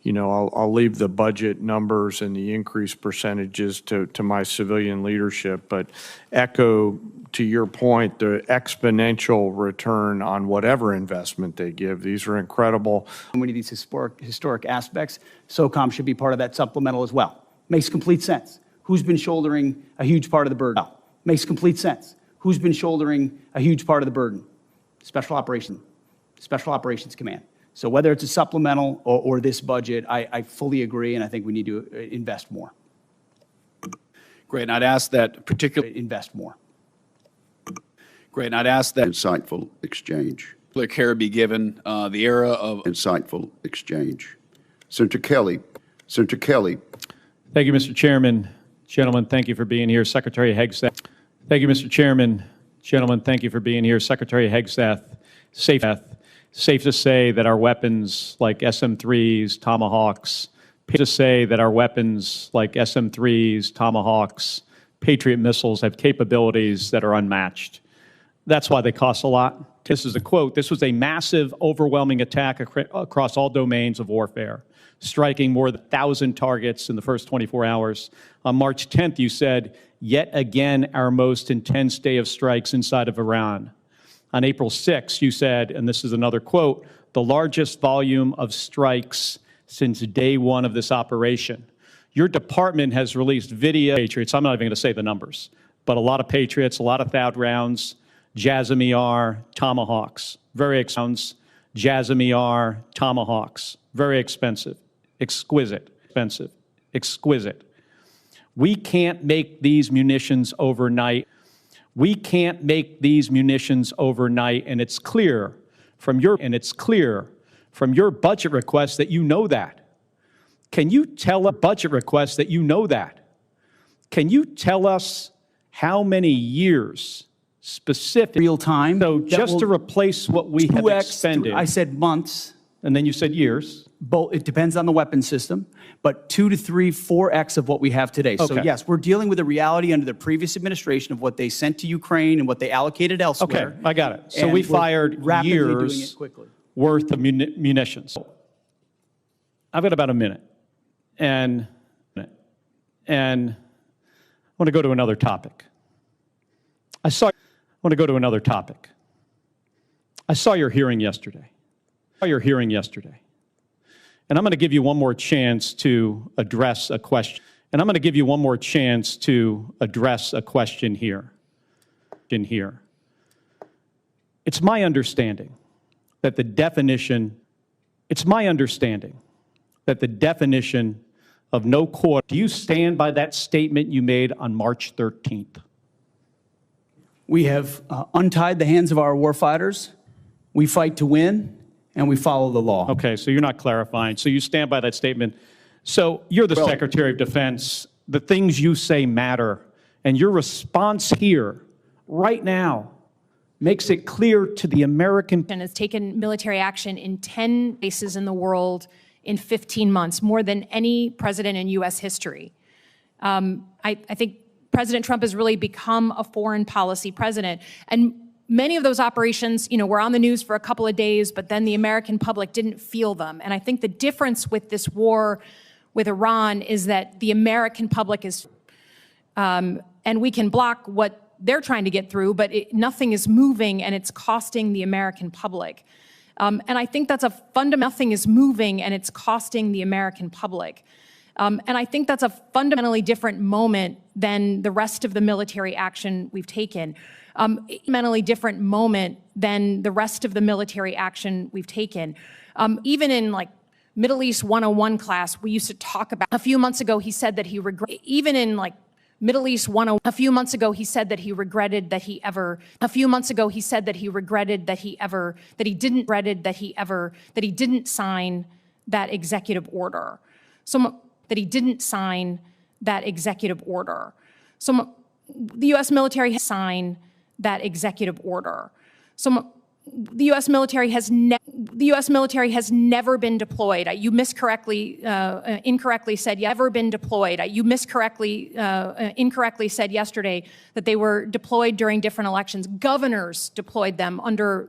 You know, I'll leave the budget numbers and the increased percentages to my civilian leadership, but echo to your point, the exponential return on whatever investment they give. These are incredible. Many of these historic aspects, SOCOM should be part of that supplemental as well. Makes complete sense. Who's been shouldering a huge part of the burden? Makes complete sense. Who's been shouldering a huge part of the burden? Special Operations Command. So whether it's a supplemental or this budget, I fully agree, and I think we need to invest more. Great, and I'd ask that particularly Invest more. Great, and I'd ask that Insightful exchange. particular care be given the era of Insightful exchange. Senator Kelly. Senator Kelly. Thank you, Mr. Chairman. Gentlemen, thank you for being here. Secretary Hegseth. Thank you, Mr. Chairman. Gentlemen, thank you for being here. Secretary Hegseth. Safe to say that our weapons like SM-3s, Tomahawks, Patriot missiles have capabilities that are unmatched. That's why they cost a lot. This is a quote. This was a massive, overwhelming attack across all domains of warfare, striking more than 1,000 targets in the first 24 hours. On March 10th, you said, yet again, our most intense day of strikes inside of Iran. On April 6th, you said, and this is another quote, the largest volume of strikes since day one of this operation. Your department has released video Patriots. I'm not even going to say the numbers, but a lot of Patriots, a lot of THAAD rounds, JASSM-ER, Tomahawks, very expensive. JASSM-ER, Tomahawks, very expensive, exquisite. We can't make these munitions overnight. And it's clear from your budget request that you know that. Can you tell a budget request that you know that? Can you tell us how many years specific? Real time. So just to replace what we have expended. I said months. And then you said years. Both, it depends on the weapon system, but 2 to 3, 4x of what we have today. So Okay. yes, we're dealing with a reality under the previous administration of what they sent to Ukraine and what they allocated elsewhere. Okay, I got it. So And we we're fired rapidly doing years it quickly. worth of munitions. I've got about a minute. And I want to go to another topic. I saw your hearing yesterday. And I'm going to give you one more chance to address a question. Here. It's my understanding that the definition of no quarter. Do you stand by that statement you made on March 13th? We have untied the hands of our warfighters. We fight to win, and we follow the law. Okay, so you're not clarifying. So you stand by that statement. So you're the Secretary of Defense. The things you say matter. And your response here, right now, makes it clear to the American and has taken military action in 10 places in the world in 15 months, more than any president in U.S. history. I think President Trump has really become a foreign policy president. And many of those operations, were on the news for a couple of days, but then the American public didn't feel them. And I think the difference with this war with Iran is that the American public is, and we can block what they're trying to get through, but nothing is moving and it's costing the American public. And I think that's nothing is moving and it's costing the American public. And I think that's a fundamentally different moment than the rest of the military action we've taken. Even in Middle East 101 class, we used to talk about, a few months ago he said that he regretted that he didn't sign that executive order. So the U.S. military has signed that executive order. So the U.S. military has never been deployed. You incorrectly said never been deployed. You incorrectly said yesterday that they were deployed during different elections. Governors deployed them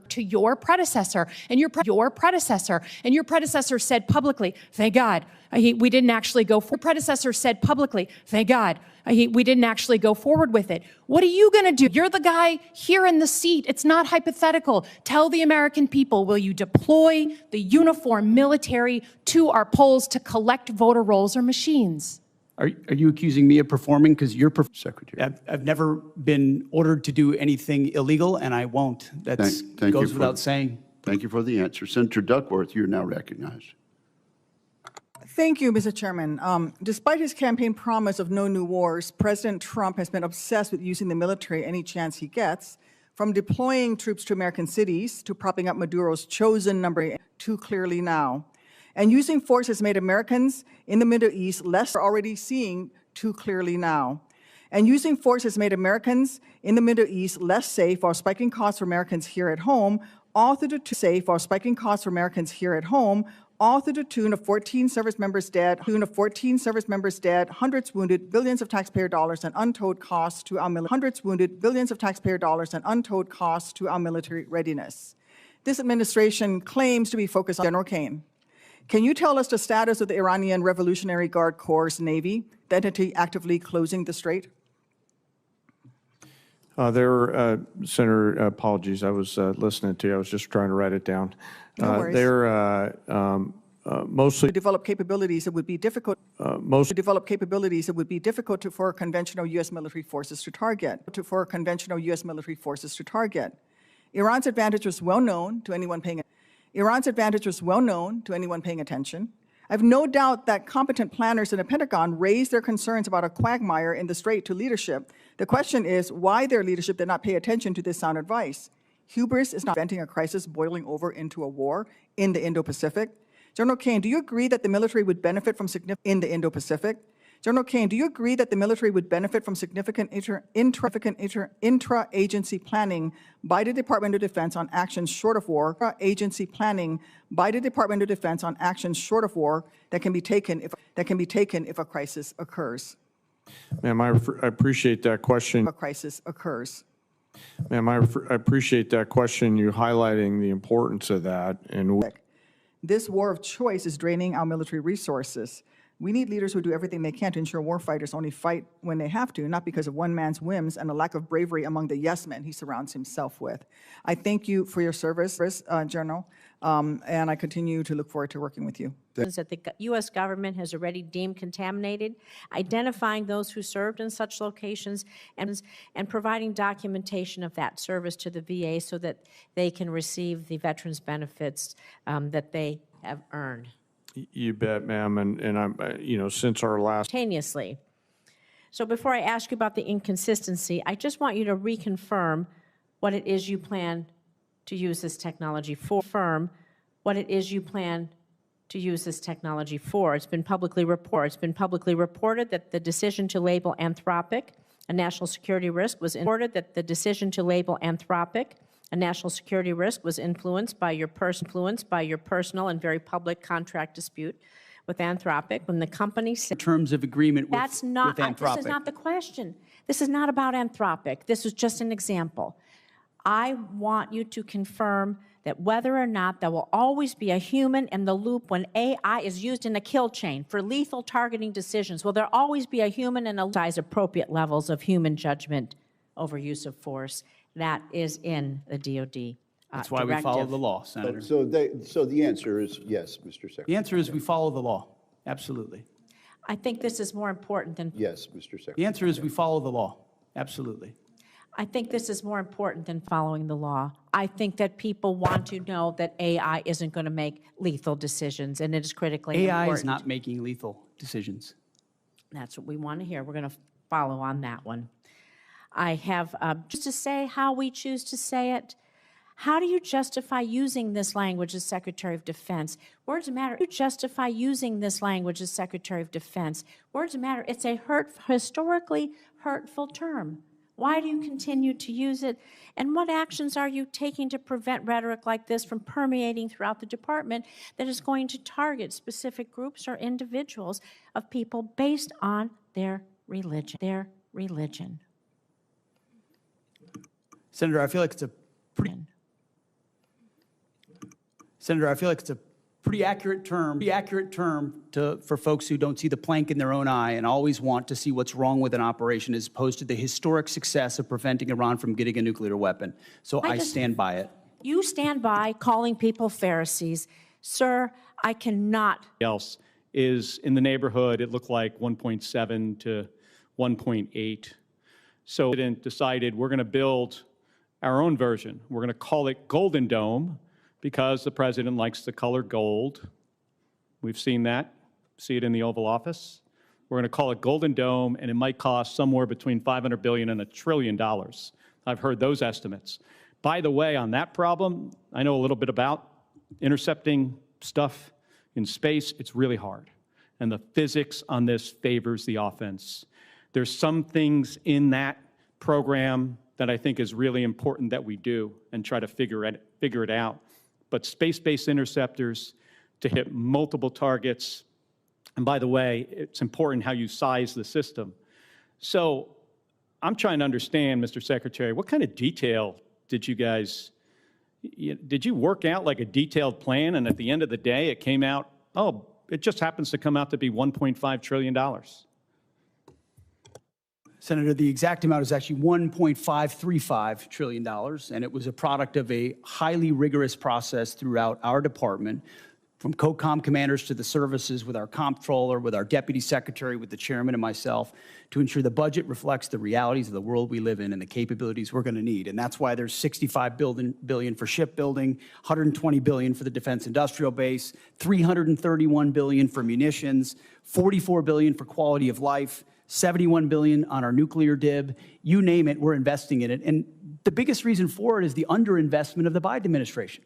to your predecessor, and your predecessor said publicly, "Thank God we didn't actually go." Your predecessor said publicly, "Thank God we didn't actually go forward with it." What are you going to do? You're the guy here in the seat. It's not hypothetical. Tell the American people, will you deploy the uniformed military to our polls to collect voter rolls or machines? Are you accusing me of performing? Because you're Secretary. I've never been ordered to do anything illegal, and I won't. That Thank goes you without saying. Thank you for the answer. Senator Duckworth, you're now recognized. Thank you, Mr. Chairman. Despite his campaign promise of no new wars, President Trump has been obsessed with using the military any chance he gets, from deploying troops to American cities to propping up Maduro's chosen number too clearly now. And using force has made Americans in the Middle East less already seeing too clearly now. And using force has made Americans in the Middle East less safe while spiking costs for Americans here at home, all through the safe while spiking costs for Americans here at home, all through the tune of 14 service members dead, hundreds wounded, billions of taxpayer dollars and untold costs to our military readiness. This administration claims to be focused on General Kane. Can you tell us the status of the Iranian Revolutionary Guard Corps' Navy, the entity actively closing the strait? Senator, apologies, I was listening to you. I was just trying to write it down. No worries. They're mostly develop capabilities that would be difficult. For conventional U.S. military forces to target. Iran's advantage was well known to anyone paying attention. I have no doubt that competent planners in the Pentagon raised their concerns about a quagmire in the strait to leadership. The question is why their leadership did not pay attention to this sound advice. Hubris is not preventing a crisis boiling over into a war in the Indo-Pacific. General Kane, do you agree that the military would benefit from significant intra-agency planning by the Department of Defense on actions short of war, that can be taken if a crisis occurs? Ma'am, I appreciate that question. Ma'am, I appreciate that question, you highlighting the importance of that. And this war of choice is draining our military resources. We need leaders who do everything they can to ensure warfighters only fight when they have to, not because of one man's whims and a lack of bravery among the yes men he surrounds himself with. I thank you for your service, General, and I continue to look forward to working with you. That the U.S. government has already deemed contaminated, identifying those who served in such locations, and providing documentation of that service to the VA so that they can receive the veterans' benefits that they have earned. You bet, ma'am. And I'm, since our last. Simultaneously. So before I ask you about the inconsistency, I just want you to reconfirm what it is you plan to use this technology for. It's been publicly reported that the decision to label Anthropic a national security risk was influenced by your personal and very public contract dispute with Anthropic when the company said. In terms of agreement with Anthropic. This is not the question. This is not about Anthropic. This was just an example. I want you to confirm that whether or not there will always be a human in the loop when AI is used in a kill chain for lethal targeting decisions. Will there always be a human in a size appropriate levels of human judgment over use of force? That is in the DOD. That's why we follow the law, Senator. So the answer is yes, Mr. Secretary. The answer is we follow the law. Absolutely. I think this is more important than. Yes, Mr. Secretary. The answer is we follow the law. Absolutely. I think this is more important than following the law. I think that people want to know that AI isn't going to make lethal decisions, and it is critically important. AI is not making lethal decisions. That's what we want to hear. We're going to follow on that one. I have just to say how we choose to say it. How do you justify using this language as Secretary of Defense? Words matter. You justify using this language as Secretary of Defense. Words matter. It's a historically hurtful term. Why do you continue to use it? And what actions are you taking to prevent rhetoric like this from permeating throughout the department that is going to target specific groups or individuals of people based on their religion? Senator, I feel like it's a pretty accurate term for folks who don't see the plank in their own eye and always want to see what's wrong with an operation as opposed to the historic success of preventing Iran from getting a nuclear weapon. So I stand by it. You stand by calling people Pharisees. Sir, I cannot. Else is in the neighborhood, it looked like 1.7 to 1.8. So the president decided we're going to build our own version. We're going to call it Golden Dome because the president likes the color gold. We've seen that, see it in the Oval Office. We're going to call it Golden Dome, and it might cost somewhere between $500 billion and $1 trillion. I've heard those estimates. By the way, on that problem, I know a little bit about intercepting stuff in space. It's really hard. And the physics on this favors the offense. There's some things in that program that I think is really important that we do and try to figure it out. But space-based interceptors to hit multiple targets, and by the way, it's important how you size the system. So I'm trying to understand, Mr. Secretary, what kind of detail did you guys, did you work out like a detailed plan, and at the end of the day it came out, oh, it just happens to come out to be $1.5 trillion? Senator, the exact amount is actually $1.535 trillion, and it was a product of a highly rigorous process throughout our department, from COCOM commanders to the services, with our comptroller, with our deputy secretary, with the chairman and myself, to ensure the budget reflects the realities of the world we live in and the capabilities we're going to need. And that's why there's $65 billion for shipbuilding, $120 billion for the defense industrial base, $331 billion for munitions, $44 billion for quality of life, $71 billion on our nuclear DIB. You name it, we're investing in it. And the biggest reason for it is the underinvestment of the Biden administration.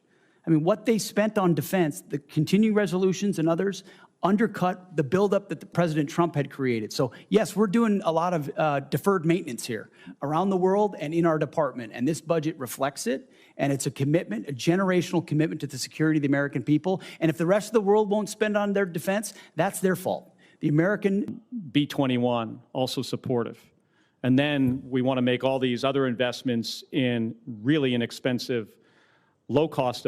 I mean, what they spent on defense, the continuing resolutions and others, undercut the buildup that the President Trump had created. So yes, we're doing a lot of deferred maintenance here around the world and in our department, and this budget reflects it. And it's a commitment, a generational commitment to the security of the American people. And if the rest of the world won't spend on their defense, that's their fault. The American B-21, also supportive. And then we want to make all these other investments in really inexpensive, low-cost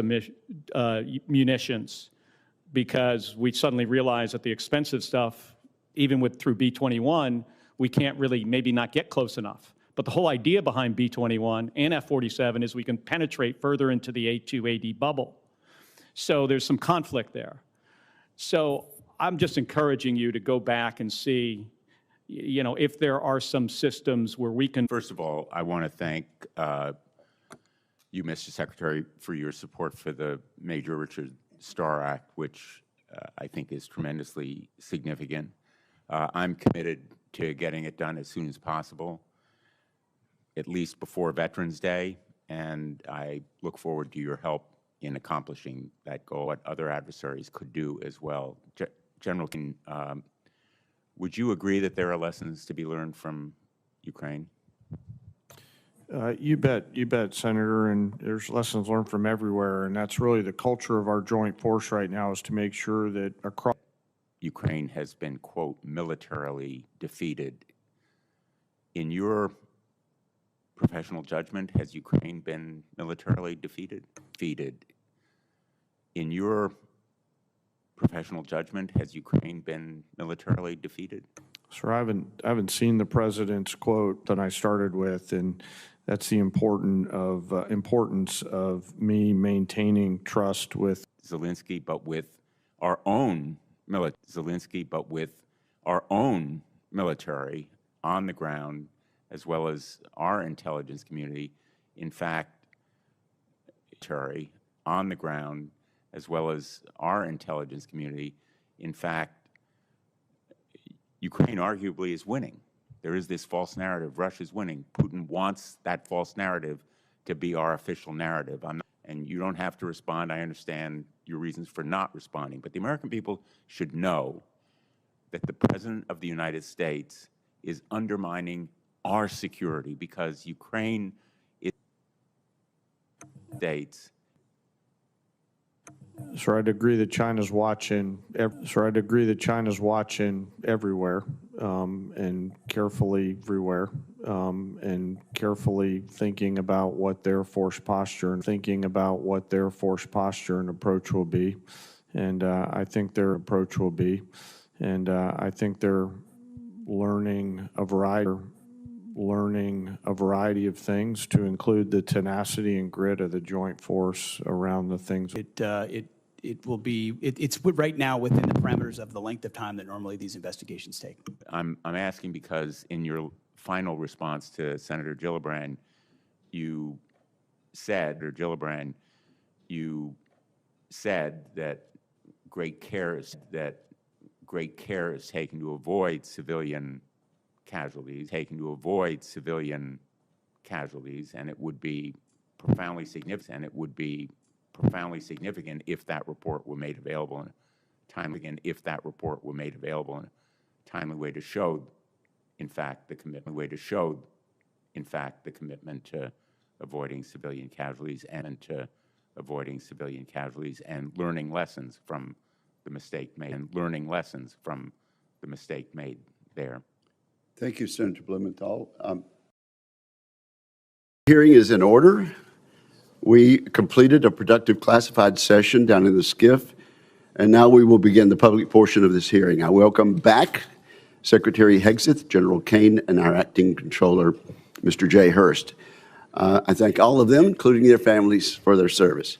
munitions, because we suddenly realize that the expensive stuff, even through B-21, we can't really maybe not get close enough. But the whole idea behind B-21 and F-47 is we can penetrate further into the A2AD bubble. So there's some conflict there. So I'm just encouraging you to go back and see, you know, if there are some systems where we can. First of all, I want to thank you, Mr. Secretary, for your support for the Major Richard Starr Act, which I think is tremendously significant. I'm committed to getting it done as soon as possible, at least before Veterans Day, and I look forward to your help in accomplishing that goal, what other adversaries could do as well. General, would you agree that there are lessons to be learned from Ukraine? You bet, Senator, and there's lessons learned from everywhere, and that's really the culture of our joint force right now, is to make sure that across Ukraine has been, quote, militarily defeated. In your professional judgment, has Ukraine been militarily defeated? In your professional judgment, has Ukraine been militarily defeated? Sir, I haven't seen the president's quote that I started with, and that's the importance of me maintaining trust with Zelensky, but with our own military on the ground, as well as our intelligence community. In fact, on the ground, as well as our intelligence community. In fact, Ukraine arguably is winning. There is this false narrative, Russia's winning. Putin wants that false narrative to be our official narrative. And you don't have to respond. I understand your reasons for not responding. But the American people should know that the President of the United States is undermining our security, because Ukraine is states. Sir, I'd agree that China's watching. Everywhere, and carefully thinking about what their force posture and approach will be, and I think their approach will be, and I think they're learning a variety of things, to include the tenacity and grit of the joint force around the things. it will be, it's right now within the parameters of the length of time that normally these investigations take. I'm asking because in your final response to Senator Gillibrand, you said that great care is taken to avoid civilian casualties, and it would be profoundly significant if that report were made available in a timely way to show, in fact, the commitment to avoiding civilian casualties and learning lessons from the mistake made there. Thank you, Senator Blumenthal. Hearing is in order. We completed a productive classified session down in the SCIF, and now we will begin the public portion of this hearing. I welcome back Secretary Hegseth, General Kane, and our acting controller, Mr. Jay Hurst. I thank all of them, including their families, for their service.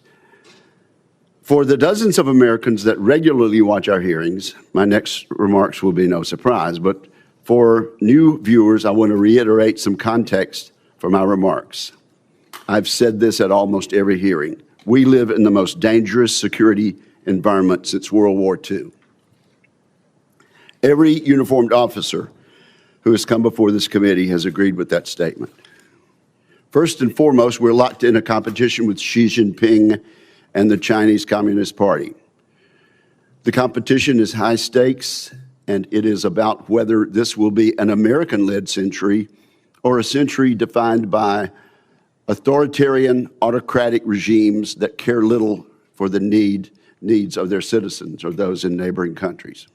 For the dozens of Americans that regularly watch our hearings, my next remarks will be no surprise, but for new viewers, I want to reiterate some context for my remarks. I've said this at almost every hearing. We live in the most dangerous security environment since World War II. Every uniformed officer who has come before this committee has agreed with that statement. First and foremost, we're locked in a competition with Xi Jinping and the Chinese Communist Party. The competition is high stakes, and it is about whether this will be an American-led century or a century defined by authoritarian, autocratic regimes that care little for the needs of their citizens or those in neighboring countries.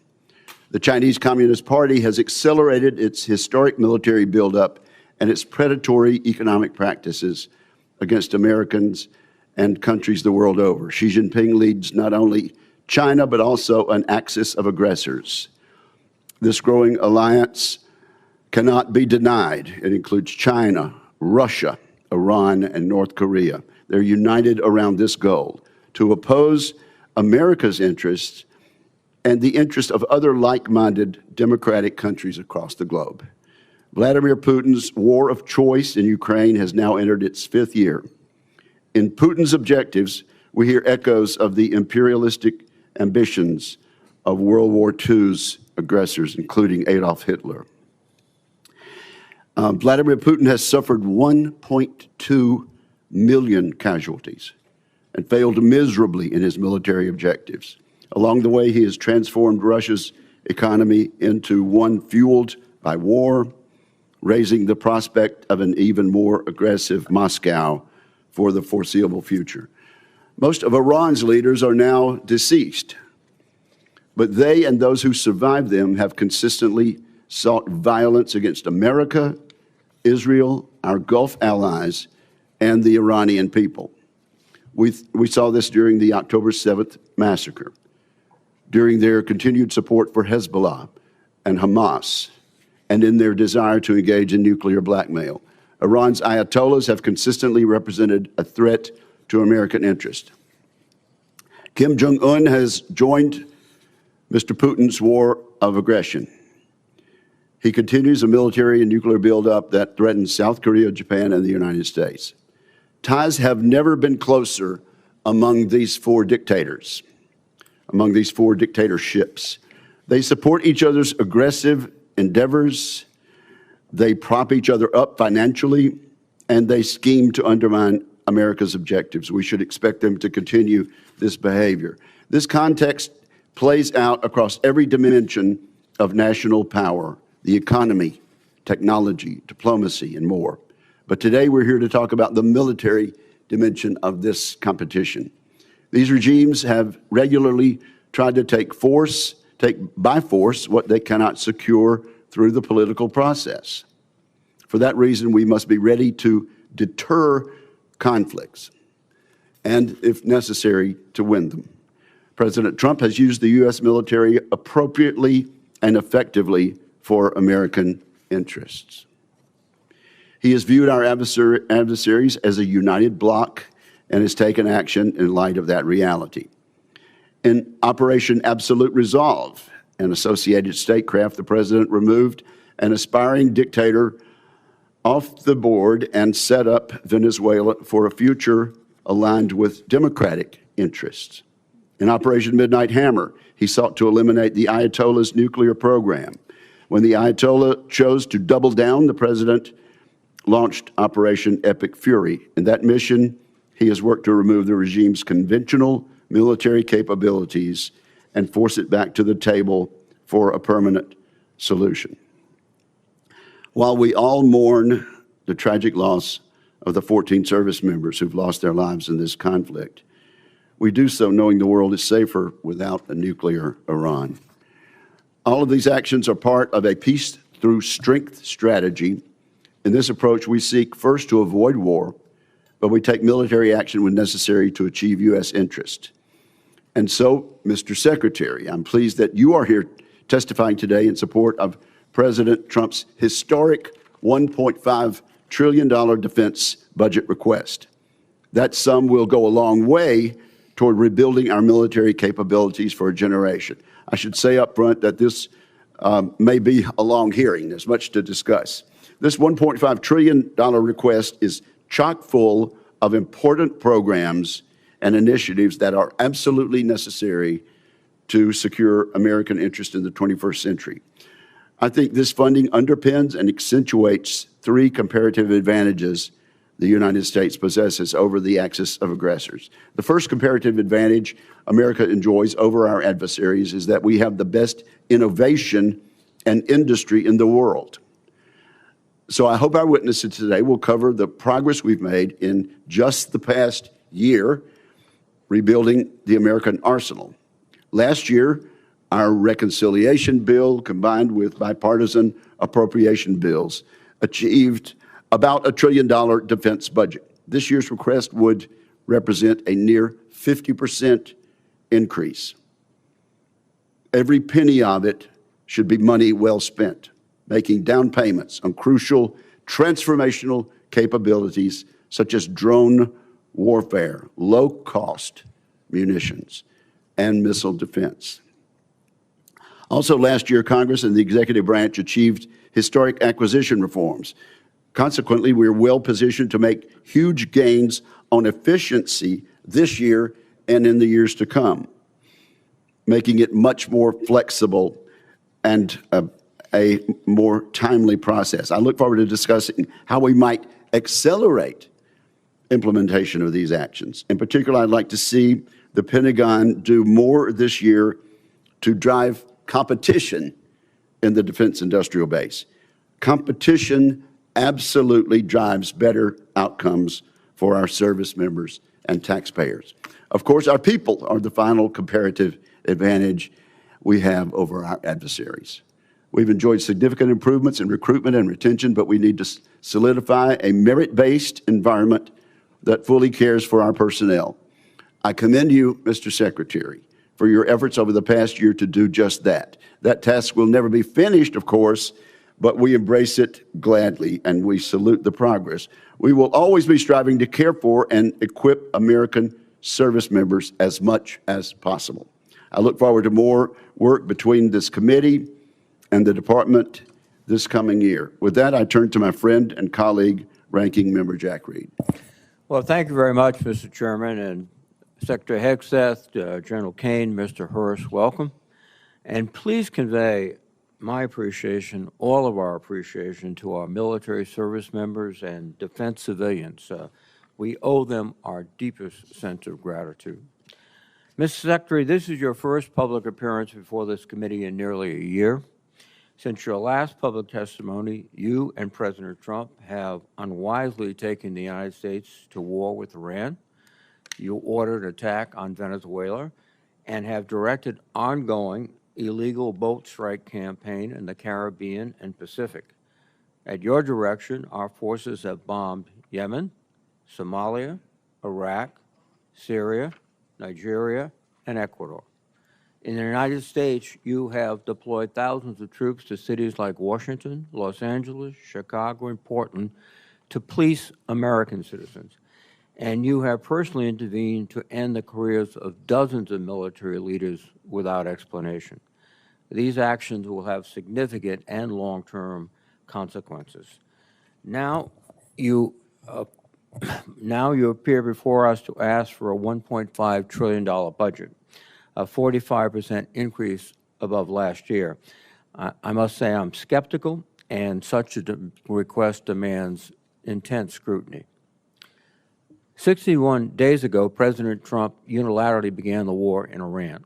The Chinese Communist Party has accelerated its historic military buildup and its predatory economic practices against Americans and countries the world over. Xi Jinping leads not only China, but also an axis of aggressors. This growing alliance cannot be denied. It includes China, Russia, Iran, and North Korea. They're united around this goal, to oppose America's interests and the interests of other like-minded democratic countries across the globe. Vladimir Putin's war of choice in Ukraine has now entered its 5th year. In Putin's objectives, we hear echoes of the imperialistic ambitions of World War II's aggressors, including Adolf Hitler. Vladimir Putin has suffered 1.2 million casualties and failed miserably in his military objectives. Along the way, he has transformed Russia's economy into one fueled by war, raising the prospect of an even more aggressive Moscow for the foreseeable future. Most of Iran's leaders are now deceased, but they and those who survived them have consistently sought violence against America, Israel, our Gulf allies, and the Iranian people. We saw this during the October 7th massacre, during their continued support for Hezbollah and Hamas, and in their desire to engage in nuclear blackmail. Iran's ayatollahs have consistently represented a threat to American interest. Kim Jong-un has joined Mr. Putin's war of aggression. He continues a military and nuclear buildup that threatens South Korea, Japan, and the United States. Ties have never been closer among these four dictators, among these four dictatorships. They support each other's aggressive endeavors, they prop each other up financially, and they scheme to undermine America's objectives. We should expect them to continue this behavior. This context plays out across every dimension of national power, the economy, technology, diplomacy, and more. But today we're here to talk about the military dimension of this competition. These regimes have regularly tried to take by force what they cannot secure through the political process. For that reason, we must be ready to deter conflicts and, if necessary, to win them. President Trump has used the U.S. military appropriately and effectively for American interests. He has viewed our adversaries as a united bloc and has taken action in light of that reality. In Operation Absolute Resolve, an associated statecraft, the president removed an aspiring dictator off the board and set up Venezuela for a future aligned with democratic interests. In Operation Midnight Hammer, he sought to eliminate the Ayatollah's nuclear program. When the Ayatollah chose to double down, the president launched Operation Epic Fury. In that mission, he has worked to remove the regime's conventional military capabilities and force it back to the table for a permanent solution. While we all mourn the tragic loss of the 14 service members who've lost their lives in this conflict, we do so knowing the world is safer without a nuclear Iran. All of these actions are part of a peace through strength strategy. In this approach, we seek first to avoid war, but we take military action when necessary to achieve U.S. interest. And so, Mr. Secretary, I'm pleased that you are here testifying today in support of President Trump's historic $1.5 trillion defense budget request. That sum will go a long way toward rebuilding our military capabilities for a generation. I should say up front that this may be a long hearing. There's much to discuss. This $1.5 trillion request is chock full of important programs and initiatives that are absolutely necessary to secure American interest in the 21st century. I think this funding underpins and accentuates three comparative advantages the United States possesses over the axis of aggressors. The first comparative advantage America enjoys over our adversaries is that we have the best innovation and industry in the world. So I hope our witnesses today will cover the progress we've made in just the past year rebuilding the American arsenal. Last year, our reconciliation bill combined with bipartisan appropriation bills achieved about $1 trillion defense budget. This year's request would represent a near 50% increase. Every penny of it should be money well spent, making down payments on crucial transformational capabilities such as drone warfare, low-cost munitions, and missile defense. Also last year, Congress and the executive branch achieved historic acquisition reforms. Consequently, we're well positioned to make huge gains on efficiency this year and in the years to come, making it much more flexible and a more timely process. I look forward to discussing how we might accelerate implementation of these actions. In particular, I'd like to see the Pentagon do more this year to drive competition in the defense industrial base. Competition absolutely drives better outcomes for our service members and taxpayers. Of course, our people are the final comparative advantage we have over our adversaries. We've enjoyed significant improvements in recruitment and retention, but we need to solidify a merit-based environment that fully cares for our personnel. I commend you, Mr. Secretary, for your efforts over the past year to do just that. That task will never be finished, of course, but we embrace it gladly and we salute the progress. We will always be striving to care for and equip American service members as much as possible. I look forward to more work between this committee and the department this coming year. With that, I turn to my friend and colleague, Ranking Member Jack Reed. Well, thank you very much, Mr. Chairman, and Secretary Hegseth, General Kane, Mr. Hurst, welcome. And please convey my appreciation, all of our appreciation, to our military service members and defense civilians. We owe them our deepest sense of gratitude. Mr. Secretary, this is your first public appearance before this committee in nearly a year. Since your last public testimony, you and President Trump have unwisely taken the United States to war with Iran. You ordered attack on Venezuela and have directed ongoing illegal boat strike campaign in the Caribbean and Pacific. At your direction, our forces have bombed Yemen, Somalia, Iraq, Syria, Nigeria, and Ecuador. In the United States, you have deployed thousands of troops to cities like Washington, Los Angeles, Chicago, and Portland to police American citizens. and you have personally intervened to end the careers of dozens of military leaders without explanation. These actions will have significant and long-term consequences. Now you appear before us to ask for a $1.5 trillion budget, a 45% increase above last year. I must say I'm skeptical, and such a request demands intense scrutiny. 61 days ago, President Trump unilaterally began the war in Iran.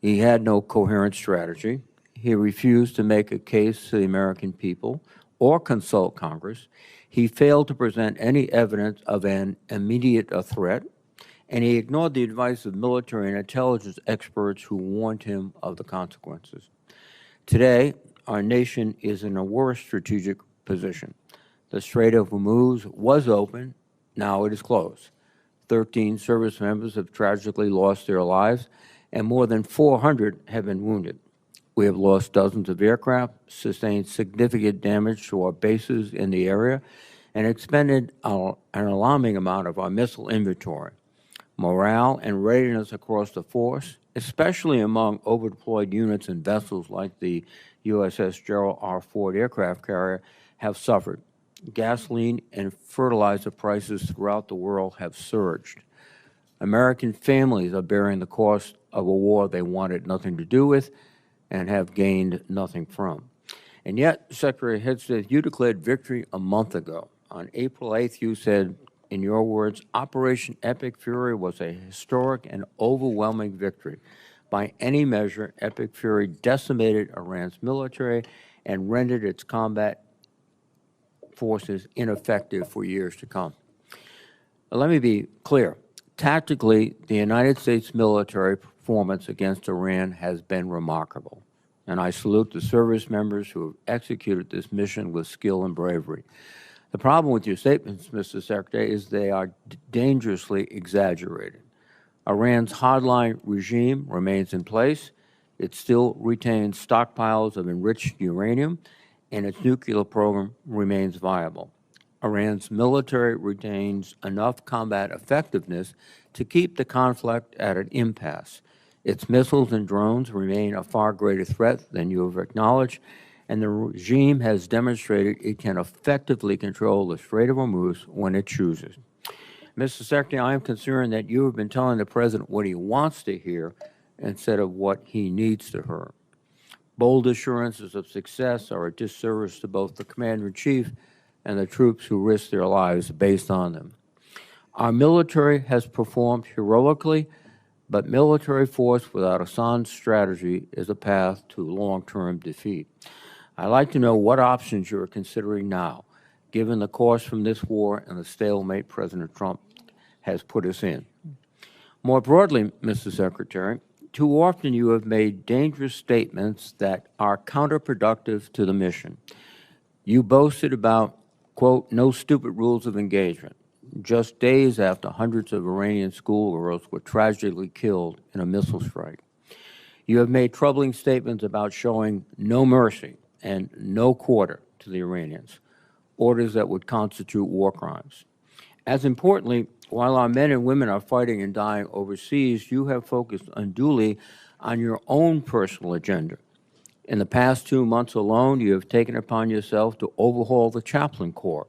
He had no coherent strategy. He refused to make a case to the American people or consult Congress. He failed to present any evidence of an immediate threat, and he ignored the advice of military and intelligence experts who warned him of the consequences. Today, our nation is in a worse strategic position. The Strait of Hormuz was open. Now it is closed. 13 service members have tragically lost their lives, and more than 400 have been wounded. We have lost dozens of aircraft, sustained significant damage to our bases in the area, and expended an alarming amount of our missile inventory. Morale and readiness across the force, especially among overdeployed units and vessels like the USS Gerald R. Ford aircraft carrier, have suffered. Gasoline and fertilizer prices throughout the world have surged. American families are bearing the cost of a war they wanted nothing to do with and have gained nothing from. And yet, Secretary Hegseth, you declared victory a month ago. On April 8th, you said, in your words, Operation Epic Fury was a historic and overwhelming victory. By any measure, Epic Fury decimated Iran's military and rendered its combat forces ineffective for years to come. Let me be clear. Tactically, the United States military performance against Iran has been remarkable, and I salute the service members who have executed this mission with skill and bravery. The problem with your statements, Mr. Secretary, is they are dangerously exaggerated. Iran's hardline regime remains in place. It still retains stockpiles of enriched uranium, and its nuclear program remains viable. Iran's military retains enough combat effectiveness to keep the conflict at an impasse. Its missiles and drones remain a far greater threat than you have acknowledged, and the regime has demonstrated it can effectively control the Strait of Hormuz when it chooses. Mr. Secretary, I am concerned that you have been telling the President what he wants to hear instead of what he needs to hear. Bold assurances of success are a disservice to both the Commander-in-Chief and the troops who risk their lives based on them. Our military has performed heroically, but military force without a sound strategy is a path to long-term defeat. I'd like to know what options you are considering now, given the course from this war and the stalemate President Trump has put us in. More broadly, Mr. Secretary, too often you have made dangerous statements that are counterproductive to the mission. You boasted about, quote, no stupid rules of engagement, just days after hundreds of Iranian schoolgirls were tragically killed in a missile strike. You have made troubling statements about showing no mercy and no quarter to the Iranians, orders that would constitute war crimes. As importantly, while our men and women are fighting and dying overseas, you have focused unduly on your own personal agenda. In the past 2 months alone, you have taken upon yourself to overhaul the chaplain corps,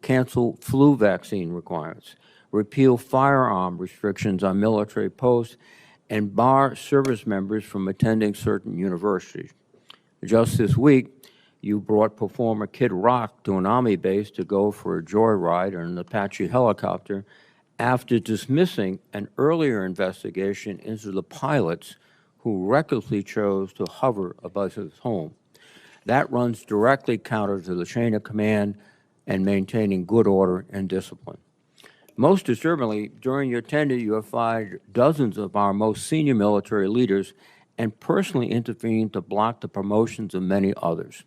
cancel flu vaccine requirements, repeal firearm restrictions on military posts, and bar service members from attending certain universities. Just this week, you brought performer Kid Rock to an Army base to go for a joyride in an Apache helicopter after dismissing an earlier investigation into the pilots who recklessly chose to hover above his home. That runs directly counter to the chain of command and maintaining good order and discipline. Most disturbingly, during your tenure, you have fired dozens of our most senior military leaders and personally intervened to block the promotions of many others.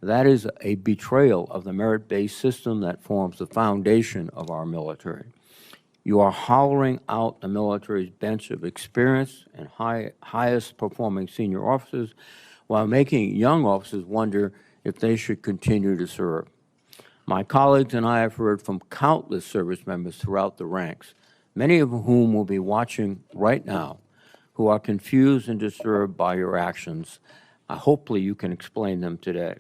That is a betrayal of the merit-based system that forms the foundation of our military. You are hollowing out the military's bench of experienced and highest-performing senior officers while making young officers wonder if they should continue to serve. My colleagues and I have heard from countless service members throughout the ranks, many of whom will be watching right now, who are confused and disturbed by your actions. Hopefully you can explain them today.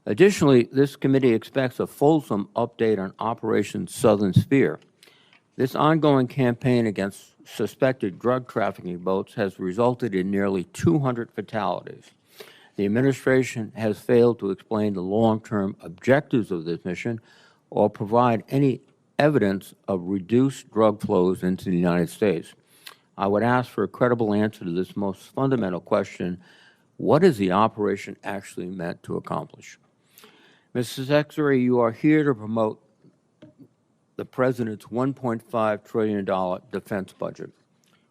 Additionally, this committee expects a fulsome update on Operation Southern Sphere. This ongoing campaign against suspected drug trafficking boats has resulted in nearly 200 fatalities. The administration has failed to explain the long-term objectives of this mission or provide any evidence of reduced drug flows into the United States. I would ask for a credible answer to this most fundamental question: what is the operation actually meant to accomplish? Mr. Secretary, you are here to promote the President's $1.5 trillion defense budget.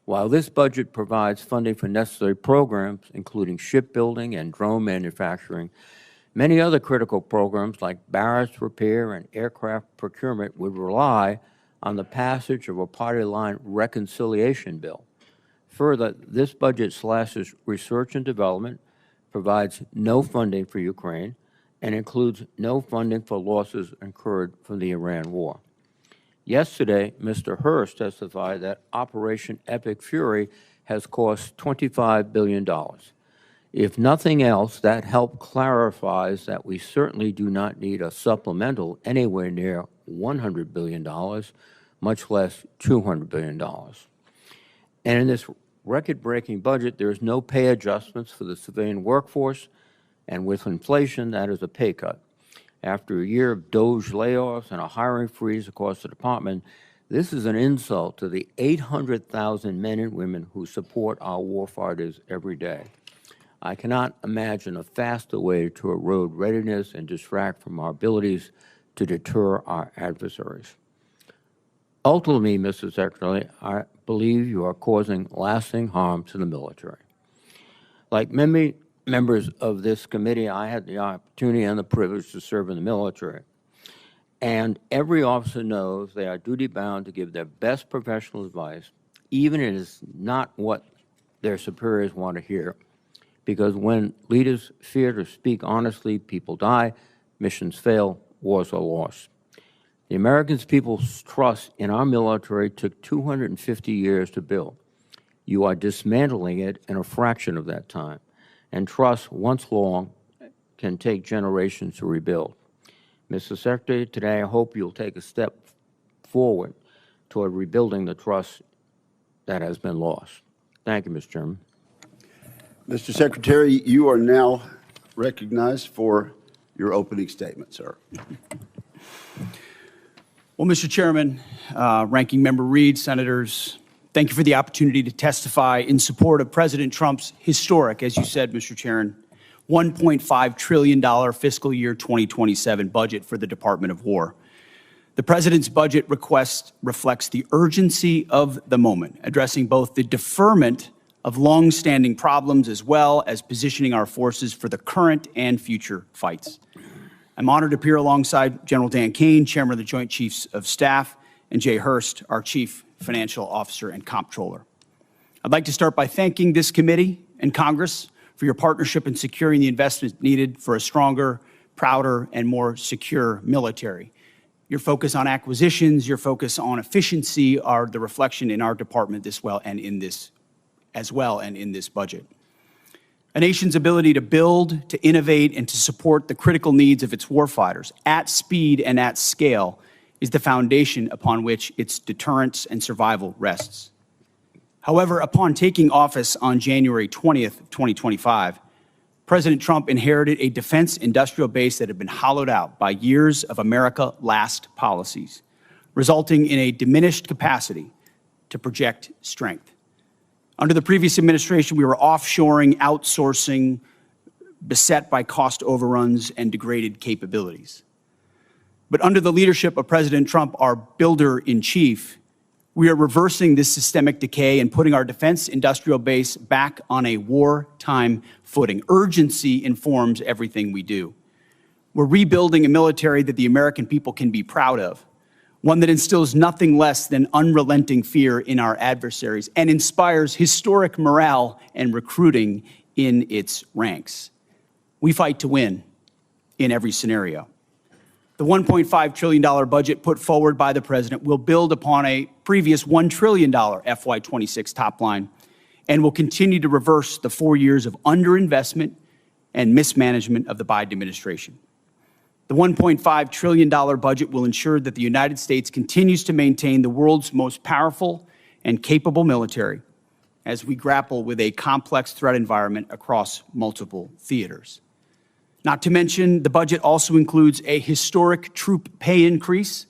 While this budget provides funding for necessary programs, including shipbuilding and drone manufacturing, many other critical programs like barracks repair and aircraft procurement would rely on the passage of a party line reconciliation bill. Further, this budget slashes research and development, provides no funding for Ukraine, and includes no funding for losses incurred from the Iran war. Yesterday, Mr. Hurst testified that Operation Epic Fury has cost $25 billion. If nothing else, that help clarifies that we certainly do not need a supplemental anywhere near $100 billion, much less $200 billion. And in this record-breaking budget, there is no pay adjustments for the civilian workforce, and with inflation, that is a pay cut. After a year of DOGE layoffs and a hiring freeze across the department, this is an insult to the 800,000 men and women who support our warfighters every day. I cannot imagine a faster way to erode readiness and distract from our abilities to deter our adversaries. Ultimately, Mr. Secretary, I believe you are causing lasting harm to the military. Like many members of this committee, I had the opportunity and the privilege to serve in the military. And every officer knows they are duty-bound to give their best professional advice, even if it is not what their superiors want to hear. Because when leaders fear to speak honestly, people die, missions fail, wars are lost. The American people's trust in our military took 250 years to build. You are dismantling it in a fraction of that time. And trust, once long, can take generations to rebuild. Mr. Secretary, today I hope you'll take a step forward toward rebuilding the trust that has been lost. Thank you, Mr. Chairman. Mr. Secretary, you are now recognized for your opening statement, sir. Well, Mr. Chairman, Ranking Member Reed, Senators, thank you for the opportunity to testify in support of President Trump's historic, as you said, Mr. Chairman, $1.5 trillion fiscal year 2027 budget for the Department of War. The President's budget request reflects the urgency of the moment, addressing both the deferment of long-standing problems as well as positioning our forces for the current and future fights. I'm honored to appear alongside General Dan Kane, Chairman of the Joint Chiefs of Staff, and Jay Hurst, our Chief Financial Officer and Comptroller. I'd like to start by thanking this committee and Congress for your partnership in securing the investments needed for a stronger, prouder, and more secure military. Your focus on acquisitions, your focus on efficiency are the reflection in our department as well and in this budget. A nation's ability to build, to innovate, and to support the critical needs of its warfighters at speed and at scale is the foundation upon which its deterrence and survival rests. However, upon taking office on January 20th, 2025, President Trump inherited a defense industrial base that had been hollowed out by years of America Last policies, resulting in a diminished capacity to project strength. Under the previous administration, we were offshoring, outsourcing, beset by cost overruns and degraded capabilities. But under the leadership of President Trump, our builder-in-chief, we are reversing this systemic decay and putting our defense industrial base back on a wartime footing. Urgency informs everything we do. We're rebuilding a military that the American people can be proud of, one that instills nothing less than unrelenting fear in our adversaries and inspires historic morale and recruiting in its ranks. We fight to win in every scenario. The $1.5 trillion budget put forward by the president will build upon a previous $1 trillion FY26 top line and will continue to reverse the 4 years of underinvestment and mismanagement of the Biden administration. The $1.5 trillion budget will ensure that the United States continues to maintain the world's most powerful and capable military as we grapple with a complex threat environment across multiple theaters. Not to mention, the budget also includes a historic troop pay increase,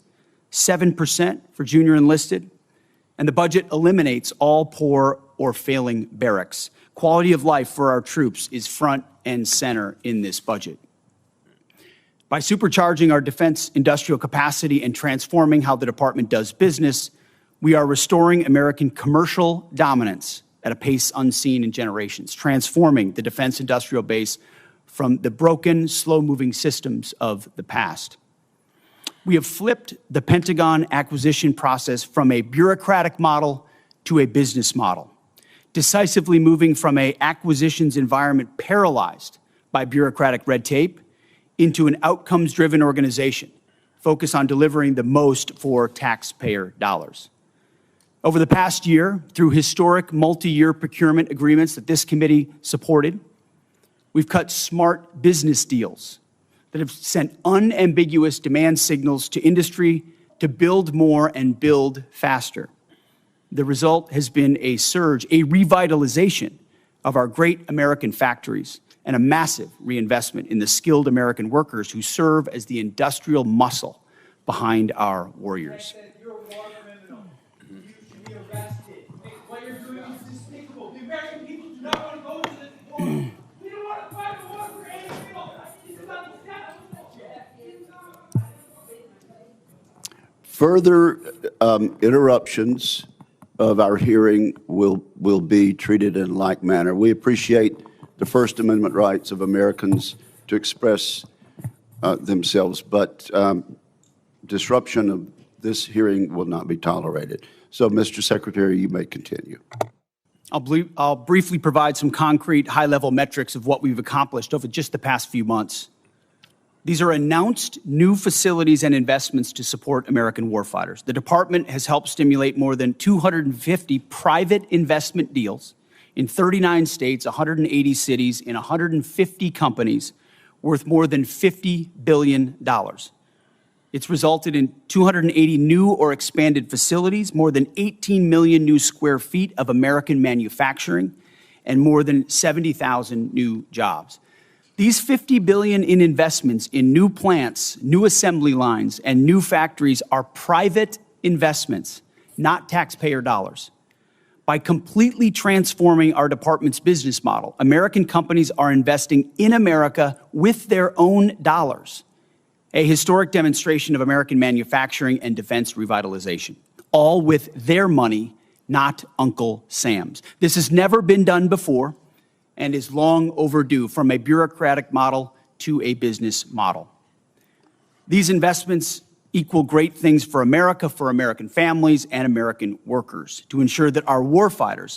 7% for junior enlisted, and the budget eliminates all poor or failing barracks. Quality of life for our troops is front and center in this budget. By supercharging our defense industrial capacity and transforming how the department does business, we are restoring American commercial dominance at a pace unseen in generations, transforming the defense industrial base from the broken, slow-moving systems of the past. We have flipped the Pentagon acquisition process from a bureaucratic model to a business model, decisively moving from an acquisitions environment paralyzed by bureaucratic red tape into an outcomes-driven organization focused on delivering the most for taxpayer dollars. Over the past year, through historic multi-year procurement agreements that this committee supported, we've cut smart business deals that have sent unambiguous demand signals to industry to build more and build faster. The result has been a surge, a revitalization of our great American factories, and a massive reinvestment in the skilled American workers who serve as the industrial muscle behind our warriors. Further interruptions of our hearing will be treated in like manner. We appreciate the First Amendment rights of Americans to express themselves, but disruption of this hearing will not be tolerated. So, Mr. Secretary, you may continue. I'll briefly provide some concrete high-level metrics of what we've accomplished over just the past few months. These are announced new facilities and investments to support American warfighters. The department has helped stimulate more than 250 private investment deals in 39 states, 180 cities, in 150 companies worth more than $50 billion. It's resulted in 280 new or expanded facilities, more than 18 million new square feet of American manufacturing, and more than 70,000 new jobs. These $50 billion in investments in new plants, new assembly lines, and new factories are private investments, not taxpayer dollars. By completely transforming our department's business model, American companies are investing in America with their own dollars, a historic demonstration of American manufacturing and defense revitalization, all with their money, not Uncle Sam's. This has never been done before and is long overdue, from a bureaucratic model to a business model. These investments equal great things for America, for American families, and American workers to ensure that our warfighters